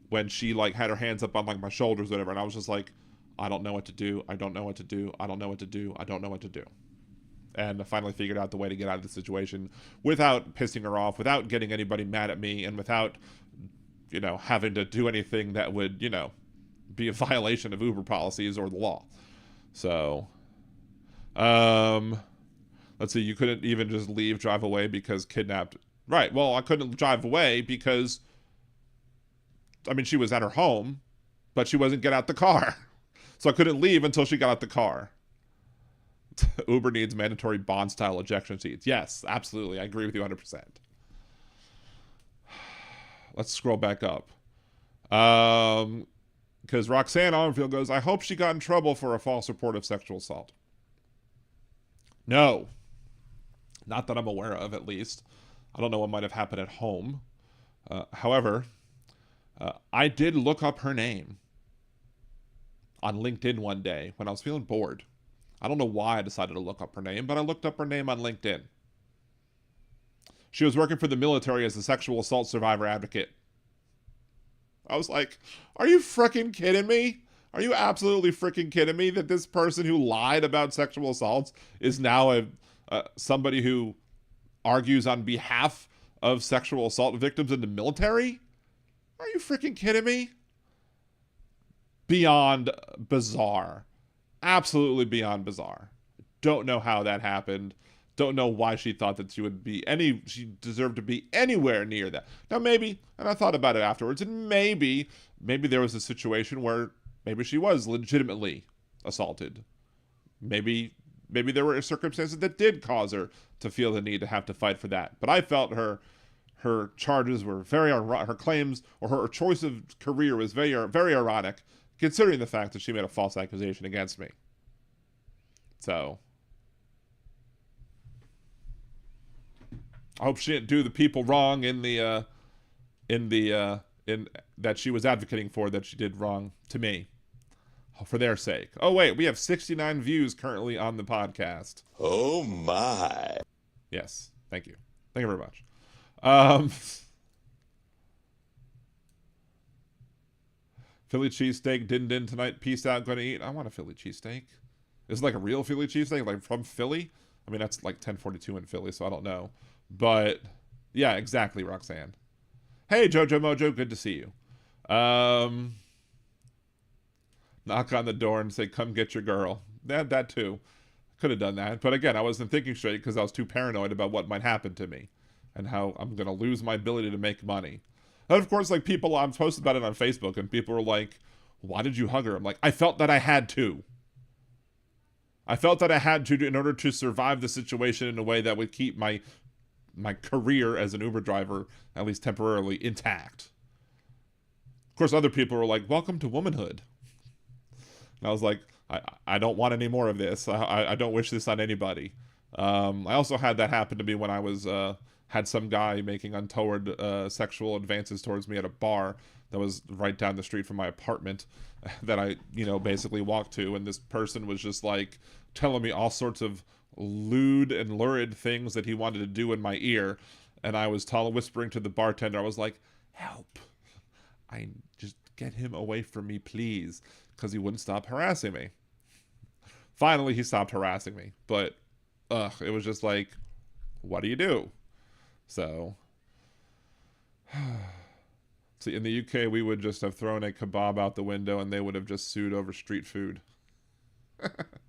when she had her hands up on my shoulders or whatever. And I was just like, I don't know what to do. I don't know what to do. I don't know what to do. I don't know what to do. And I finally figured out the way to get out of the situation without pissing her off, without getting anybody mad at me, and without, having to do anything that would, be a violation of Uber policies or the law. So, let's see, you couldn't even just drive away because kidnapped Right. Well, I couldn't drive away because, I mean, she was at her home, but she wasn't get out the car. So I couldn't leave until she got out the car. Uber needs mandatory bond-style ejection seats. Yes, absolutely. I agree with you 100%. Let's scroll back up. Because Roxanne Armfield goes, I hope she got in trouble for a false report of sexual assault. No. Not that I'm aware of, at least. I don't know what might have happened at home. However, I did look up her name on LinkedIn one day when I was feeling bored. I don't know why I decided to look up her name, but I looked up her name on LinkedIn. She was working for the military as a sexual assault survivor advocate. I was like, are you freaking kidding me? Are you absolutely freaking kidding me that this person who lied about sexual assaults is now somebody who argues on behalf of sexual assault victims in the military? Are you freaking kidding me? Beyond bizarre. Absolutely beyond bizarre. Don't know how that happened. Don't know why she thought that she deserved to be anywhere near that. Now maybe, and I thought about it afterwards, and maybe there was a situation where maybe she was legitimately assaulted. Maybe there were circumstances that did cause her to feel the need to have to fight for that. But I felt her charges were her claims or her choice of career was very ironic, considering the fact that she made a false accusation against me. So I hope she didn't do the people wrong in that she was advocating for, that she did wrong to me, for their sake. Oh wait, we have 69 views currently on the podcast. Oh my. Yes, thank you very much. Philly cheesesteak din tonight. Peace out. Going to eat. I want a Philly cheesesteak. Is it like a real Philly cheesesteak, like from Philly? I mean, that's like 1042 in Philly, so I don't know. But yeah, exactly, Roxanne. Hey, Jojo Mojo, good to see you. Knock on the door and say, come get your girl. That too. Could have done that. But again, I wasn't thinking straight because I was too paranoid about what might happen to me and how I'm going to lose my ability to make money. And of course, like people, I'm posted about it on Facebook and people were like, why did you hug her? I'm like, I felt that I had to. I felt that I had to in order to survive the situation in a way that would keep my career as an Uber driver, at least temporarily, intact. Of course, other people were like, welcome to womanhood. And I was like, I don't want any more of this. I don't wish this on anybody. I also had that happen to me when I was had some guy making untoward sexual advances towards me at a bar that was right down the street from my apartment that I, basically walked to. And this person was just like telling me all sorts of lewd and lurid things that he wanted to do in my ear. And I was whispering to the bartender, I was like, help. I just get him away from me, please. Because he wouldn't stop harassing me. Finally, he stopped harassing me. But, it was just like, what do you do? So, see, in the UK, we would just have thrown a kebab out the window and they would have just sued over street food.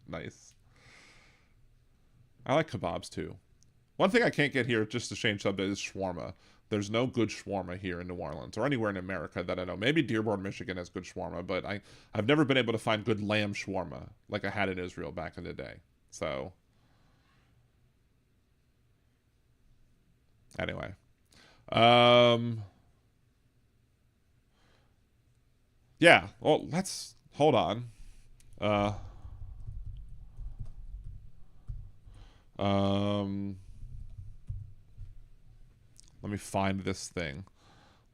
Nice. I like kebabs, too. One thing I can't get here, just to change subject, is shawarma. There's no good shawarma here in New Orleans or anywhere in America that I know. Maybe Dearborn, Michigan has good shawarma, but I've never been able to find good lamb shawarma like I had in Israel back in the day. So, anyway. Yeah, well, let's hold on. Let me find this thing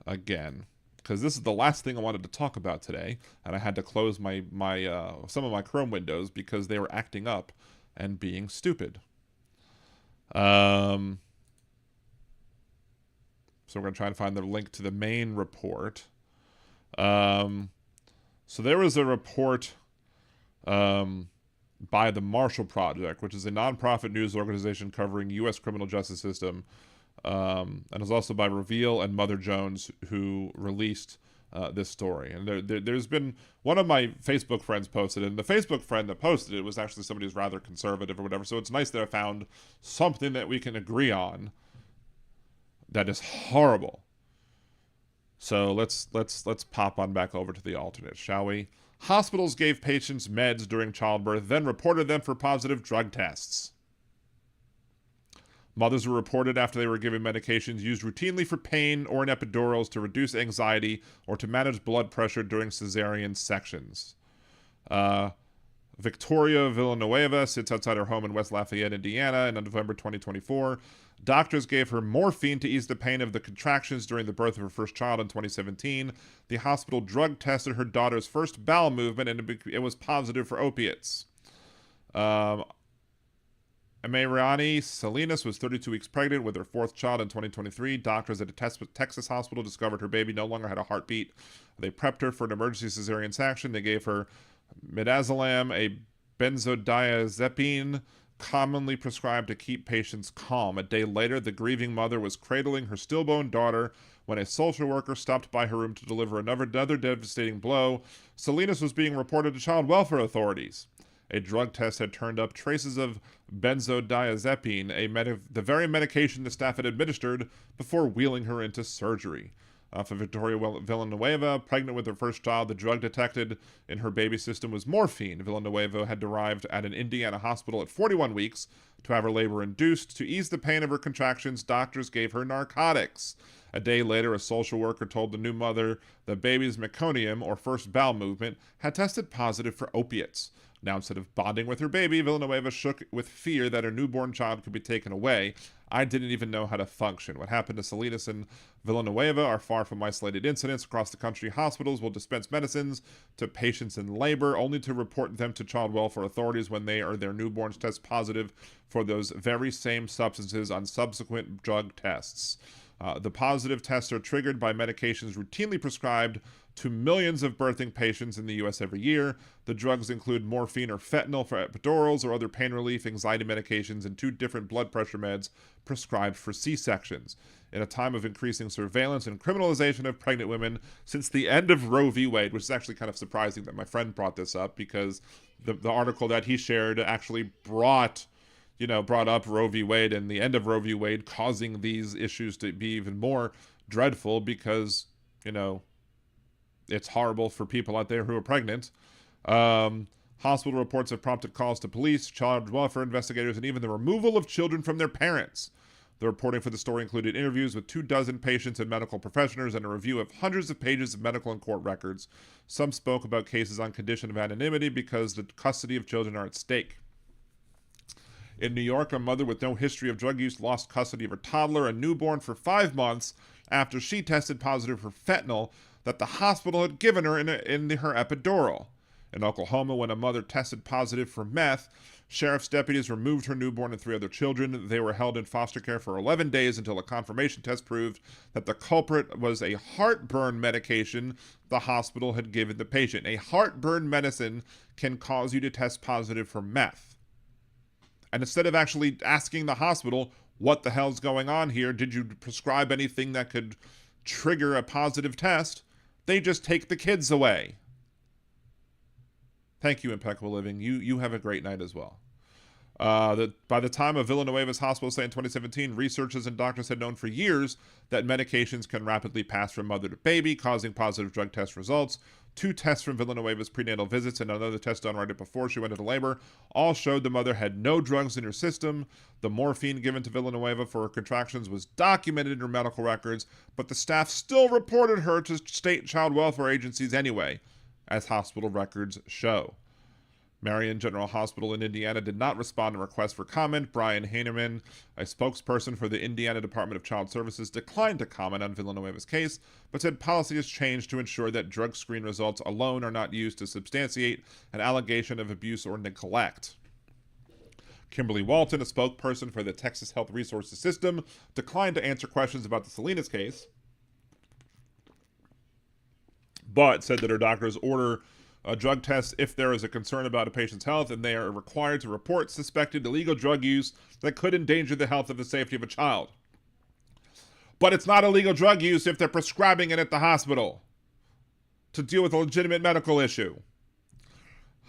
again, because this is the last thing I wanted to talk about today, and I had to close my some of my Chrome windows because they were acting up and being stupid. So we're going to try and find the link to the main report. So there was a report by the Marshall Project, which is a nonprofit news organization covering U.S. criminal justice system, and is also by Reveal and Mother Jones, who released this story. And there's been one of my Facebook friends posted it, and the Facebook friend that posted it was actually somebody who's rather conservative or whatever, so it's nice that I found something that we can agree on That is horrible. So let's pop on back over to the alternate, shall we? Hospitals gave patients meds during childbirth, then reported them for positive drug tests. Mothers were reported after they were given medications used routinely for pain or in epidurals to reduce anxiety or to manage blood pressure during cesarean sections. Victoria Villanueva sits outside her home in West Lafayette, Indiana, in November 2024. Doctors gave her morphine to ease the pain of the contractions during the birth of her first child in 2017. The hospital drug tested her daughter's first bowel movement, and it was positive for opiates. Mariani Salinas was 32 weeks pregnant with her fourth child in 2023. Doctors at a Texas hospital discovered her baby no longer had a heartbeat. They prepped her for an emergency cesarean section. They gave her midazolam, a benzodiazepine commonly prescribed to keep patients calm. A day later, the grieving mother was cradling her stillborn daughter when a social worker stopped by her room to deliver another devastating blow. Salinas was being reported to child welfare authorities. A drug test had turned up traces of benzodiazepine, the very medication the staff had administered before wheeling her into surgery. For Victoria Villanueva, pregnant with her first child, the drug detected in her baby system was morphine. Villanueva had arrived at an Indiana hospital at 41 weeks to have her labor induced. To ease the pain of her contractions, doctors gave her narcotics. A day later, a social worker told the new mother the baby's meconium, or first bowel movement, had tested positive for opiates. Now, instead of bonding with her baby, Villanueva shook with fear that her newborn child could be taken away. I didn't even know how to function. What happened to Salinas and Villanueva are far from isolated incidents. Across the country, hospitals will dispense medicines to patients in labor, only to report them to child welfare authorities when they or their newborns test positive for those very same substances on subsequent drug tests. The positive tests are triggered by medications routinely prescribed to millions of birthing patients in the U.S. every year. The drugs include morphine or fentanyl for epidurals or other pain relief, anxiety medications, and 2 different blood pressure meds prescribed for C-sections. In a time of increasing surveillance and criminalization of pregnant women since the end of Roe v. Wade, which is actually kind of surprising that my friend brought this up, because the article that he shared actually brought up Roe v. Wade and the end of Roe v. Wade, causing these issues to be even more dreadful because, it's horrible for people out there who are pregnant. Hospital reports have prompted calls to police, child welfare investigators, and even the removal of children from their parents. The reporting for the story included interviews with 24 patients and medical professionals and a review of hundreds of pages of medical and court records. Some spoke about cases on condition of anonymity because the custody of children are at stake. In New York, a mother with no history of drug use lost custody of her toddler, a newborn, for 5 months after she tested positive for fentanyl that the hospital had given her in her epidural. In Oklahoma, when a mother tested positive for meth, sheriff's deputies removed her newborn and 3 other children. They were held in foster care for 11 days until a confirmation test proved that the culprit was a heartburn medication the hospital had given the patient. A heartburn medicine can cause you to test positive for meth. And instead of actually asking the hospital, what the hell's going on here? Did you prescribe anything that could trigger a positive test? They just take the kids away. Thank you, Impeccable Living. You have a great night as well. By the time of Villanueva's hospital stay in 2017, researchers and doctors had known for years that medications can rapidly pass from mother to baby, causing positive drug test results. 2 tests from Villanueva's prenatal visits and another test done right before she went into labor all showed the mother had no drugs in her system. The morphine given to Villanueva for her contractions was documented in her medical records, but the staff still reported her to state child welfare agencies anyway, as hospital records show. Marion General Hospital in Indiana did not respond to requests for comment. Brian Heineman, a spokesperson for the Indiana Department of Child Services, declined to comment on Villanueva's case, but said policy has changed to ensure that drug screen results alone are not used to substantiate an allegation of abuse or neglect. Kimberly Walton, a spokesperson for the Texas Health Resources System, declined to answer questions about the Salinas case, but said that her doctors order a drug test if there is a concern about a patient's health, and they are required to report suspected illegal drug use that could endanger the health and the safety of a child. But it's not illegal drug use if they're prescribing it at the hospital to deal with a legitimate medical issue.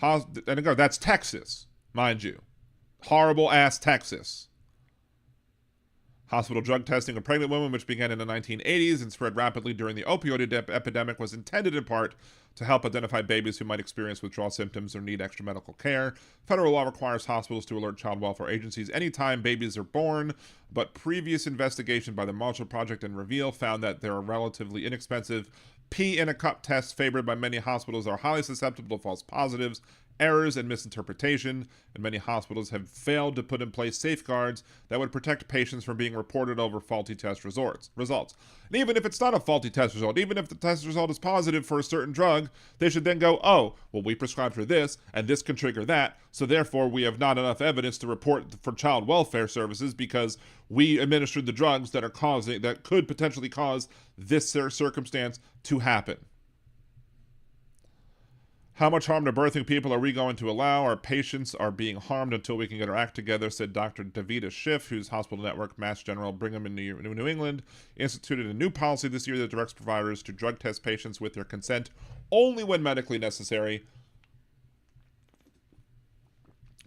And again, that's Texas, mind you. Horrible ass Texas. Hospital drug testing of pregnant women, which began in the 1980s and spread rapidly during the opioid epidemic, was intended in part to help identify babies who might experience withdrawal symptoms or need extra medical care. Federal law requires hospitals to alert child welfare agencies anytime babies are born, but previous investigation by the Marshall Project and Reveal found that there are relatively inexpensive pee-in-a-cup tests favored by many hospitals are highly susceptible to false positives, errors, and misinterpretation, and many hospitals have failed to put in place safeguards that would protect patients from being reported over faulty test results. And even if it's not a faulty test result, even if the test result is positive for a certain drug, they should then go, oh, well, we prescribed for this, and this can trigger that, so therefore we have not enough evidence to report for child welfare services because we administered the drugs that could potentially cause this circumstance to happen. How much harm to birthing people are we going to allow? Our patients are being harmed until we can get our act together, said Dr. Davida Schiff, whose hospital network, Mass General Brigham in New England, instituted a new policy this year that directs providers to drug test patients with their consent only when medically necessary.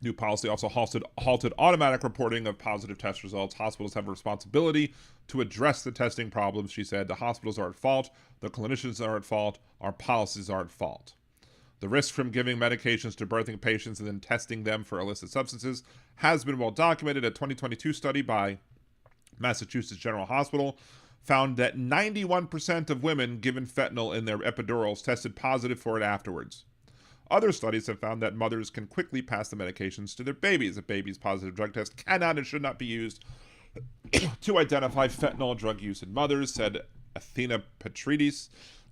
New policy also halted automatic reporting of positive test results. Hospitals have a responsibility to address the testing problems, she said. The hospitals are at fault. The clinicians are at fault. Our policies are at fault. The risk from giving medications to birthing patients and then testing them for illicit substances has been well documented. A 2022 study by Massachusetts General Hospital found that 91% of women given fentanyl in their epidurals tested positive for it afterwards. Other studies have found that mothers can quickly pass the medications to their babies. A baby's positive drug test cannot and should not be used to identify fentanyl drug use in mothers, said Athena Petridis,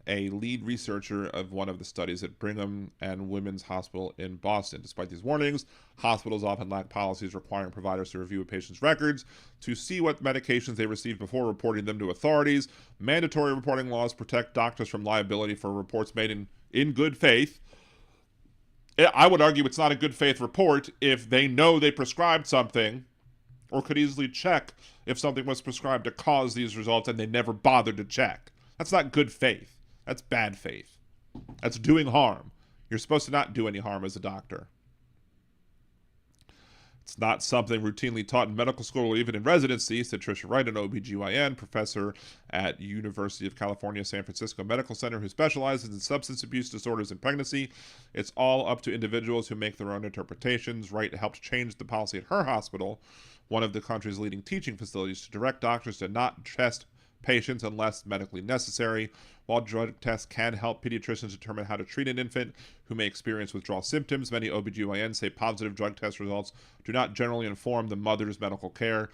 a lead researcher of one of the studies at Brigham and Women's Hospital in Boston. Despite these warnings, hospitals often lack policies requiring providers to review a patient's records to see what medications they received before reporting them to authorities. Mandatory reporting laws protect doctors from liability for reports made in good faith. I would argue it's not a good faith report if they know they prescribed something or could easily check if something was prescribed to cause these results and they never bothered to check. That's not good faith. That's bad faith. That's doing harm. You're supposed to not do any harm as a doctor. It's not something routinely taught in medical school or even in residency, said Tricia Wright, an OBGYN professor at University of California, San Francisco Medical Center who specializes in substance abuse disorders in pregnancy. It's all up to individuals who make their own interpretations. Wright helped change the policy at her hospital, one of the country's leading teaching facilities, to direct doctors to not test patients unless medically necessary. While drug tests can help pediatricians determine how to treat an infant who may experience withdrawal symptoms, many OBGYNs say positive drug test results do not generally inform the mother's medical care,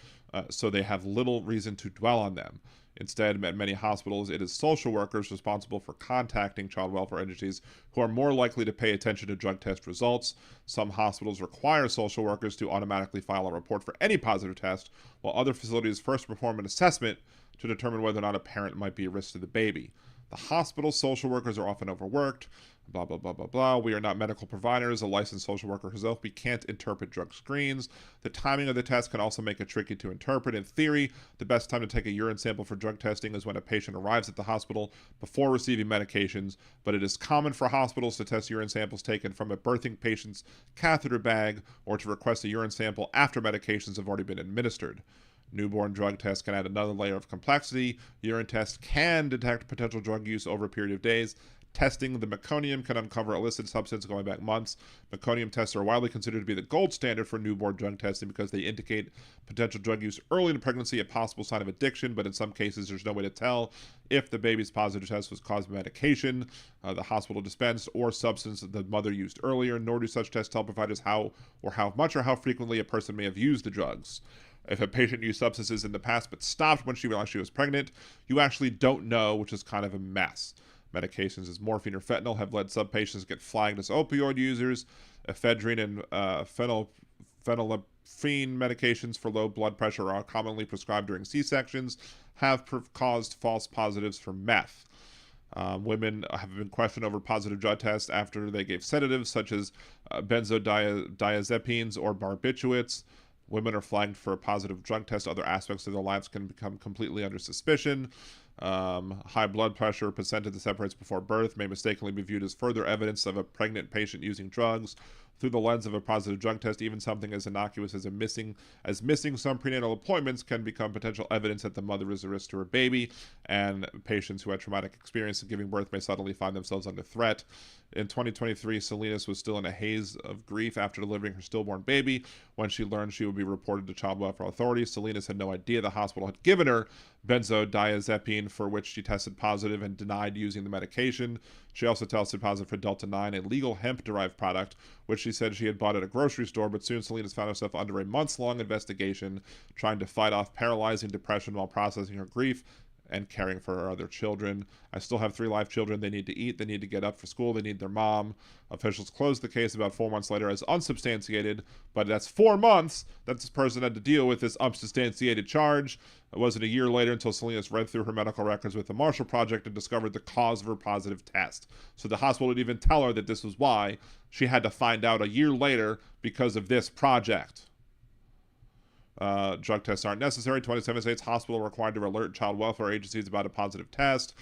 so they have little reason to dwell on them. Instead, at many hospitals, it is social workers responsible for contacting child welfare entities who are more likely to pay attention to drug test results. Some hospitals require social workers to automatically file a report for any positive test, while other facilities first perform an assessment to determine whether or not a parent might be a risk to the baby. The hospital social workers are often overworked, blah, blah, blah, blah, blah. We are not medical providers. A licensed social worker herself, we can't interpret drug screens. The timing of the test can also make it tricky to interpret. In theory, the best time to take a urine sample for drug testing is when a patient arrives at the hospital before receiving medications, but it is common for hospitals to test urine samples taken from a birthing patient's catheter bag or to request a urine sample after medications have already been administered. Newborn drug tests can add another layer of complexity. Urine tests can detect potential drug use over a period of days. Testing the meconium can uncover illicit substance going back months. Meconium tests are widely considered to be the gold standard for newborn drug testing because they indicate potential drug use early in pregnancy, a possible sign of addiction, but in some cases there's no way to tell if the baby's positive test was caused by medication the hospital dispensed or substance that the mother used earlier, nor do such tests tell providers how much or how frequently a person may have used the drugs. If a patient used substances in the past but stopped when she realized she was pregnant, you actually don't know, which is kind of a mess. Medications as morphine or fentanyl have led some patients to get flagged as opioid users. Ephedrine and phenylephrine medications for low blood pressure are commonly prescribed during C-sections, have caused false positives for meth. Women have been questioned over positive drug tests after they gave sedatives such as benzodiazepines or barbiturates. Women are flagged for a positive drug test. Other aspects of their lives can become completely under suspicion. High blood pressure, placenta that separates before birth may mistakenly be viewed as further evidence of a pregnant patient using drugs. through the lens of a positive drug test. Even something as innocuous as missing some prenatal appointments can become potential evidence that the mother is a risk to her baby, and patients who had traumatic experience of giving birth may suddenly find themselves under threat. In 2023, Salinas was still in a haze of grief after delivering her stillborn baby when she learned she would be reported to child welfare authorities. Salinas had no idea the hospital had given her benzodiazepine, for which she tested positive and denied using the medication. She also tested positive for Delta-9, a legal hemp-derived product, which she said she had bought at a grocery store, but soon Salinas found herself under a months-long investigation trying to fight off paralyzing depression while processing her grief and caring for her other children. I still have 3 live children. They need to eat. They need to get up for school. They need their mom. Officials closed the case about 4 months later as unsubstantiated, but that's 4 months that this person had to deal with this unsubstantiated charge. It wasn't a year later until Salinas read through her medical records with the Marshall Project and discovered the cause of her positive test. So the hospital didn't even tell her that this was why. She had to find out a year later because of this project. Drug tests aren't necessary. 27 states hospital required to alert child welfare agencies about a positive test,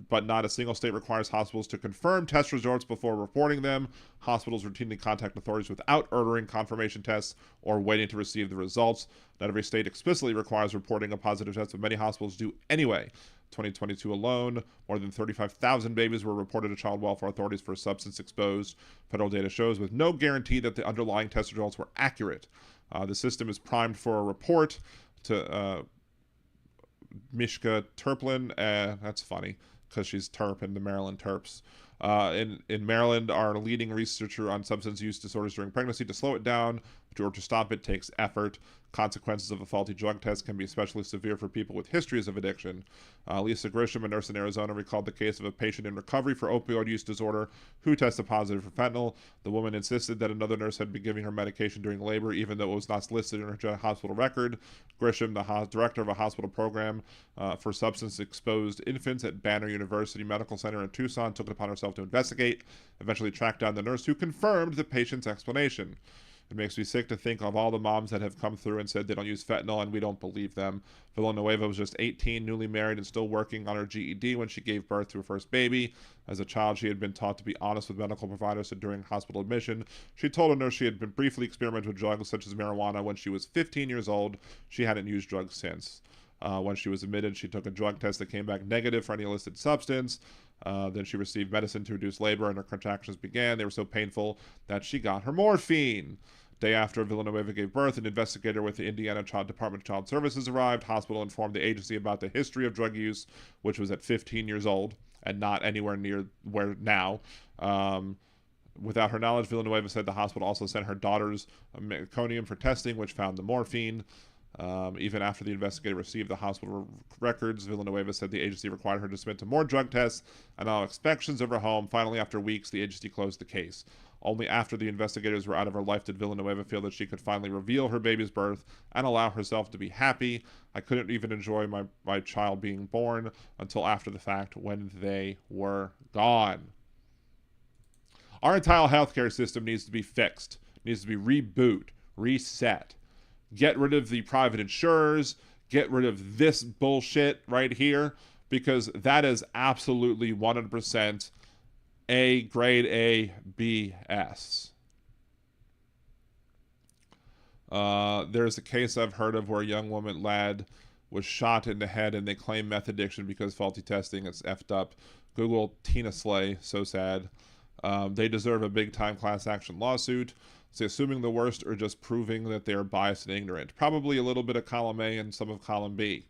but not a single state requires hospitals to confirm test results before reporting them. Hospitals routinely contact authorities without ordering confirmation tests or waiting to receive the results. Not every state explicitly requires reporting a positive test, but many hospitals do anyway. 2022 alone, more than 35,000 babies were reported to child welfare authorities for substance exposed. Federal data shows with no guarantee that the underlying test results were accurate. The system is primed for a report to Mishka Turplin. That's funny because she's Terp in the Maryland Terps. In Maryland, our leading researcher on substance use disorders during pregnancy. To slow it down or to stop it takes effort. Consequences of a faulty drug test can be especially severe for people with histories of addiction. Lisa Grisham, a nurse in Arizona, recalled the case of a patient in recovery for opioid use disorder who tested positive for fentanyl. The woman insisted that another nurse had been giving her medication during labor, even though it was not listed in her hospital record. Grisham, the director of a hospital program for substance-exposed infants at Banner University Medical Center in Tucson, took it upon herself to investigate, eventually tracked down the nurse who confirmed the patient's explanation. It makes me sick to think of all the moms that have come through and said they don't use fentanyl, and we don't believe them. Villanueva was just 18, newly married, and still working on her GED when she gave birth to her first baby. As a child, she had been taught to be honest with medical providers, so during hospital admission, she told a nurse she had been briefly experimented with drugs such as marijuana when she was 15 years old. She hadn't used drugs since. When she was admitted, she took a drug test that came back negative for any illicit substance. Then she received medicine to reduce labor, and her contractions began. They were so painful that she got her morphine. Day after Villanueva gave birth, an investigator with the Indiana Department of Child Services arrived. Hospital informed the agency about the history of drug use, which was at 15 years old and not anywhere near where now. Without her knowledge, Villanueva said the hospital also sent her daughter's meconium for testing, which found the morphine. Even after the investigator received the hospital records, Villanueva said the agency required her to submit to more drug tests and allow inspections of her home. Finally, after weeks, the agency closed the case. Only after the investigators were out of her life did Villanueva feel that she could finally reveal her baby's birth and allow herself to be happy. I couldn't even enjoy my child being born until after the fact when they were gone. Our entire healthcare system needs to be fixed, needs to be reboot, reset. Get rid of the private insurers, get rid of this bullshit right here, because that is absolutely 100% A, grade A, BS. There's a case I've heard of where a young woman, lad, was shot in the head and they claim meth addiction because faulty testing. It's effed up. Google Tina Slay, so sad. They deserve a big-time class action lawsuit. So assuming the worst or just proving that they're biased and ignorant. Probably a little bit of column A and some of column B.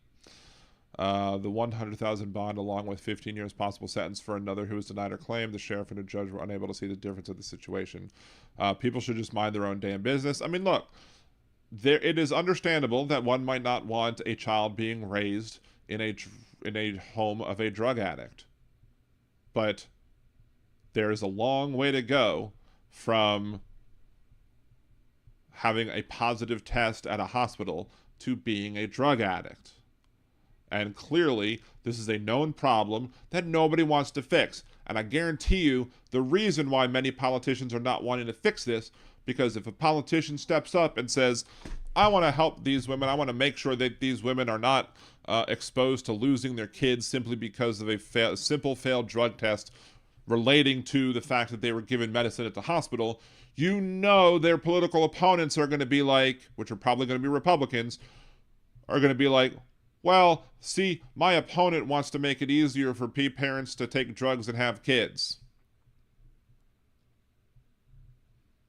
The $100,000 bond along with 15 years possible sentence for another who was denied her claim. The sheriff and the judge were unable to see the difference of the situation. People should just mind their own damn business. I mean, look, it is understandable that one might not want a child being raised in a home of a drug addict. But there is a long way to go from having a positive test at a hospital to being a drug addict. And clearly, this is a known problem that nobody wants to fix. And I guarantee you, the reason why many politicians are not wanting to fix this, because if a politician steps up and says, I want to help these women, I want to make sure that these women are not exposed to losing their kids simply because of a simple failed drug test, relating to the fact that they were given medicine at the hospital, you know their political opponents are going to be like, which are probably going to be Republicans, are going to be like, well, see, my opponent wants to make it easier for parents to take drugs and have kids.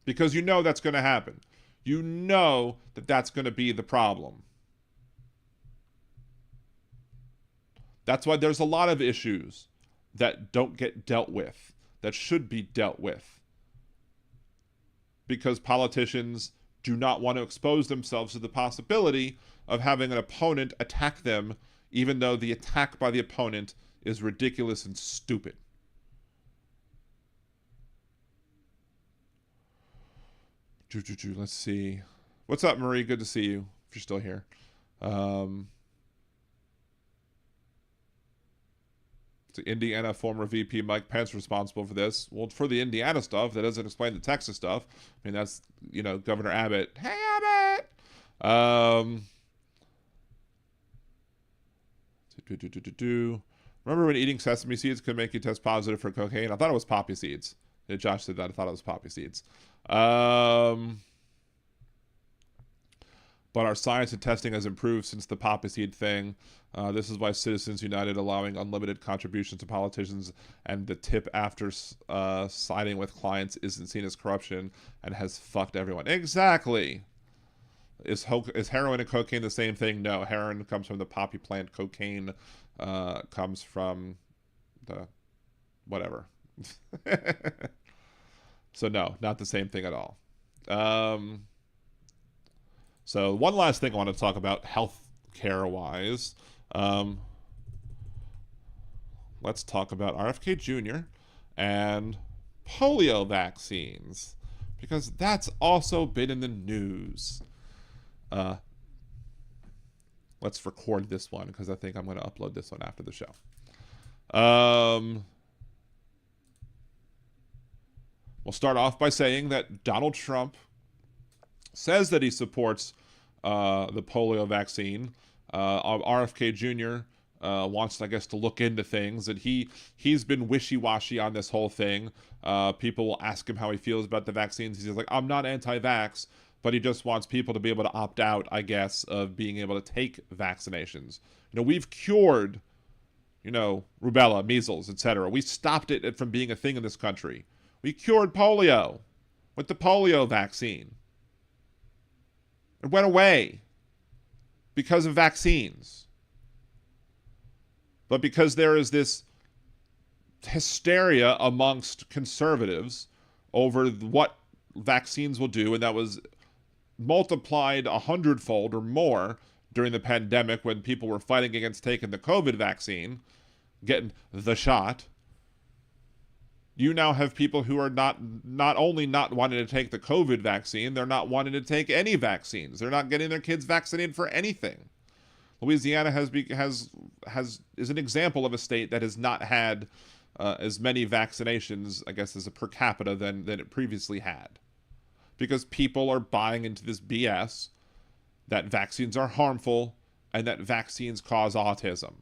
Because you know that's going to happen. You know that that's going to be the problem. That's why there's a lot of issues that don't get dealt with, that should be dealt with. Because politicians do not want to expose themselves to the possibility of having an opponent attack them, even though the attack by the opponent is ridiculous and stupid. Let's see. What's up, Marie? Good to see you, if you're still here. The Indiana former VP Mike Pence responsible for this. Well, for the Indiana stuff, that doesn't explain the Texas stuff. I mean, that's, Governor Abbott. Hey, Abbott! Remember when eating sesame seeds could make you test positive for cocaine? I thought it was poppy seeds. Yeah, Josh said that. I thought it was poppy seeds. But our science and testing has improved since the poppy seed thing. This is why Citizens United allowing unlimited contributions to politicians and the tip after siding with clients isn't seen as corruption and has fucked everyone. Exactly. Is heroin and cocaine the same thing? No. Heroin comes from the poppy plant. Cocaine comes from the whatever. So no, not the same thing at all. So one last thing I want to talk about health care wise. Let's talk about RFK Jr. and polio vaccines, because that's also been in the news. Let's record this one because I think I'm going to upload this one after the show. We'll start off by saying that Donald Trump says that he supports the polio vaccine. RFK Jr. Wants, I guess, to look into things, and he's been wishy-washy on this whole thing. People will ask him how he feels about the vaccines. He's like, I'm not anti-vax, but he just wants people to be able to opt out, I guess, of being able to take vaccinations. We've cured, rubella, measles, etc. We stopped it from being a thing in this country. We cured polio with the polio vaccine. It went away because of vaccines. But because there is this hysteria amongst conservatives over what vaccines will do, and that was multiplied 100-fold or more during the pandemic when people were fighting against taking the COVID vaccine, getting the shot. You now have people who are not only not wanting to take the COVID vaccine, they're not wanting to take any vaccines. They're not getting their kids vaccinated for anything. Louisiana is an example of a state that has not had as many vaccinations, I guess, as a per capita than it previously had. Because people are buying into this BS that vaccines are harmful and that vaccines cause autism.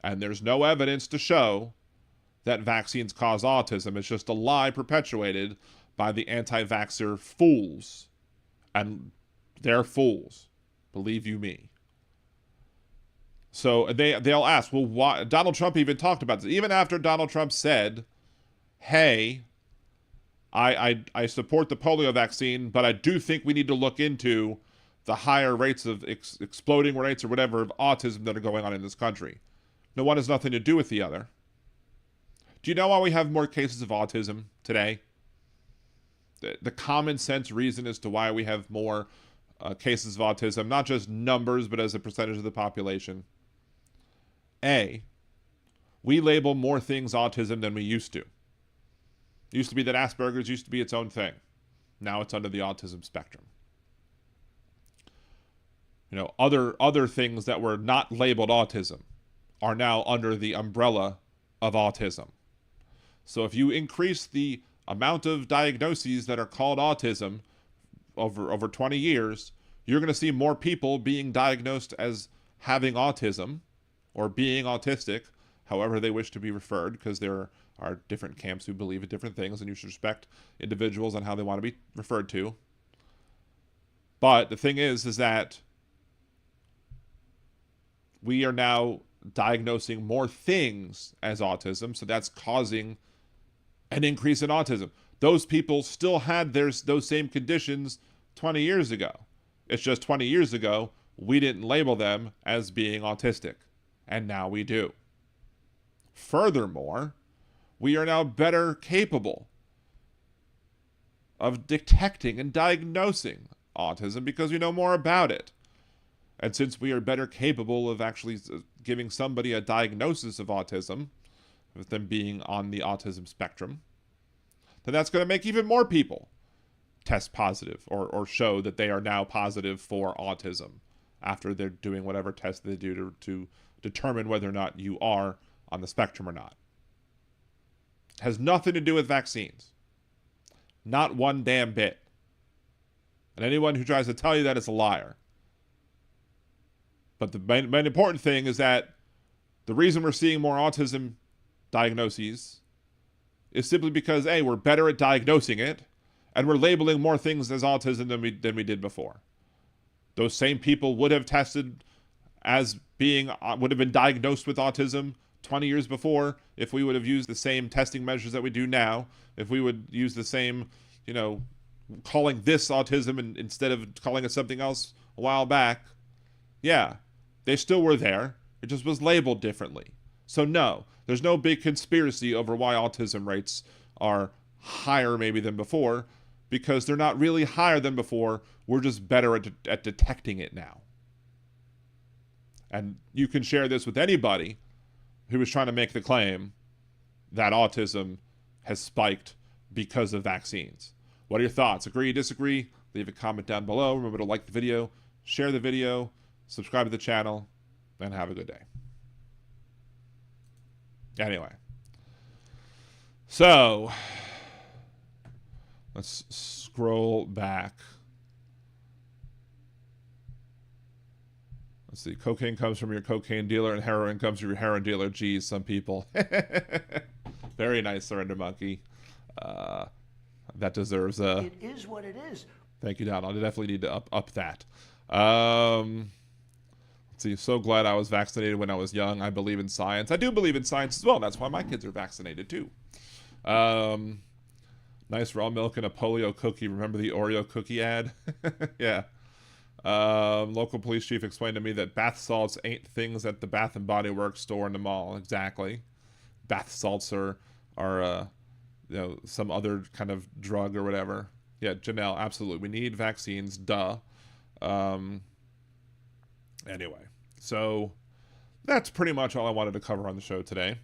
And there's no evidence to show that vaccines cause autism. It's just a lie perpetuated by the anti-vaxxer fools. And they're fools. Believe you me. So they'll ask, well, why? Donald Trump even talked about this. Even after Donald Trump said, hey, I support the polio vaccine, but I do think we need to look into the higher rates of exploding rates or whatever of autism that are going on in this country. No, one has nothing to do with the other. Do you know why we have more cases of autism today? The common sense reason as to why we have more cases of autism, not just numbers, but as a percentage of the population. A, we label more things autism than we used to. It used to be that Asperger's used to be its own thing. Now it's under the autism spectrum. Other things that were not labeled autism are now under the umbrella of autism. So if you increase the amount of diagnoses that are called autism over 20 years, you're going to see more people being diagnosed as having autism or being autistic, however they wish to be referred, because there are different camps who believe in different things, and you should respect individuals and how they want to be referred to. But the thing is that we are now diagnosing more things as autism, so that's causing an increase in autism. Those people still had those same conditions 20 years ago. It's just 20 years ago, we didn't label them as being autistic, and now we do. Furthermore, we are now better capable of detecting and diagnosing autism because we know more about it. And since we are better capable of actually giving somebody a diagnosis of autism, with them being on the autism spectrum, then that's going to make even more people test positive or show that they are now positive for autism after they're doing whatever test they do to determine whether or not you are on the spectrum or not. It has nothing to do with vaccines. Not one damn bit. And anyone who tries to tell you that is a liar. But the main important thing is that the reason we're seeing more autism diagnoses is simply because, A, we're better at diagnosing it, and we're labeling more things as autism than we did before. Those same people would have tested as would have been diagnosed with autism 20 years before if we would have used the same testing measures that we do now, if we would use the same, calling this autism instead of calling it something else a while back. Yeah, they still were there. It just was labeled differently. So no, there's no big conspiracy over why autism rates are higher maybe than before, because they're not really higher than before. We're just better at detecting it now. And you can share this with anybody who is trying to make the claim that autism has spiked because of vaccines. What are your thoughts? Agree, disagree? Leave a comment down below. Remember to like the video, share the video, subscribe to the channel, and have a good day. Anyway. So, let's scroll back. Let's see. Cocaine comes from your cocaine dealer and heroin comes from your heroin dealer. Geez, some people. Very nice, Surrender Monkey. That deserves a... It is what it is. Thank you, Don. I definitely need to up that. Let's see. So glad I was vaccinated when I was young. I believe in science. I do believe in science as well. That's why my kids are vaccinated too. Nice raw milk and a polio cookie. Remember the Oreo cookie ad? Yeah. Local police chief explained to me that bath salts ain't things at the Bath and Body Works store in the mall. Exactly. Bath salts are some other kind of drug or whatever. Yeah, Janelle, absolutely. We need vaccines. Duh. Anyway, so that's pretty much all I wanted to cover on the show today.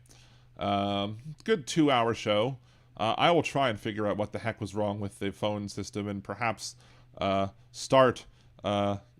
Good 2-hour show. I will try and figure out what the heck was wrong with the phone system and perhaps start.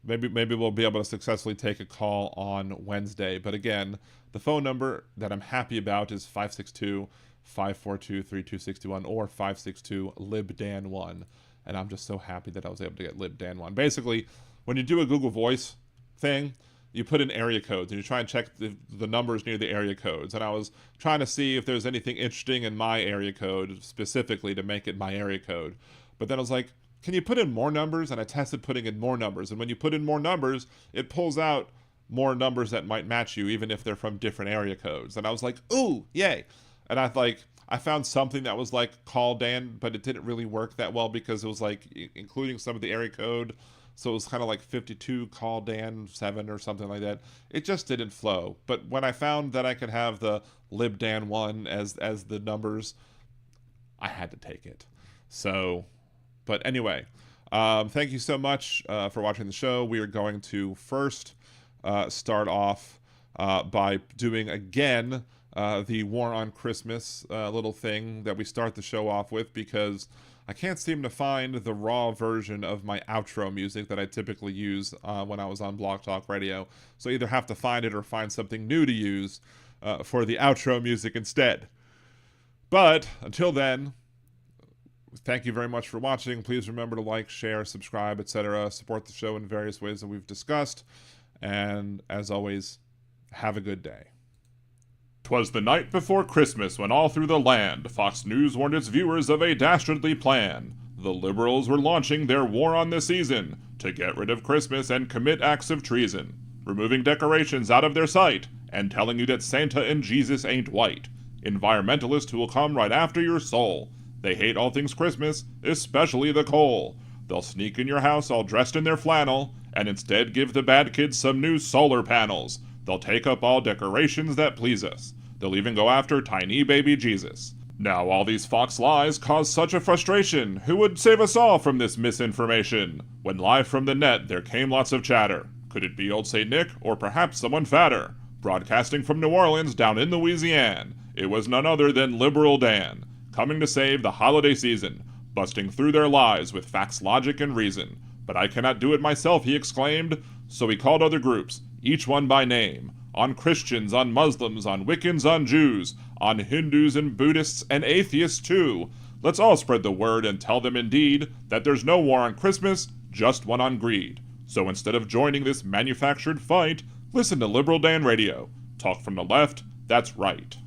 Maybe we'll be able to successfully take a call on Wednesday. But again, the phone number that I'm happy about is 562-542-3261 or 562-LibDan1. And I'm just so happy that I was able to get LibDan1. Basically, when you do a Google Voice thing, you put in area codes and you try and check the numbers near the area codes. And I was trying to see if there's anything interesting in my area code specifically to make it my area code. But then I was like, can you put in more numbers? And I tested putting in more numbers. And when you put in more numbers, it pulls out more numbers that might match you, even if they're from different area codes. And I was like, ooh, yay. And I found something that was like call Dan, but it didn't really work that well because it was like including some of the area code. So it was kind of like 52 call Dan 7 or something like that. It just didn't flow. But when I found that I could have the LibDan1 as the numbers, I had to take it. So, but anyway, thank you so much for watching the show. We are going to first start off by doing again the War on Christmas little thing that we start the show off with, because I can't seem to find the raw version of my outro music that I typically use when I was on Blog Talk Radio. So I either have to find it or find something new to use for the outro music instead. But until then, thank you very much for watching. Please remember to like, share, subscribe, etc. Support the show in various ways that we've discussed. And as always, have a good day. 'Twas the night before Christmas when all through the land Fox News warned its viewers of a dastardly plan. The liberals were launching their war on the season to get rid of Christmas and commit acts of treason, removing decorations out of their sight and telling you that Santa and Jesus ain't white. Environmentalists who will come right after your soul. They hate all things Christmas, especially the coal. They'll sneak in your house all dressed in their flannel and instead give the bad kids some new solar panels. They'll take up all decorations that please us. They'll even go after tiny baby Jesus. Now all these Fox lies cause such a frustration. Who would save us all from this misinformation? When live from the net there came lots of chatter. Could it be old St. Nick or perhaps someone fatter? Broadcasting from New Orleans down in Louisiana, it was none other than Liberal Dan, coming to save the holiday season, busting through their lies with facts, logic, and reason. But I cannot do it myself, he exclaimed, so he called other groups, each one by name, on Christians, on Muslims, on Wiccans, on Jews, on Hindus and Buddhists and atheists too. Let's all spread the word and tell them indeed that there's no war on Christmas, just one on greed. So instead of joining this manufactured fight, listen to Liberal Dan Radio. Talk from the left, that's right.